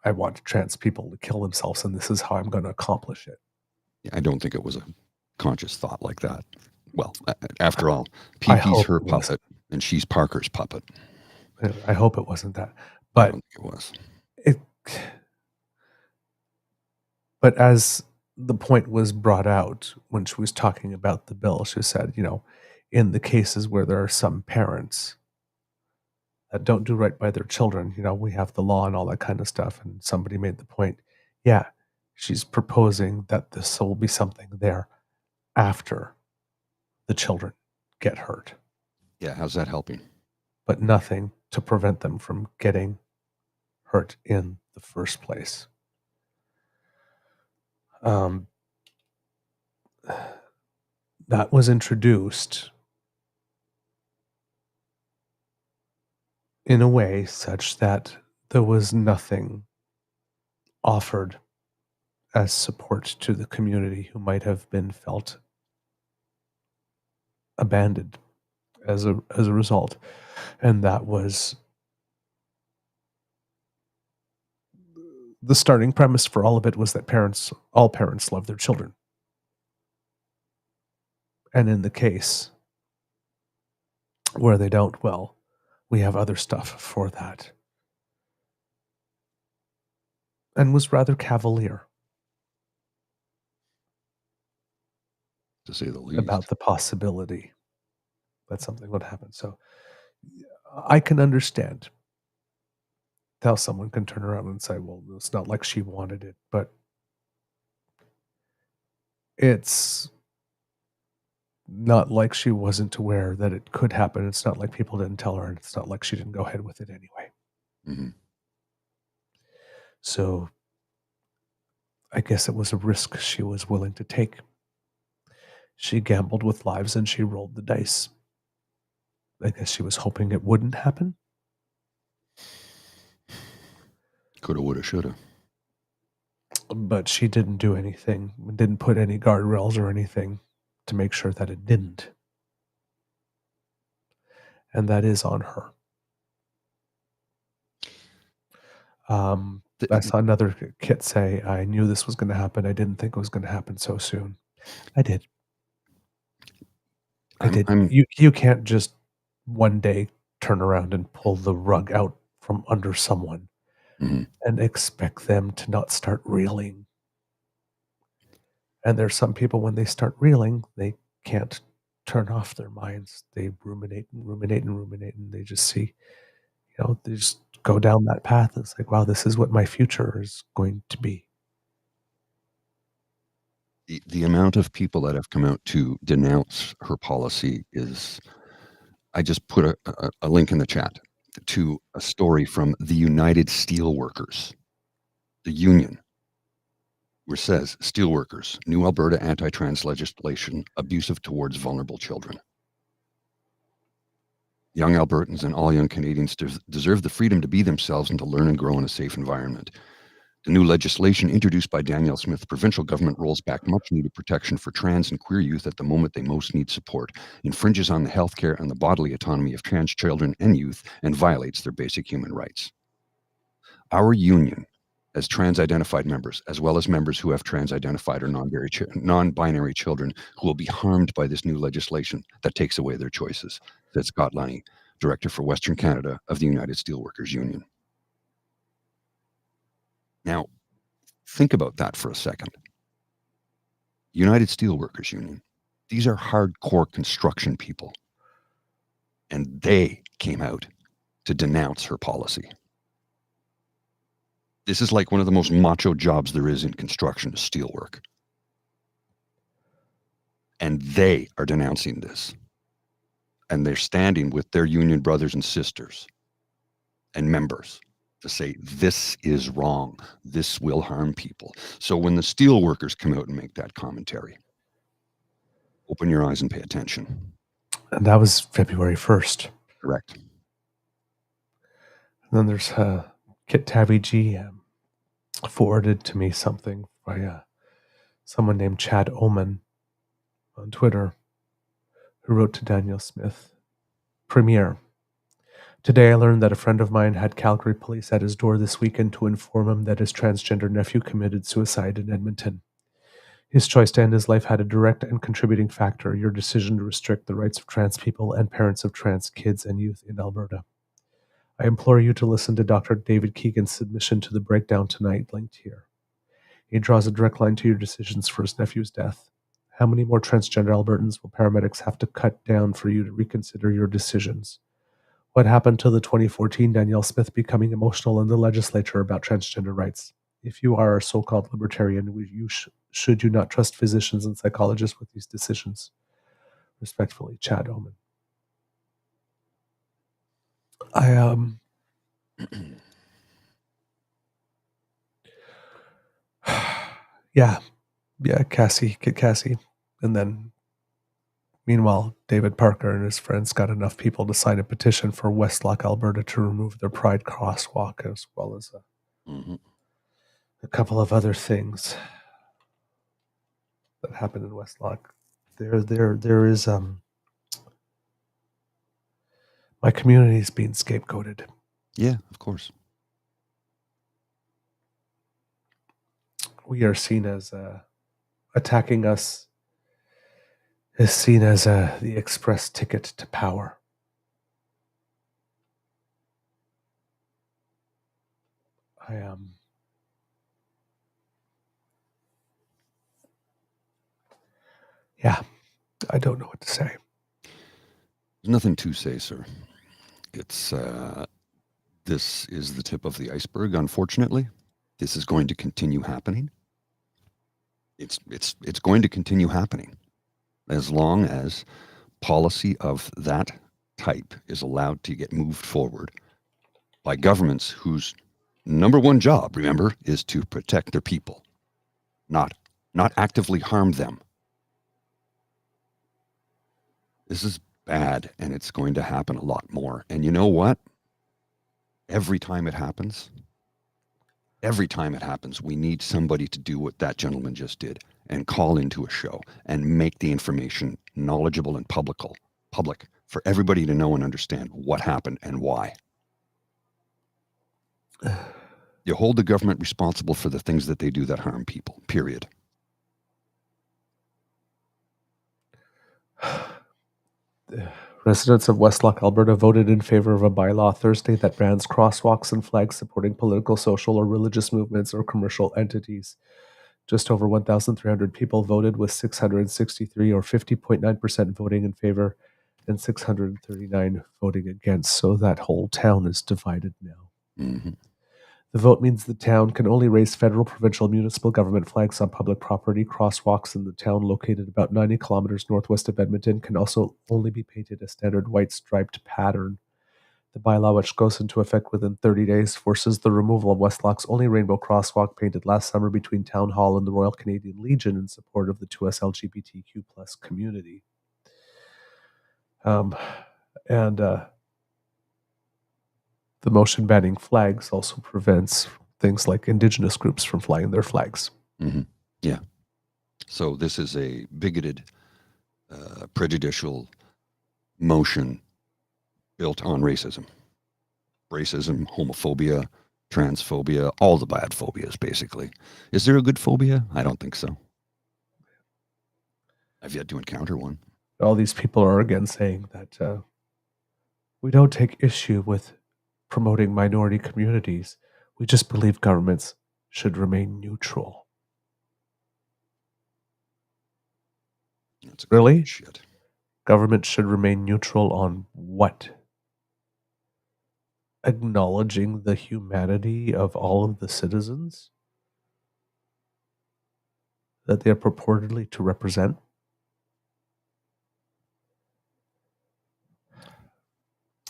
I want trans people to kill themselves and this is how I'm going to accomplish it. Yeah, I don't think it was a conscious thought like that. Well, after all, PeePee's her puppet and she's Parker's puppet. I hope it wasn't that. But I don't think it was. But as the point was brought out when she was talking about the bill, she said, in the cases where there are some parents that don't do right by their children, we have the law and all that kind of stuff. And somebody made the point, she's proposing that this will be something there after the children get hurt. Yeah, how's that helping? But nothing to prevent them from getting hurt in the first place. That was introduced in a way such that there was nothing offered as support to the community who might have been felt abandoned as a result. And that was the starting premise for all of it, was that all parents love their children. And in the case where they don't, well, we have other stuff for that. And was rather cavalier, to say the least, about the possibility that something would happen. So I can understand how someone can turn around and say, well, it's not like she wanted it, but it's not like she wasn't aware that it could happen. It's not like people didn't tell her, and it's not like she didn't go ahead with it anyway. Mm-hmm. So I guess it was a risk she was willing to take. She gambled with lives and she rolled the dice. I guess she was hoping it wouldn't happen. Coulda, woulda, shoulda. But she didn't do anything, didn't put any guardrails or anything to make sure that it didn't. And that is on her. I saw another kid say, I knew this was going to happen. I didn't think it was going to happen so soon. I did. You can't just one day turn around and pull the rug out from under someone and expect them to not start reeling. And there's some people, when they start reeling, they can't turn off their minds. They ruminate and ruminate and ruminate, and they just see, they just go down that path. It's like, wow, this is what my future is going to be. The amount of people that have come out to denounce her policy is, I just put a link in the chat to a story from the United Steelworkers, the union, where it says, Steelworkers, new Alberta anti-trans legislation abusive towards vulnerable children. Young Albertans and all young Canadians deserve the freedom to be themselves and to learn and grow in a safe environment. The new legislation introduced by Danielle Smith provincial government rolls back much needed protection for trans and queer youth at the moment they most need support, infringes on the healthcare and the bodily autonomy of trans children and youth, and violates their basic human rights. Our union, as trans-identified members, as well as members who have trans-identified or non-binary children who will be harmed by this new legislation that takes away their choices, said Scott Lunny, Director for Western Canada of the United Steelworkers Union. Now, think about that for a second. United Steelworkers Union, these are hardcore construction people. And they came out to denounce her policy. This is like one of the most macho jobs there is in construction, is steelwork. And they are denouncing this. And they're standing with their union brothers and sisters and members to say, this is wrong. This will harm people. So when the steel workers come out and make that commentary, open your eyes and pay attention. And that was February 1st. Correct. And then there's Kit Tabby G forwarded to me something by someone named Chad Oman on Twitter, who wrote to Danielle Smith, Premier, today I learned that a friend of mine had Calgary police at his door this weekend to inform him that his transgender nephew committed suicide in Edmonton. His choice to end his life had a direct and contributing factor, your decision to restrict the rights of trans people and parents of trans kids and youth in Alberta. I implore you to listen to Dr. David Keegan's submission to the breakdown tonight, linked here. He draws a direct line to your decisions for his nephew's death. How many more transgender Albertans will paramedics have to cut down for you to reconsider your decisions? What happened to the 2014 Danielle Smith becoming emotional in the legislature about transgender rights? If you are a so-called libertarian, should you not trust physicians and psychologists with these decisions? Respectfully, Chad Oman. Yeah, Cassie. And then, meanwhile, David Parker and his friends got enough people to sign a petition for Westlock, Alberta to remove their Pride crosswalk, as well as a couple of other things that happened in Westlock. There is my community is being scapegoated. Yeah, of course. We are seen as attacking us is seen as the express ticket to power. I don't know what to say. There's nothing to say, sir. It's this is the tip of the iceberg, unfortunately. This is going to continue happening. It's going to continue happening as long as policy of that type is allowed to get moved forward by governments whose number one job, remember, is to protect their people, not actively harm them. This is bad, and it's going to happen a lot more. And you know what? Every time it happens, we need somebody to do what that gentleman just did and call into a show and make the information knowledgeable and public for everybody to know and understand what happened and why. You hold the government responsible for the things that they do that harm people, period. Residents of Westlock, Alberta voted in favor of a bylaw Thursday that bans crosswalks and flags supporting political, social, or religious movements or commercial entities. Just over 1,300 people voted, with 663 or 50.9% voting in favor and 639 voting against. So that whole town is divided now. Mm-hmm. The vote means the town can only raise federal, provincial, municipal government flags on public property. Crosswalks in the town, located about 90 kilometers northwest of Edmonton, can also only be painted a standard white striped pattern. The bylaw, which goes into effect within 30 days, forces the removal of Westlock's only rainbow crosswalk painted last summer between Town Hall and the Royal Canadian Legion in support of the 2S LGBTQ plus community. The motion banning flags also prevents things like Indigenous groups from flying their flags. Mm-hmm. Yeah. So this is a bigoted, prejudicial motion built on racism, homophobia, transphobia, all the bad phobias, basically. Is there a good phobia? I don't think so. I've yet to encounter one. All these people are again saying that we don't take issue with promoting minority communities. We just believe governments should remain neutral. That's really? Shit. Government should remain neutral on what? acknowledging the humanity of all of the citizens that they are purportedly to represent.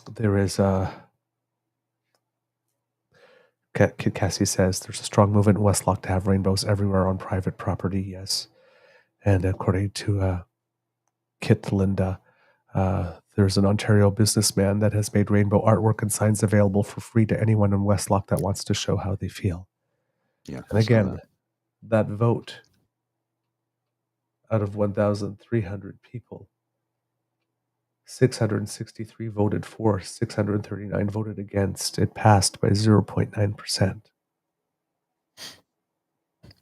There is Kid Cassie says there's a strong movement in Westlock to have rainbows everywhere on private property. Yes. And according to Kit Linda, there's an Ontario businessman that has made rainbow artwork and signs available for free to anyone in Westlock that wants to show how they feel. Yeah. And again, that vote out of 1,300 people, 663 voted for, 639 voted against. It passed by 0.9%.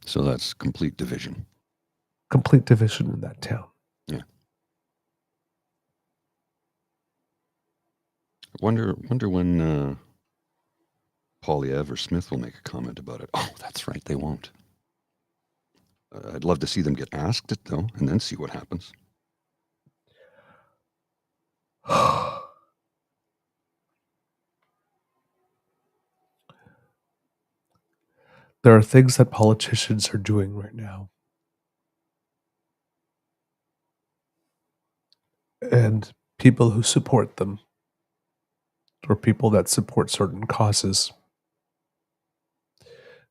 So that's complete division. Complete division in that town. Yeah. Wonder when Poilievre or Smith will make a comment about it. Oh, that's right, they won't. I'd love to see them get asked it, though, and then see what happens. There are things that politicians are doing right now. And people who support them, or people that support certain causes,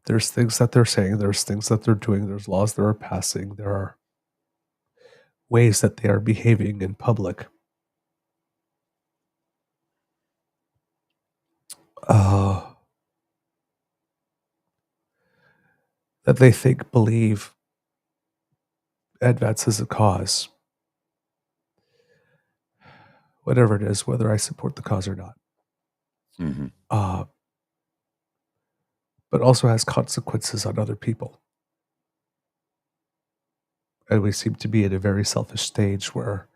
there's things that they're saying, there's things that they're doing, there's laws that are passing, there are ways that they are behaving in public. That they believe advances a cause. Whatever it is, whether I support the cause or not. Mm-hmm. But also has consequences on other people. And we seem to be at a very selfish stage where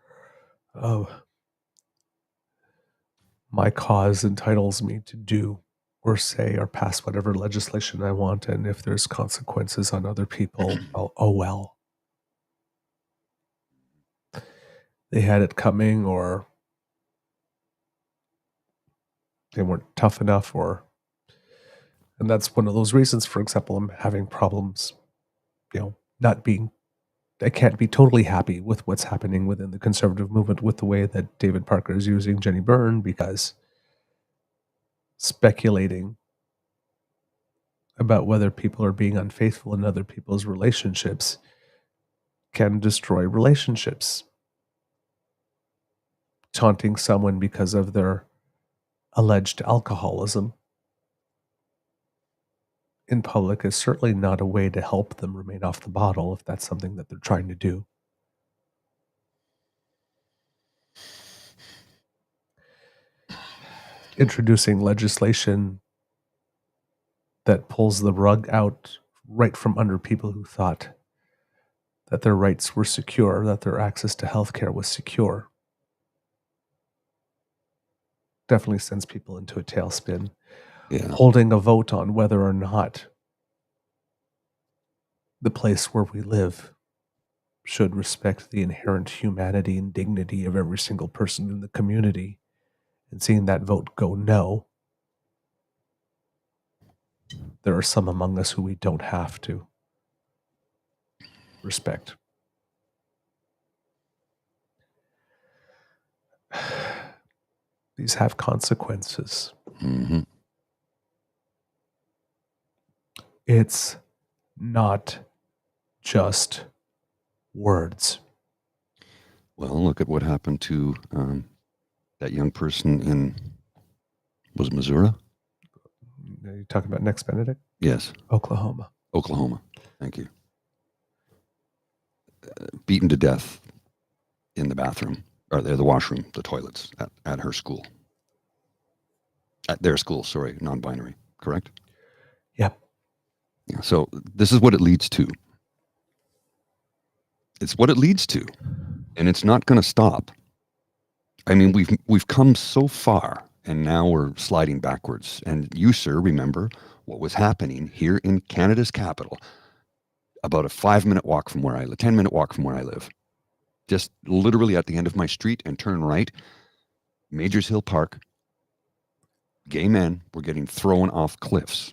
my cause entitles me to do or say or pass whatever legislation I want, and if there's consequences on other people, oh well. They had it coming, or they weren't tough enough, and that's one of those reasons. For example, I'm having problems, I can't be totally happy with what's happening within the conservative movement with the way that David Parker is using Jenni Byrne, because speculating about whether people are being unfaithful in other people's relationships can destroy relationships. Taunting someone because of their alleged alcoholism in public is certainly not a way to help them remain off the bottle if that's something that they're trying to do. Introducing legislation that pulls the rug out right from under people who thought that their rights were secure, that their access to healthcare was secure, definitely sends people into a tailspin. Yeah. Holding a vote on whether or not the place where we live should respect the inherent humanity and dignity of every single person in the community, and seeing that vote go no. There are some among us who we don't have to respect. These have consequences. Mm-hmm. It's not just words. Well, look at what happened to that young person in, was it Missouri? Are you talking about Next Benedict? Yes. Oklahoma. Thank you. Beaten to death in the bathroom, or the washroom, the toilets at her school. At their school, sorry, non-binary, correct? Yep. Yeah, so this is what it leads to. It's what it leads to, and it's not going to stop. I mean, we've come so far, and now we're sliding backwards. And you, sir, remember what was happening here in Canada's capital, about a 5-minute walk from where I live, 10-minute walk from where I live, just literally at the end of my street, and turn right, Majors Hill Park, Gay men were getting thrown off cliffs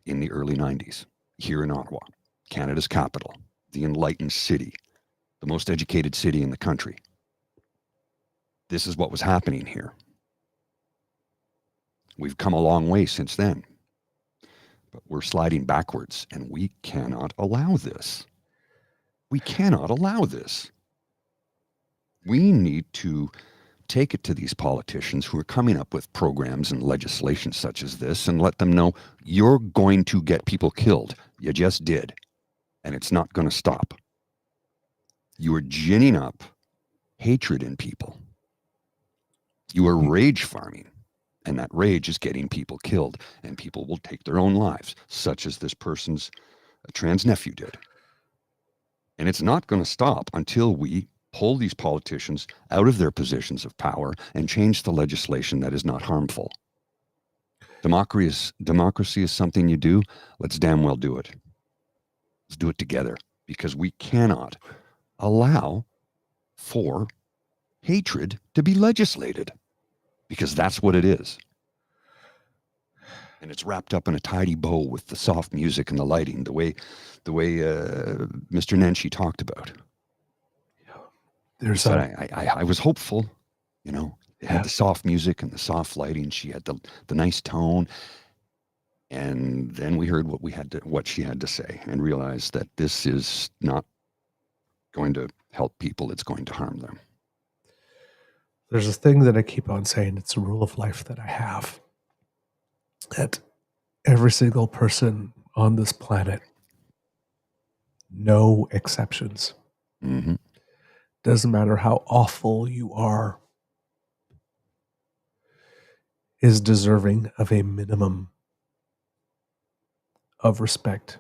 in the early 90s here in Ottawa, Canada's capital, the enlightened city, the most educated city in the country. This is what was happening here. We've come a long way since then, but we're sliding backwards, and we cannot allow this. We cannot allow this. We need to take it to these politicians who are coming up with programs and legislation such as this and let them know you're going to get people killed. You just did. And it's not going to stop. You are ginning up hatred in people. You are rage farming. And that rage is getting people killed. And people will take their own lives, such as this person's trans nephew did. And it's not going to stop until we pull these politicians out of their positions of power and change the legislation that is not harmful. Democracy is something you do. Let's damn well do it. Let's do it together, because we cannot allow for hatred to be legislated, because that's what it is. And it's wrapped up in a tidy bow with the soft music and the lighting, the way Mr. Nenshi talked about. I was hopeful, you know. It had the soft music and the soft lighting. She had the nice tone, and then we heard what she had to say, and realized that this is not going to help people. It's going to harm them. There's a thing that I keep on saying. It's a rule of life that I have. That every single person on this planet, no exceptions. Mm-hmm. Doesn't matter how awful you are, is deserving of a minimum of respect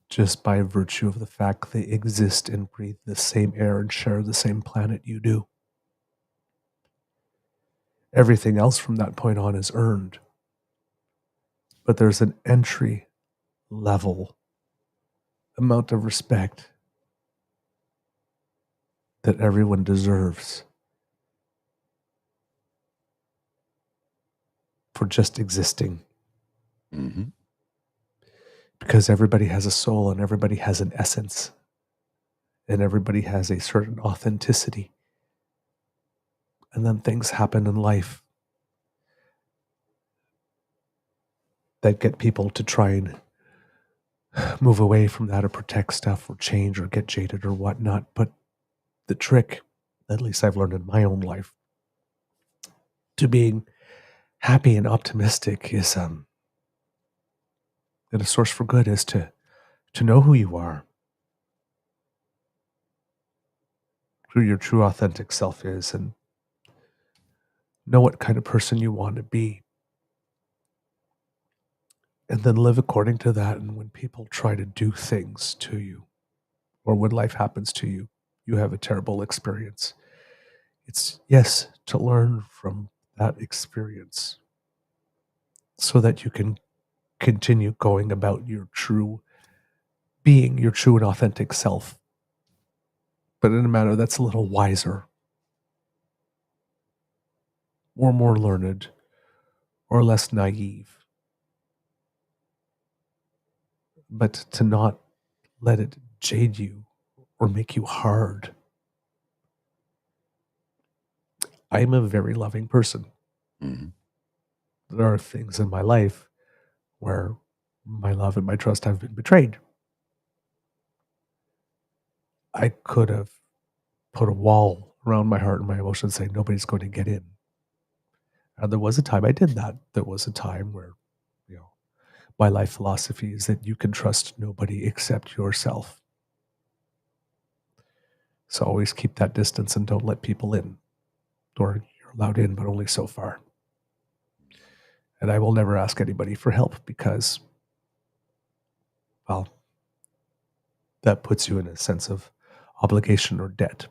just by virtue of the fact they exist and breathe the same air and share the same planet you do. Everything else from that point on is earned. But there's an entry level amount of respect that everyone deserves for just existing. Mm-hmm. Because everybody has a soul and everybody has an essence and everybody has a certain authenticity. And then things happen in life that get people to try and move away from that or protect stuff or change or get jaded or whatnot. But the trick, at least I've learned in my own life, to being happy and optimistic is that a source for good is to know who you are, who your true authentic self is, and know what kind of person you want to be. And then live according to that. And when people try to do things to you, or when life happens to you, you have a terrible experience. It's, yes, to learn from that experience so that you can continue going about your true being, your true and authentic self, but in a manner that's a little wiser, or more learned, or less naive. But to not let it jade you or make you hard. I'm a very loving person. Mm-hmm. There are things in my life where my love and my trust have been betrayed. I could have put a wall around my heart and my emotions saying nobody's going to get in. And there was a time I did that. There was a time where, my life philosophy is that you can trust nobody except yourself. So always keep that distance and don't let people in. Or you're allowed in, but only so far. And I will never ask anybody for help because, well, that puts you in a sense of obligation or debt.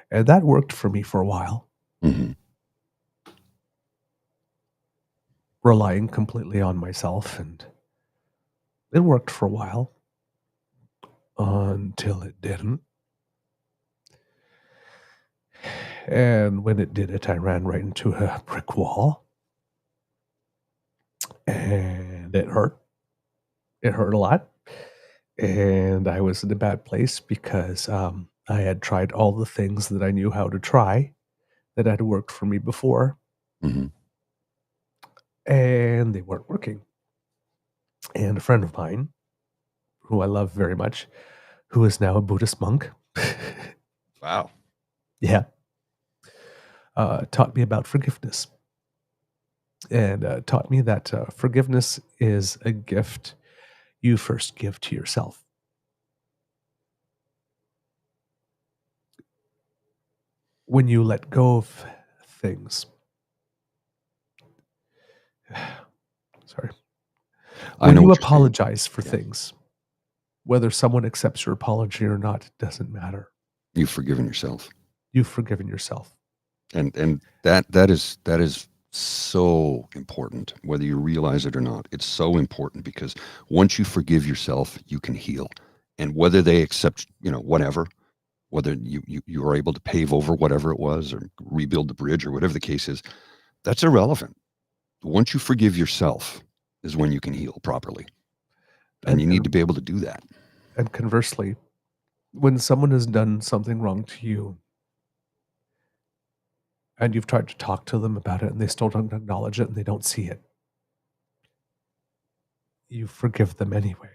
And that worked for me for a while. Mm-hmm. Relying completely on myself, and it worked for a while until it didn't. And when it did it, I ran right into a brick wall. And it hurt. It hurt a lot. And I was in a bad place because I had tried all the things that I knew how to try that had worked for me before. Mm-hmm. And they weren't working. And a friend of mine, who I love very much, who is now a Buddhist monk. Wow. Yeah. Taught me about forgiveness. And taught me that forgiveness is a gift you first give to yourself. When you let go of things. Sorry. When you apologize for things, whether someone accepts your apology or not, it doesn't matter. You've forgiven yourself. You've forgiven yourself. And that is so important, whether you realize it or not. It's so important because once you forgive yourself, you can heal. And whether they accept, whatever, whether you are able to pave over whatever it was or rebuild the bridge or whatever the case is, that's irrelevant. Once you forgive yourself is when you can heal properly. And you need to be able to do that. And conversely, when someone has done something wrong to you and you've tried to talk to them about it and they still don't acknowledge it and they don't see it, you forgive them anyway.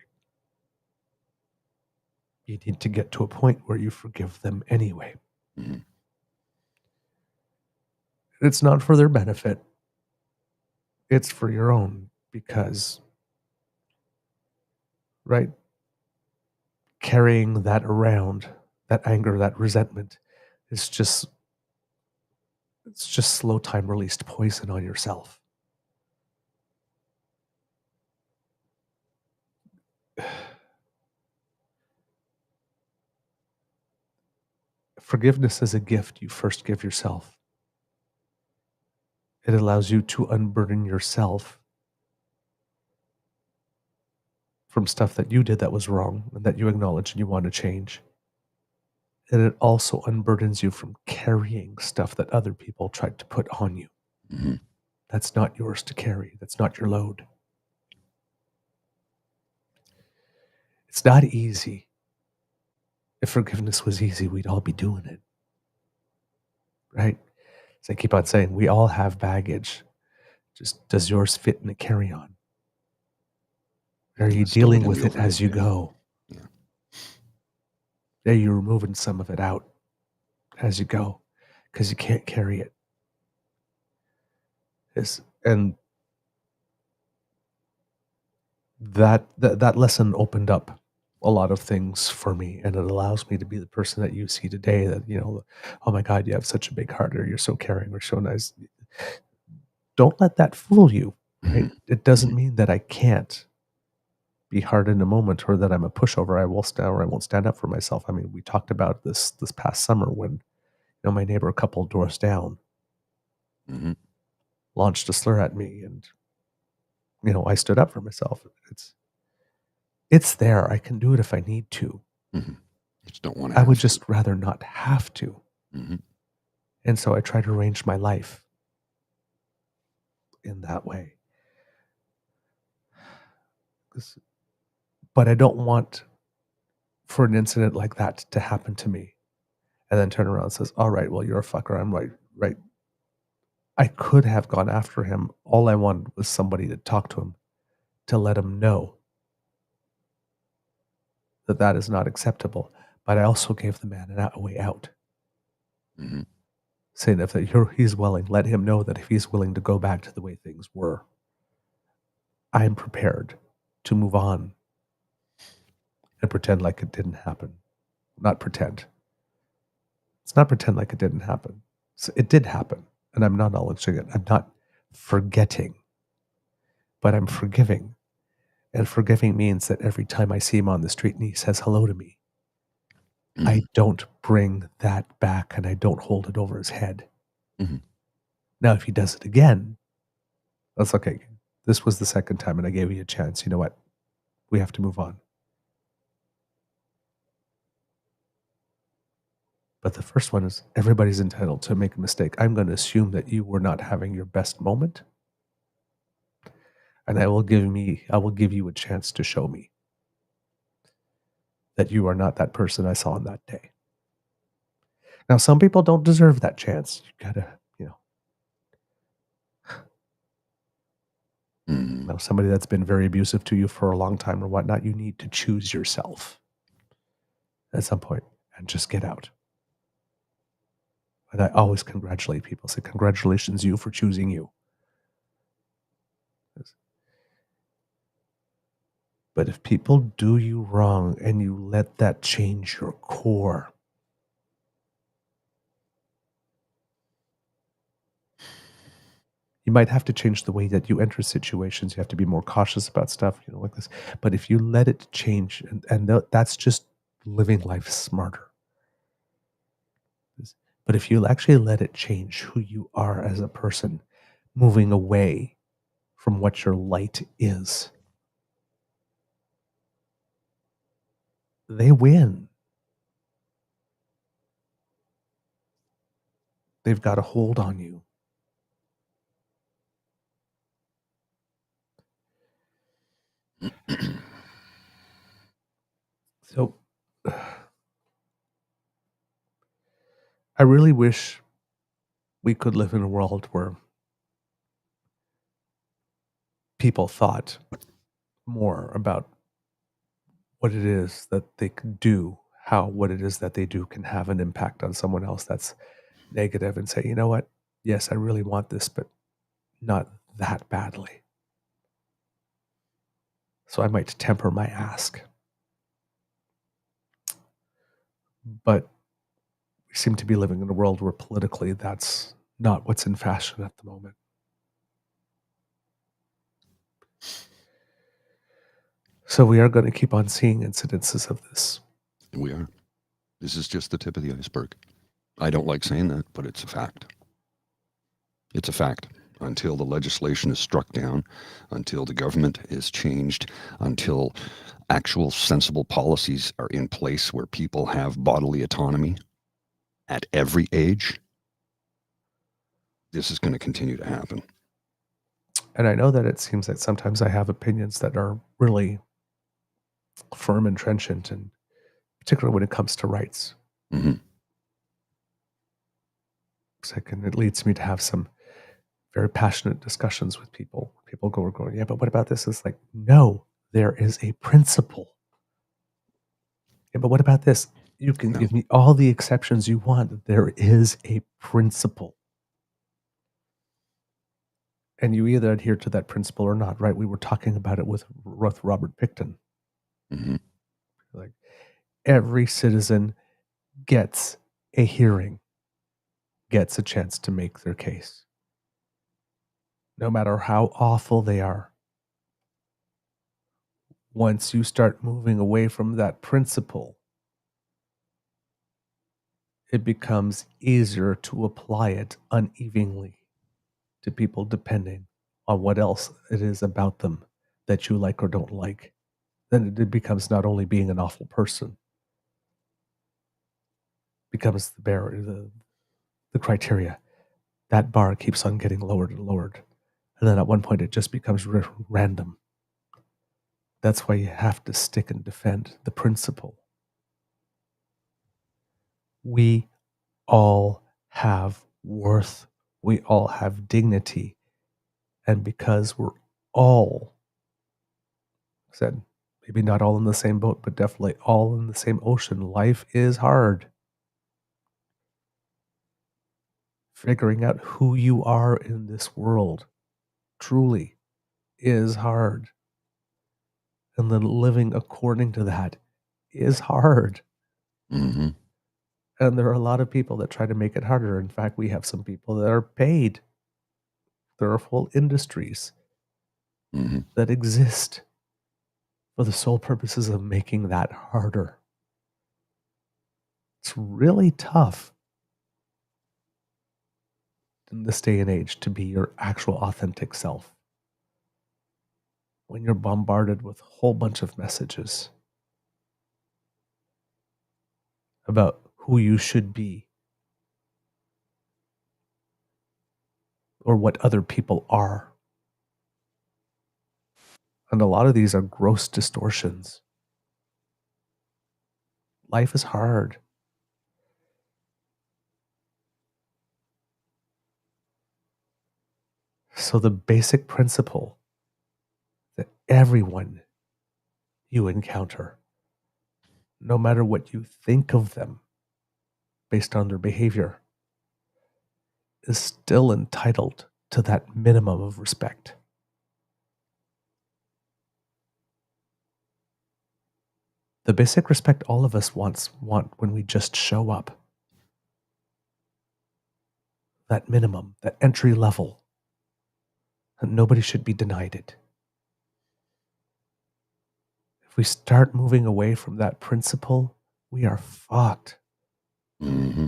You need to get to a point where you forgive them anyway. Mm-hmm. It's not for their benefit. It's for your own because, right, carrying that around, that anger, that resentment, it's just slow time released poison on yourself. Forgiveness is a gift you first give yourself. It allows you to unburden yourself from stuff that you did that was wrong and that you acknowledge and you want to change. And it also unburdens you from carrying stuff that other people tried to put on you. Mm-hmm. That's not yours to carry. That's not your load. It's not easy. If forgiveness was easy, we'd all be doing it. Right? As I keep on saying, we all have baggage. Just does yours fit in a carry-on? Are you dealing with it as you go? Yeah. Are you removing some of it out as you go? Because you can't carry it. And that lesson opened up a lot of things for me, and it allows me to be the person that you see today that, oh my God, you have such a big heart, or you're so caring, or so nice. Don't let that fool you, right? Mm-hmm. It doesn't mean that I can't be hard in a moment or that I'm a pushover. I won't stand up for myself. I mean, we talked about this past summer when, my neighbor a couple doors down Mm-hmm. launched a slur at me, and, I stood up for myself. It's there. I can do it if I need to. Mm-hmm. Just don't want to. I would just rather not have to. Mm-hmm. And so I try to arrange my life in that way. But I don't want for an incident like that to happen to me and then turn around and says, all right, well, you're a fucker. I'm right. I could have gone after him. All I wanted was somebody to talk to him, to let him know that is not acceptable. But I also gave the man a way out. Mm-hmm. Saying if he's willing, let him know that if he's willing to go back to the way things were, I'm prepared to move on and pretend like it didn't happen. Not pretend. It's not pretend like it didn't happen. So it did happen, and I'm not acknowledging it. I'm not forgetting, but I'm forgiving. And forgiving means that every time I see him on the street and he says hello to me, Mm-hmm. I don't bring that back and I don't hold it over his head. Mm-hmm. Now, if he does it again, that's okay. This was the second time and I gave you a chance. You know what? We have to move on. But the first one is everybody's entitled to make a mistake. I'm going to assume that you were not having your best moment. And I will give you a chance to show me that you are not that person I saw on that day. Now, some people don't deserve that chance. You gotta, now somebody that's been very abusive to you for a long time or whatnot, you need to choose yourself at some point and just get out. And I always congratulate people. Say, congratulations, you, for choosing you. But if people do you wrong and you let that change your core, you might have to change the way that you enter situations. You have to be more cautious about stuff, like this. But if you let it change, and that's just living life smarter. But if you actually let it change who you are as a person, moving away from what your light is, they win. They've got a hold on you. So I really wish we could live in a world where people thought more about what it is that they can do, how what it is that they do can have an impact on someone else that's negative, and say, you know what? Yes, I really want this, but not that badly. So I might temper my ask. But we seem to be living in a world where politically that's not what's in fashion at the moment. So we are going to keep on seeing incidences of this. We are. This is just the tip of the iceberg. I don't like saying that, but it's a fact. It's a fact. Until the legislation is struck down, until the government is changed, until actual sensible policies are in place where people have bodily autonomy at every age, this is going to continue to happen. And I know that it seems that sometimes I have opinions that are really firm and trenchant, and particularly when it comes to rights. Mm-hmm. It leads me to have some very passionate discussions with people. People going, yeah, but what about this? It's like, no, there is a principle. Yeah, but what about this? You can give me all the exceptions you want. There is a principle. And you either adhere to that principle or not, right? We were talking about it with Robert Picton. Mm-hmm. Like, every citizen gets a hearing, gets a chance to make their case, no matter how awful they are. Once you start moving away from that principle, it becomes easier to apply it unevenly to people depending on what else it is about them that you like or don't like. Then it becomes not only being an awful person, becomes the criteria. That bar keeps on getting lowered and lowered. And then at one point it just becomes random. That's why you have to stick and defend the principle. We all have worth. We all have dignity. And because we're all, said, maybe not all in the same boat, but definitely all in the same ocean, life is hard. Figuring out who you are in this world truly is hard. And then living according to that is hard. Mm-hmm. And there are a lot of people that try to make it harder. In fact, we have some people that are paid. There are full industries that exist for the sole purposes of making that harder. It's really tough in this day and age to be your actual authentic self when you're bombarded with a whole bunch of messages about who you should be or what other people are. And a lot of these are gross distortions. Life is hard. So the basic principle that everyone you encounter, no matter what you think of them based on their behavior, is still entitled to that minimum of respect. The basic respect all of us want when we just show up. That minimum, that entry level. And nobody should be denied it. If we start moving away from that principle, we are fucked. Mm-hmm.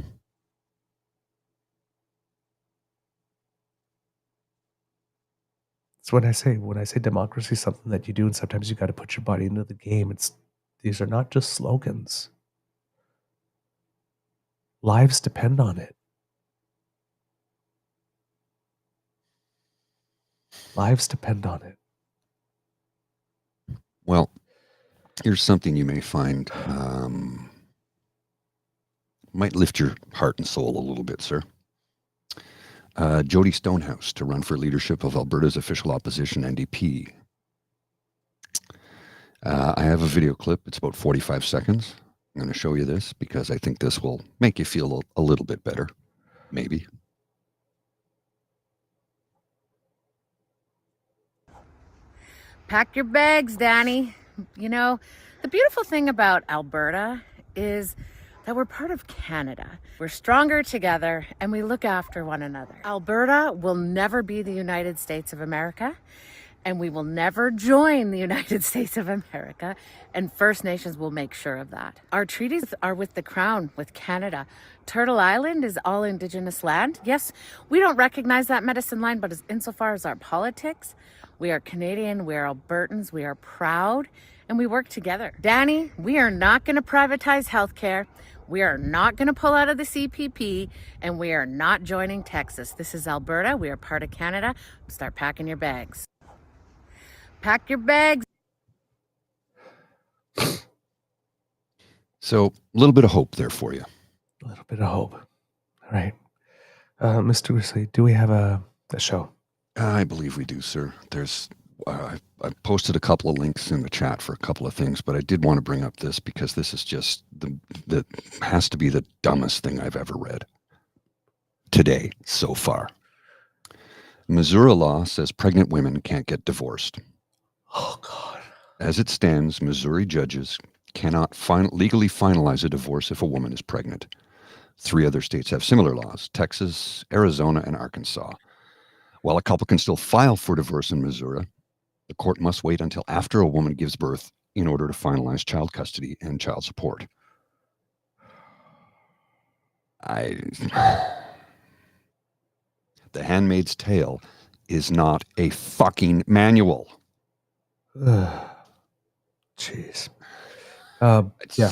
It's when I say democracy is something that you do, and sometimes you got to put your body into the game. These are not just slogans. Lives depend on it. Lives depend on it. Well, here's something you may find might lift your heart and soul a little bit, sir. Jodi Stonehouse to run for leadership of Alberta's official opposition NDP. I have a video clip. It's about 45 seconds. I'm going to show you this because I think this will make you feel a little bit better. Maybe. Pack your bags, Danny. You know, the beautiful thing about Alberta is that we're part of Canada. We're stronger together and we look after one another. Alberta will never be the United States of America, and we will never join the United States of America, and First Nations will make sure of that. Our treaties are with the Crown, with Canada. Turtle Island is all Indigenous land. Yes, we don't recognize that medicine line, but insofar as our politics, we are Canadian, we are Albertans, we are proud, and we work together. Danny, we are not going to privatize healthcare. We are not going to pull out of the CPP, and we are not joining Texas. This is Alberta. We are part of Canada. Start packing your bags. Pack your bags. So a little bit of hope there for you. A little bit of hope. All right. Mr. Grizzly, do we have a show? I believe we do, sir. There's I posted a couple of links in the chat for a couple of things, but I did want to bring up this because this is just the has to be the dumbest thing I've ever read today so far. Missouri law says pregnant women can't get divorced. Oh, God. As it stands, Missouri judges cannot legally finalize a divorce if a woman is pregnant. 3 other states have similar laws: Texas, Arizona, and Arkansas. While a couple can still file for divorce in Missouri, the court must wait until after a woman gives birth in order to finalize child custody and child support. The Handmaid's Tale is not a fucking manual. Jeez. Yeah.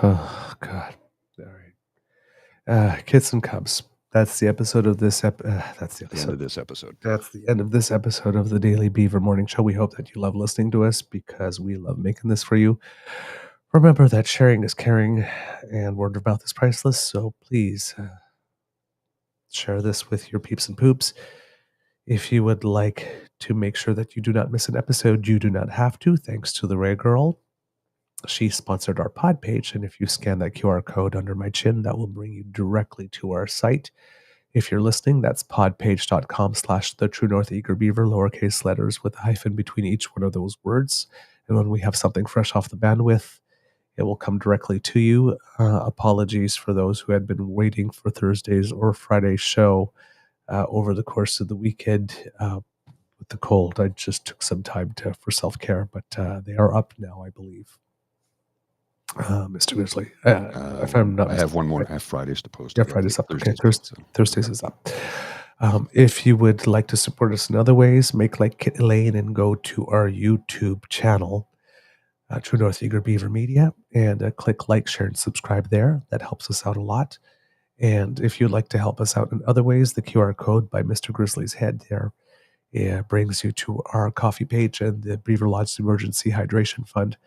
Oh, God. All right. Kids and Cubs. That's the episode of this that's the episode. The end of this episode. That's the end of this episode of the Daily Beaver Morning Show. We hope that you love listening to us because we love making this for you. Remember that sharing is caring and word of mouth is priceless. So please share this with your peeps and poops. If you would like to make sure that you do not miss an episode, you do not have to, thanks to the Ray Girl. She sponsored our pod page, and if you scan that QR code under my chin, that will bring you directly to our site. If you're listening, that's podpage.com/The True North Eager Beaver, lowercase letters with a hyphen between each one of those words. And when we have something fresh off the bandwidth, it will come directly to you. Apologies for those who had been waiting for Thursday's or Friday's show over the course of the weekend. With the cold, I just took some time for self-care, but they are up now, I believe. Mr. Grizzly, if I'm not, I have one more. I have Fridays to post. Yeah, Friday's up. Okay, Thursdays is up. If you would like to support us in other ways, make like Kit Elaine and go to our YouTube channel. True North Eager Beaver Media, and click like, share, and subscribe there. That helps us out a lot. And if you'd like to help us out in other ways, the QR code by Mr. Grizzly's head there brings you to our coffee page and the Beaver Lodge Emergency Hydration Fund.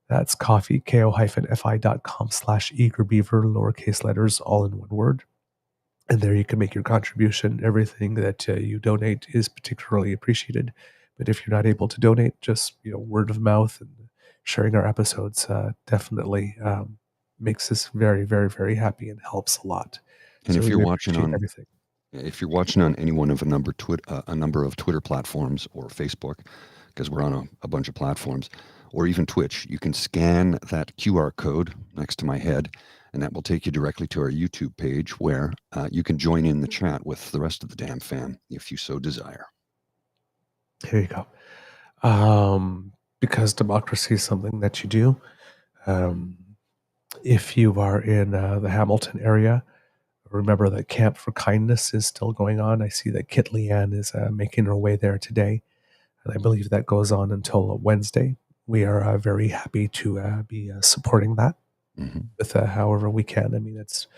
That's coffee, ko-fi.com/eagerbeaver, lowercase letters, all in one word. And there you can make your contribution. Everything that you donate is particularly appreciated. But if you're not able to donate, just word of mouth and sharing our episodes definitely makes us very, very, very happy and helps a lot. And so if you're we watching appreciate on everything. If you're watching on any one of a number of Twitter platforms or Facebook, because we're on a bunch of platforms, or even Twitch, you can scan that QR code next to my head, and that will take you directly to our YouTube page where you can join in the chat with the rest of the damn fam if you so desire. Here you go. Because democracy is something that you do. If you are in the Hamilton area, remember that Camp for Kindness is still going on. I see that Kit Leanne is making her way there today, and I believe that goes on until Wednesday. We are very happy to be supporting that with however we can. I mean, it's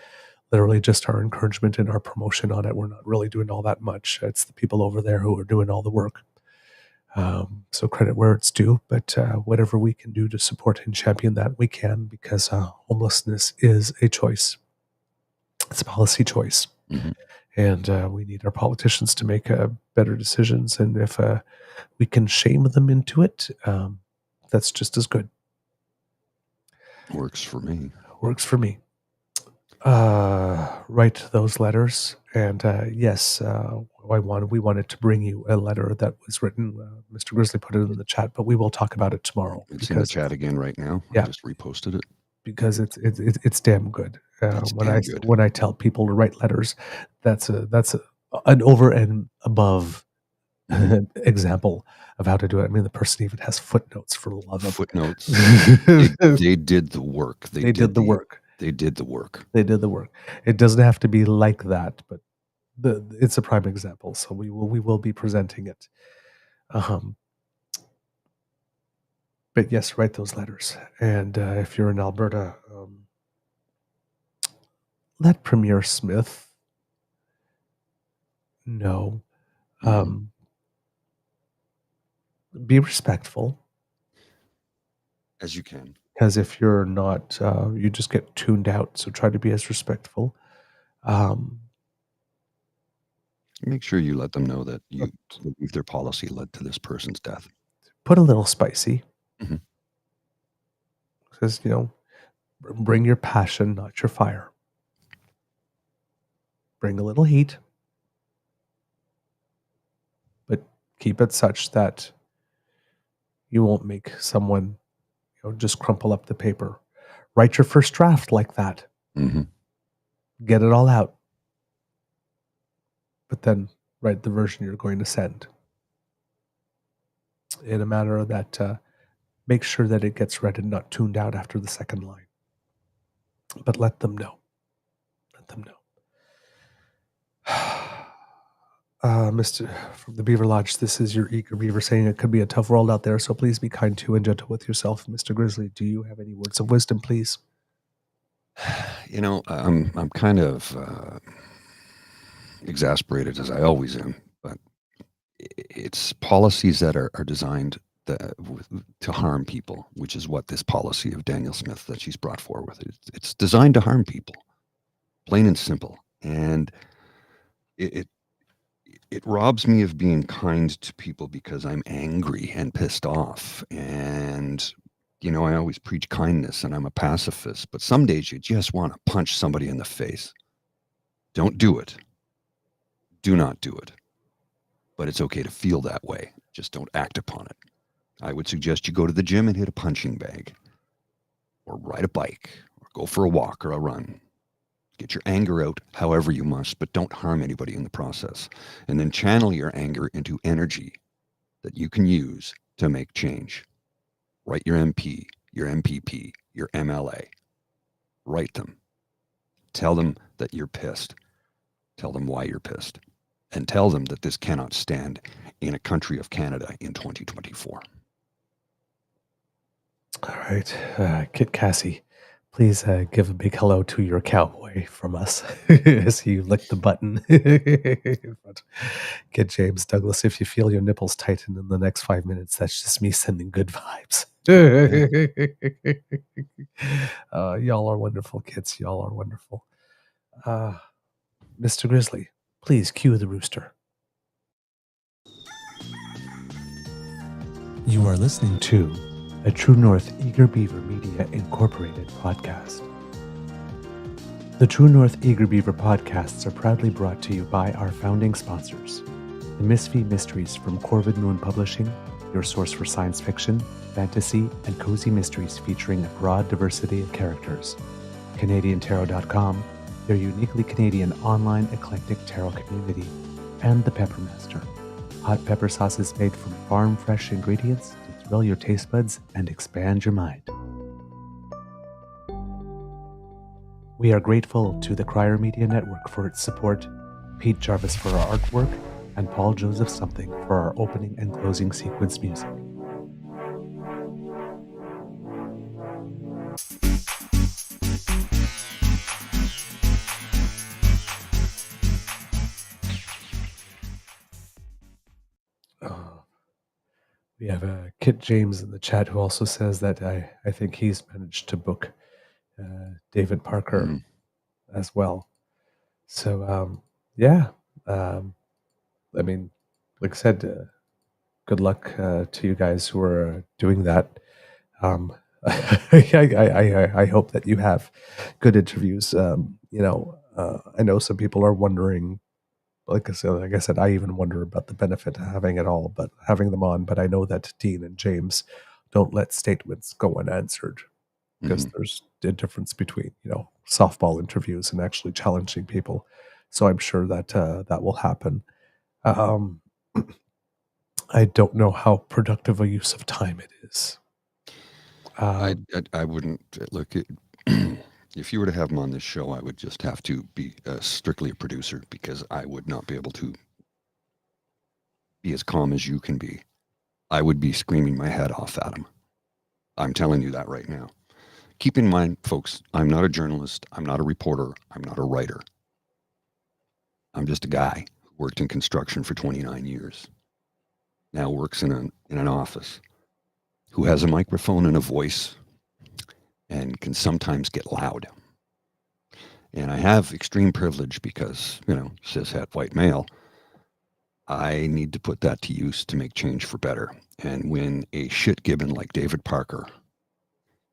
literally just our encouragement and our promotion on it. We're not really doing all that much. It's the people over there who are doing all the work. So credit where it's due, but whatever we can do to support and champion that, we can, because homelessness is a choice. It's a policy choice. And we need our politicians to make better decisions. And if we can shame them into it, that's just as good. Works for me. Works for me. Write those letters. And yes, we wanted to bring you a letter that was written. Mr. Grizzly put it in the chat, but we will talk about it tomorrow. It's in the chat again right now. Yeah. I just reposted it. Because it's damn good. When I tell people to write letters, that's an over and above example of how to do it. I mean, the person even has footnotes, for the love of footnotes. they did the work. They did the work. They did the work. They did the work. It doesn't have to be like that, but it's a prime example. So we will be presenting it. But yes, write those letters. And if you're in Alberta, let Premier Smith know. Be respectful. As you can. Because if you're not, you just get tuned out. So try to be as respectful. Make sure you let them know that you believe their policy led to this person's death. Put a little spicy. Says, bring your passion, not your fire. Bring a little heat, but keep it such that you won't make someone, just crumple up the paper. Write your first draft like that. Get it all out. But then write the version you're going to send. In a manner that make sure that it gets read and not tuned out after the second line. But let them know. Let them know. Mr. from the Beaver Lodge, this is your Eager Beaver saying it could be a tough world out there, so please be kind to and gentle with yourself. Mr. Grizzly, do you have any words of wisdom, please? I'm kind of exasperated, as I always am, but it's policies that are designed to harm people, which is what this policy of Danielle Smith that she's brought forward. It's designed to harm people, plain and simple. And it robs me of being kind to people because I'm angry and pissed off. And, I always preach kindness and I'm a pacifist, but some days you just want to punch somebody in the face. Don't do it. Do not do it. But it's okay to feel that way. Just don't act upon it. I would suggest you go to the gym and hit a punching bag, or ride a bike, or go for a walk or a run. Get your anger out however you must, but don't harm anybody in the process. And then channel your anger into energy that you can use to make change. Write your MP, your MPP, your MLA. Write them. Tell them that you're pissed. Tell them why you're pissed. And tell them that this cannot stand in a country of Canada in 2024. All right, Kit Cassie, please give a big hello to your cowboy from us as you lick the button. But Kit James Douglas, if you feel your nipples tighten in the next 5 minutes, that's just me sending good vibes. Y'all are wonderful, kids. Y'all are wonderful. Mr. Grizzly, please cue the rooster. You are listening to a True North Eager Beaver Media Incorporated podcast. The True North Eager Beaver podcasts are proudly brought to you by our founding sponsors, the Misfit Mysteries from Corvid Moon Publishing, your source for science fiction, fantasy, and cozy mysteries featuring a broad diversity of characters, CanadianTarot.com, their uniquely Canadian online eclectic tarot community, and the Peppermaster, hot pepper sauces made from farm-fresh ingredients to thrill your taste buds and expand your mind. We are grateful to the Crier Media Network for its support, Pete Jarvis for our artwork, and Paul Joseph Something for our opening and closing sequence music. We have Kit James in the chat who also says that I think he's managed to book David Parker as well. So, I mean, like I said, good luck to you guys who are doing that. I hope that you have good interviews. I know some people are wondering, like I said, I even wonder about the benefit of having it all, but having them on. But I know that Dean and James don't let statements go unanswered because there's a difference between, softball interviews and actually challenging people. So I'm sure that that will happen. I don't know how productive a use of time it is. I wouldn't look at. If you were to have him on this show, I would just have to be strictly a producer because I would not be able to be as calm as you can be. I would be screaming my head off at him. I'm telling you that right now. Keep in mind, folks, I'm not a journalist. I'm not a reporter. I'm not a writer. I'm just a guy who worked in construction for 29 years. Now works in an office, who has a microphone and a voice and can sometimes get loud. And I have extreme privilege because, cishet white male. I need to put that to use to make change for better. And when a shit gibbon like David Parker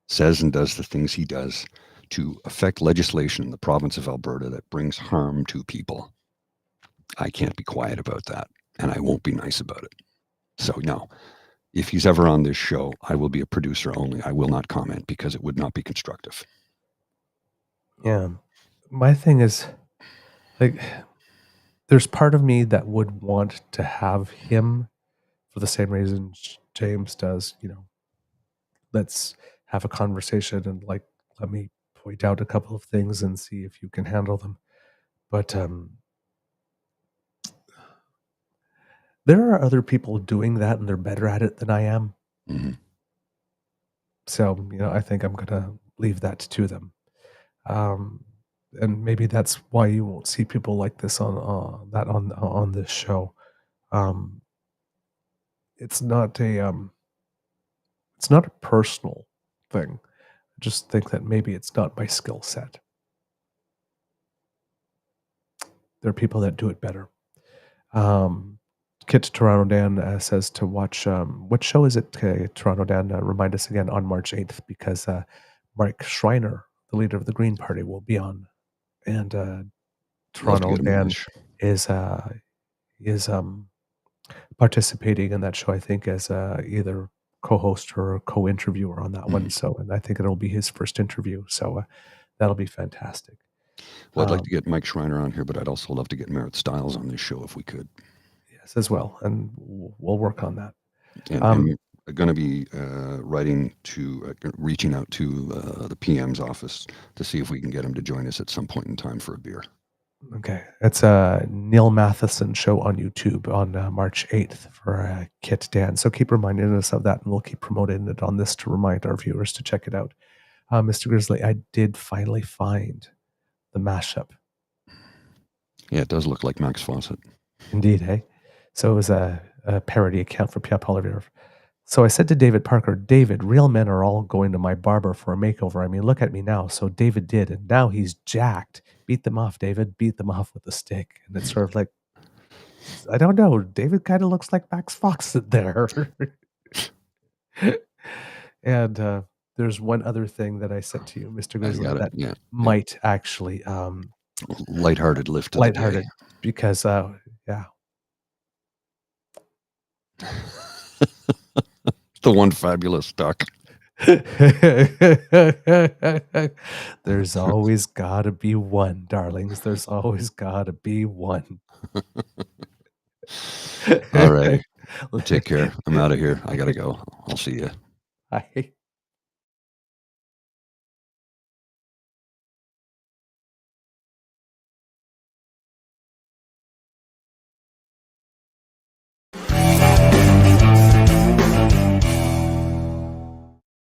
says and does the things he does to affect legislation in the province of Alberta that brings harm to people, I can't be quiet about that. And I won't be nice about it. So no, if he's ever on this show, I will be a producer only. I will not comment because it would not be constructive. Yeah. My thing is, like, there's part of me that would want to have him for the same reason James does, let's have a conversation and let me point out a couple of things and see if you can handle them. But there are other people doing that and they're better at it than I am. Mm-hmm. So, I think I'm going to leave that to them. And maybe that's why you won't see people like this on this show. It's not a personal thing. I just think that maybe it's not my skill set. There are people that do it better. Kit Toronto Dan says to watch, what show is it, Toronto Dan? Remind us again on March 8th, because Mark Schreiner, the leader of the Green Party, will be on. And Toronto Dan is participating in that show, I think, as either co-host or co-interviewer on that one. So, and I think it'll be his first interview. So that'll be fantastic. Well, I'd like to get Mike Schreiner on here, but I'd also love to get Merritt Stiles on this show if we could. Yes, as well. And we'll work on that. And I'm going to be reaching out to the PM's office to see if we can get him to join us at some point in time for a beer. Okay. It's a Neil Matheson show on YouTube on March 8th for Kit Dan. So keep reminding us of that, and we'll keep promoting it on this to remind our viewers to check it out. Mr. Grizzly, I did finally find the mashup. Yeah, it does look like Max Fawcett. Indeed, hey? So it was a parody account for Pierre Poilievre. So I said to David Parker, David, real men are all going to my barber for a makeover. I mean, look at me now. So David did, and now he's jacked. Beat them off, David. Beat them off with a stick. And it's sort of like, I don't know. David kind of looks like Max Fawcett there. And there's one other thing that I said to you, Mr. Grizzly, that might actually... lighthearted lift of lighthearted, the day. Because, yeah. The one fabulous duck. There's always gotta be one, darlings. There's always gotta be one. All right. Take care. I'm out of here. I gotta go. I'll see you. Bye.